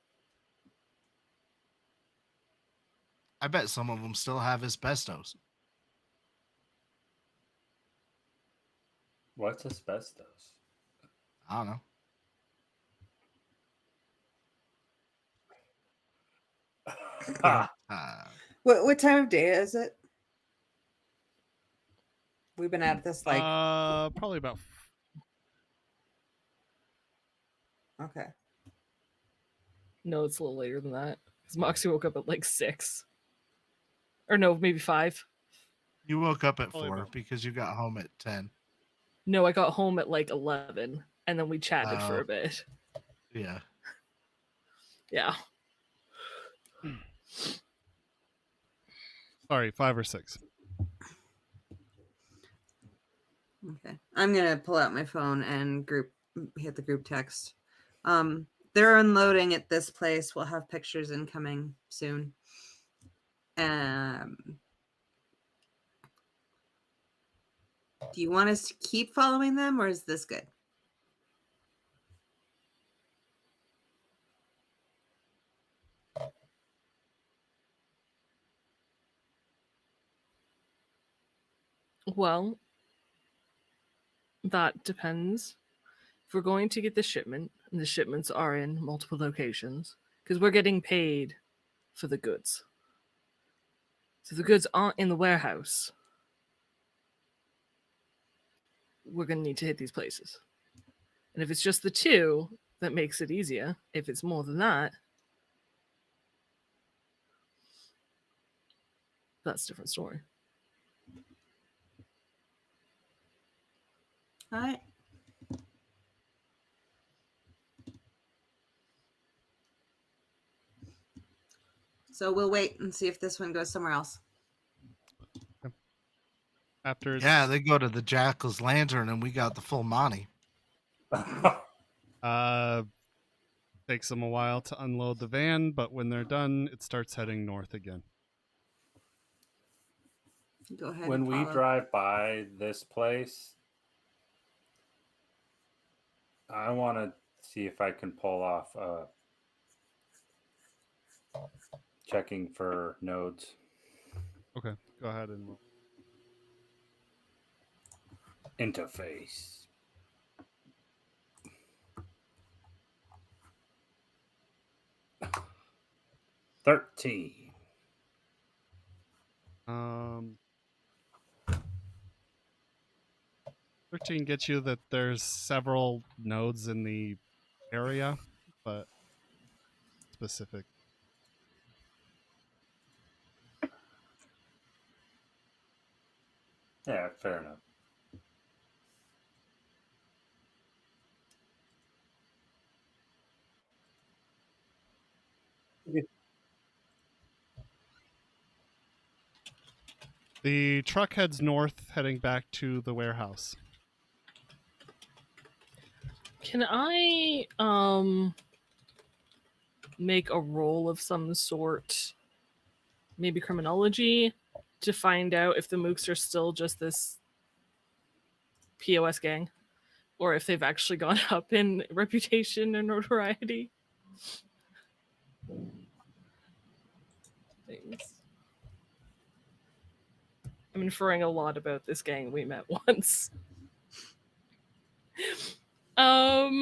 I bet some of them still have asbestos. What's asbestos? I don't know. What time of day is it? We've been at this like probably about. okay. No, it's a little later than that. Because Moxie woke up at like 6. Or no, maybe 5. You woke up at Probably 4 about- because you got home at 10. No, I got home at like 11. And then we chatted for Oh. a bit. Yeah. Yeah. Sorry, 5 or 6. Okay. I'm gonna pull out my phone and hit the group text. They're unloading at this place. We'll have pictures incoming soon. Do you want us to keep following them, or is this good? Well, that depends. If we're going to get the shipment, and the shipments are in multiple locations, because we're getting paid for the goods. So the goods aren't in the warehouse. We're going to need to hit these places. And if it's just the 2, that makes it easier. If it's more than that, that's a different story. All right. So we'll wait and see if this one goes somewhere else. After Yeah, they go to the Jackal's Lantern and we got the full Monty. takes them a while to unload the van, but when they're done, it starts heading north again. Go ahead. When we drive by this place, I want to see if I can pull off checking for nodes. Okay, go ahead and roll. Interface. $13. 13 gets you that there's several nodes in the area, but specific. Yeah, fair enough. The truck heads north, heading back to the warehouse. Can I make a roll of some sort, maybe criminology, to find out if the mooks are still just this POS gang, or if they've actually gone up in reputation and notoriety? Things. I'm inferring a lot about this gang we met once. 15.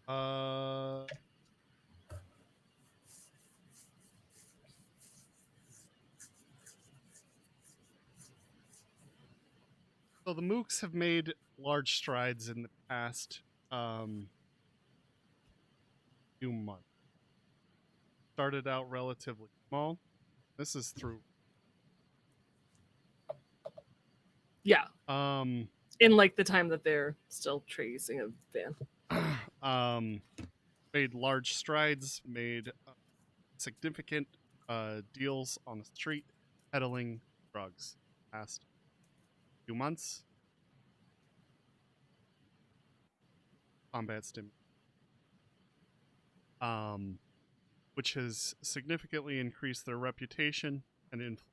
So the mooks have made large strides in the past few months. Started out relatively small. This is through. Yeah. In like the time that they're still tracing a van. Made large strides, made significant deals on the street, peddling drugs. Past few months. Combat stim. which has significantly increased their reputation and influence.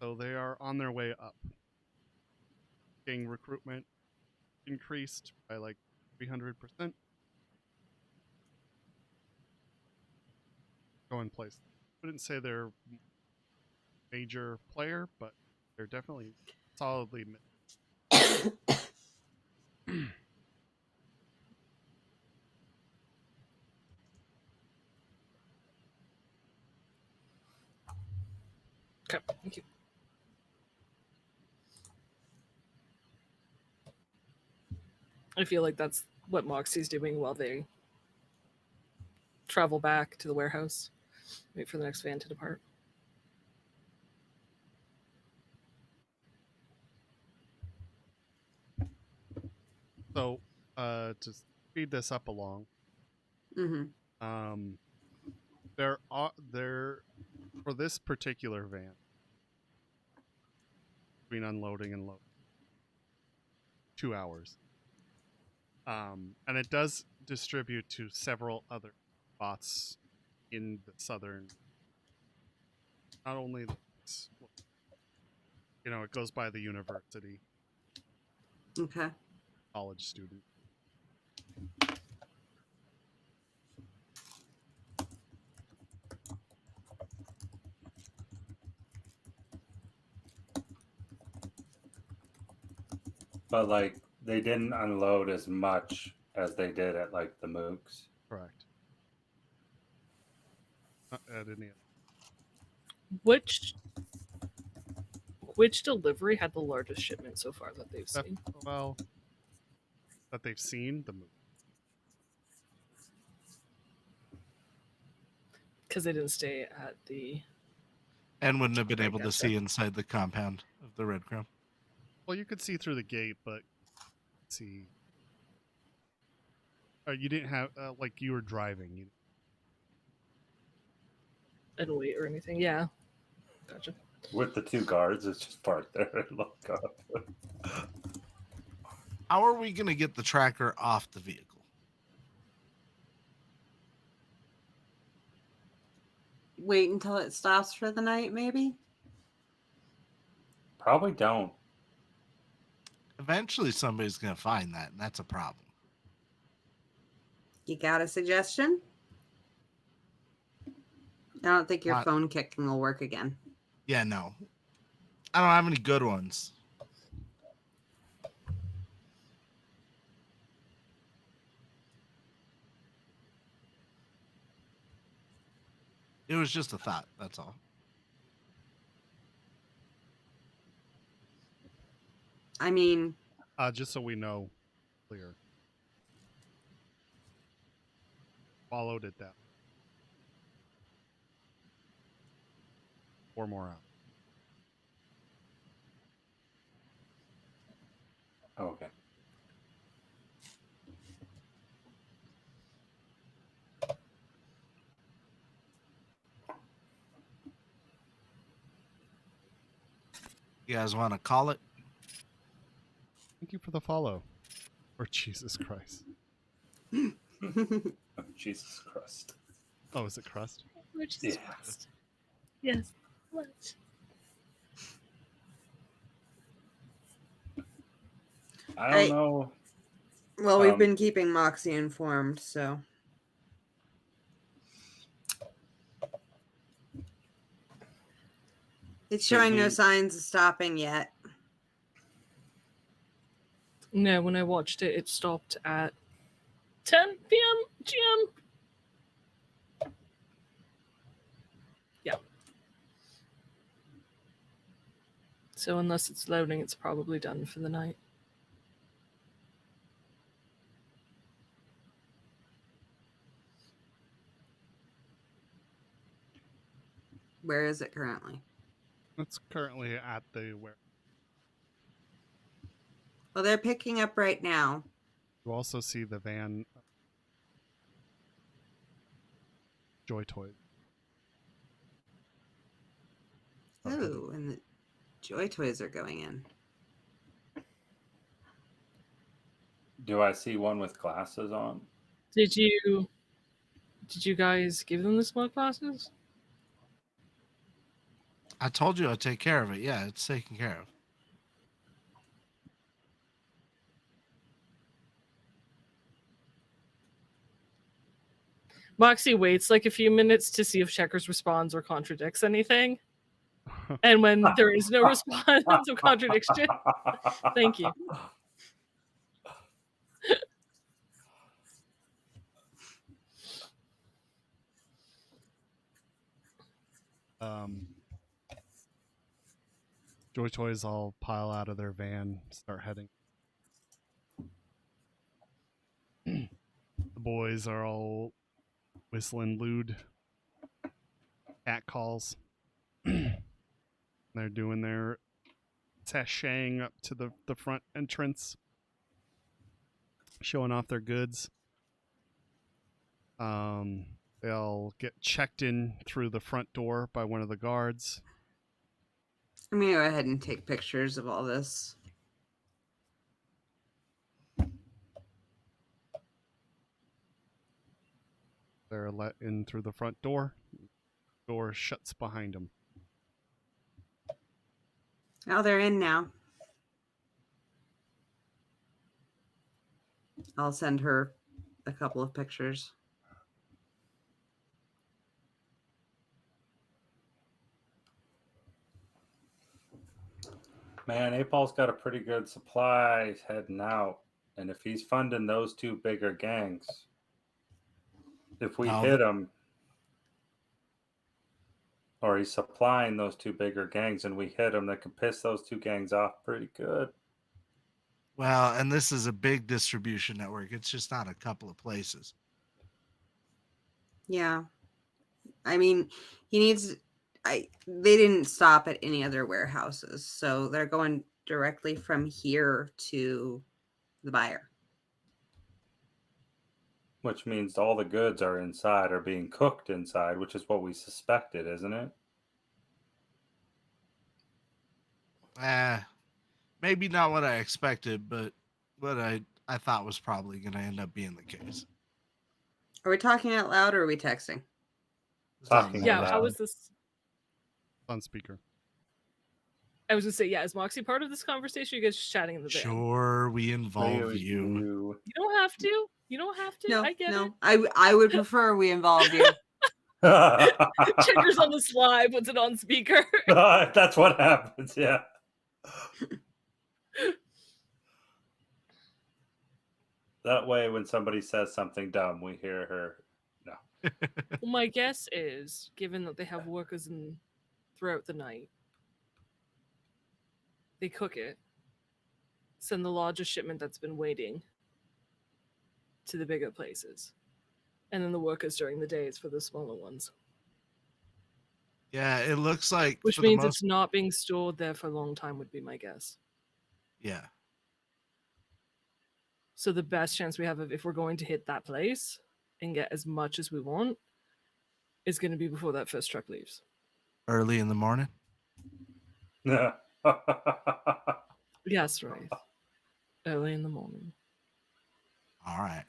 So they are on their way up. Gang recruitment increased by like 300%. Going place. Wouldn't say they're major player, but they're definitely solidly Okay, thank you. I feel like that's what Moxie's doing while they travel back to the warehouse. Wait for the next van to depart. So, to speed this up along, there for this particular van, between unloading and loading, 2 hours, and it does distribute to several other spots in the southern. Not only, it goes by the university. Okay. College student. But like they didn't unload as much as they did at like the Mooks. Correct. Not at any. Which delivery had the largest shipment so far that they've seen? Well, that they've seen the movie. Because they didn't stay at the. And wouldn't have been able to see inside the compound of the Red Crown. Well, you could see through the gate, but see, you didn't have like you were driving. And wait or anything. Yeah, gotcha. With the two guards, it's just parked there and look up. How are we going to get the tracker off the vehicle? Wait until it stops for the night, maybe? Probably don't. Eventually somebody's going to find that, and that's a problem. You got a suggestion? I don't think your phone kicking will work again. Yeah, no. I don't have any good ones. It was just a thought, that's all. I mean... just so we know, clear. Followed it that. 4 more out. Okay. You guys want to call it? Thank you for the follow. Or Jesus Christ. Jesus Christ. Oh, is it crust? Yes. Christ. Yes. What? I don't know. Well, we've been keeping Moxie informed, so. It's showing no signs of stopping yet. No, when I watched it, it stopped at 10 p.m. GM. Yeah. So unless it's loading, it's probably done for the night. Where is it currently? It's currently at the where. Well, they're picking up right now. You also see the van. Joy Toys. Ooh, and the Joy Toys are going in. Do I see one with glasses on? Did you guys give them the smart glasses? I told you I'd take care of it. Yeah, it's taken care of. Moxie waits like a few minutes to see if Checkers responds or contradicts anything. And when there is no response or contradiction, thank you. Joy Toys all pile out of their van, start heading. The boys are all whistling lewd cat calls. They're doing their sashaying up to the front entrance, showing off their goods. They'll get checked in through the front door by one of the guards. I'm gonna go ahead and take pictures of all this. They're let in through the front door. Door shuts behind them. Oh, they're in now. I'll send her a couple of pictures. Man, 8-Ball's got a pretty good supply heading out. And if he's funding those two bigger gangs, if we hit him, or he's supplying those two bigger gangs and we hit him, that can piss those two gangs off pretty good. Well, and this is a big distribution network. It's just not a couple of places. Yeah. I mean, he needs... they didn't stop at any other warehouses, so they're going directly from here to the buyer. Which means all the goods are inside, are being cooked inside, which is what we suspected, isn't it? Maybe not what I expected, but what I thought was probably going to end up being the case. Are we talking out loud or are we texting? Talking Yeah, out how loud. is this? On speaker. I was gonna say, yeah, is Moxie part of this conversation? Or you guys just chatting in the van? Sure, we involve you. You don't have to. You don't have to. No, I get it. I would prefer we involved you. Checkers on the sly, puts it on speaker. That's what happens, yeah. That way, when somebody says something dumb, we hear her. No. Well, my guess is, given that they have workers throughout the night, they cook it, send the larger shipment that's been waiting to the bigger places, and then the workers during the days for the smaller ones. Yeah, it looks like... Which means it's not being stored there for a long time would be my guess. Yeah. So the best chance we have of, if we're going to hit that place and get as much as we want, is going to be before that first truck leaves. Early in the morning? Yes, right. Early in the morning. All right.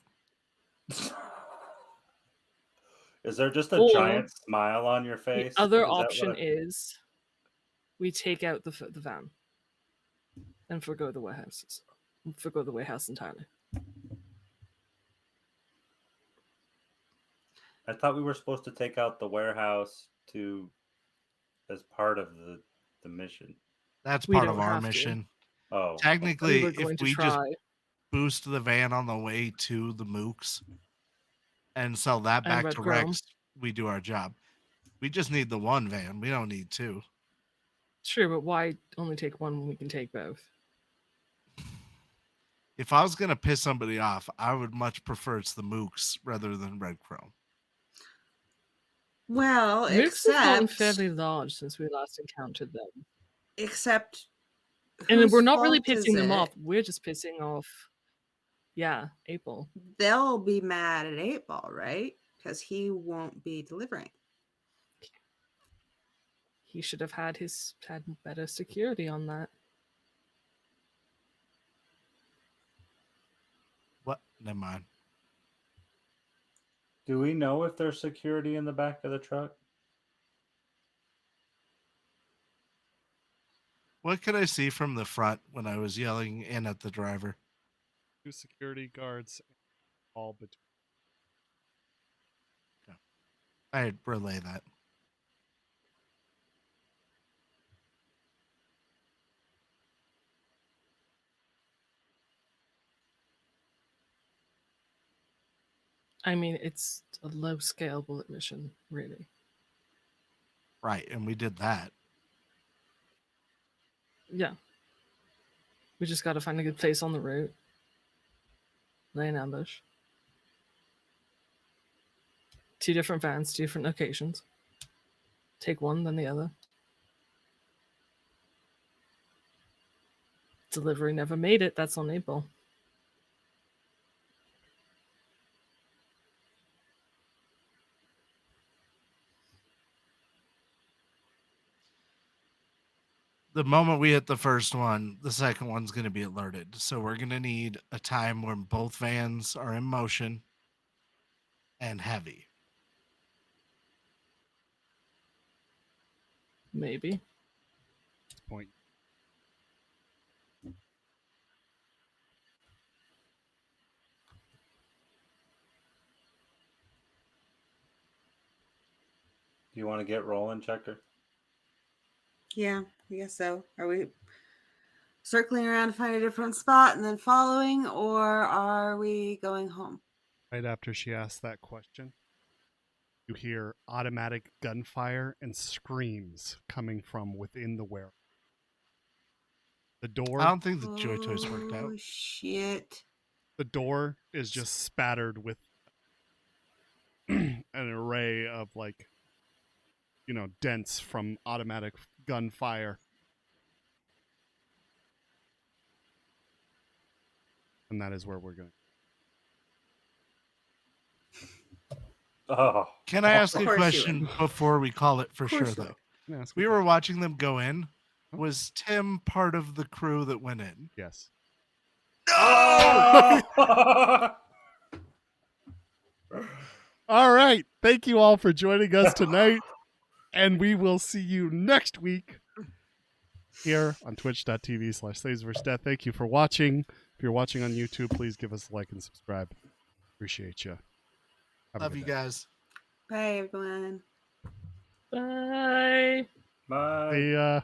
Is there just a giant smile on your face? The other option is we take out the van and forgo the warehouses. Forgo the warehouse entirely. I thought we were supposed to take out the warehouse as part of the mission. That's part of our mission. Oh. Technically, if we just boost the van on the way to the Mooks and sell that back to Rex, we do our job. We just need the one van. We don't need two. Sure, but why only take one when we can take both? If I was going to piss somebody off, I would much prefer it's the Mooks rather than Red Chrome. Well, Mooks have gotten fairly large since we last encountered them. Except... And we're not really pissing them off. We're just pissing off, 8-Ball. They'll be mad at 8-Ball, right? Because he won't be delivering. He should have had better security on that. Never mind. Do we know if there's security in the back of the truck? What could I see from the front when I was yelling in at the driver? 2 security guards all between. I'd relay that. I mean, it's a low scale bullet mission, really. Right, and we did that. Yeah. We just got to find a good place on the route. Lay an ambush. 2 different vans, 2 different locations. Take one, then the other. Delivery never made it. That's on April. The moment we hit the first one, the second one's going to be alerted. So we're going to need a time when both vans are in motion and heavy. Maybe. Point. Do you want to get rolling, Checker? Yeah, I guess so. Are we circling around to find a different spot and then following, or are we going home? Right after she asked that question, you hear automatic gunfire and screams coming from within the warehouse. The door. I don't think the Joy Toys worked out. Oh, shit. The door is just spattered with an array of dents from automatic gunfire. And that is where we're going. Oh. Can I ask a course you question before we call it for sure, you though? Yes. We were watching them go in. Was Tim part of the crew that went in? Yes. No! All right. Thank you all for joining us tonight. And we will see you next week here on twitch.tv/SaysVerseDeath. Thank you for watching. If you're watching on YouTube, please give us a like and subscribe. Appreciate you. Love you guys. Bye, everyone. Bye. Bye. See ya.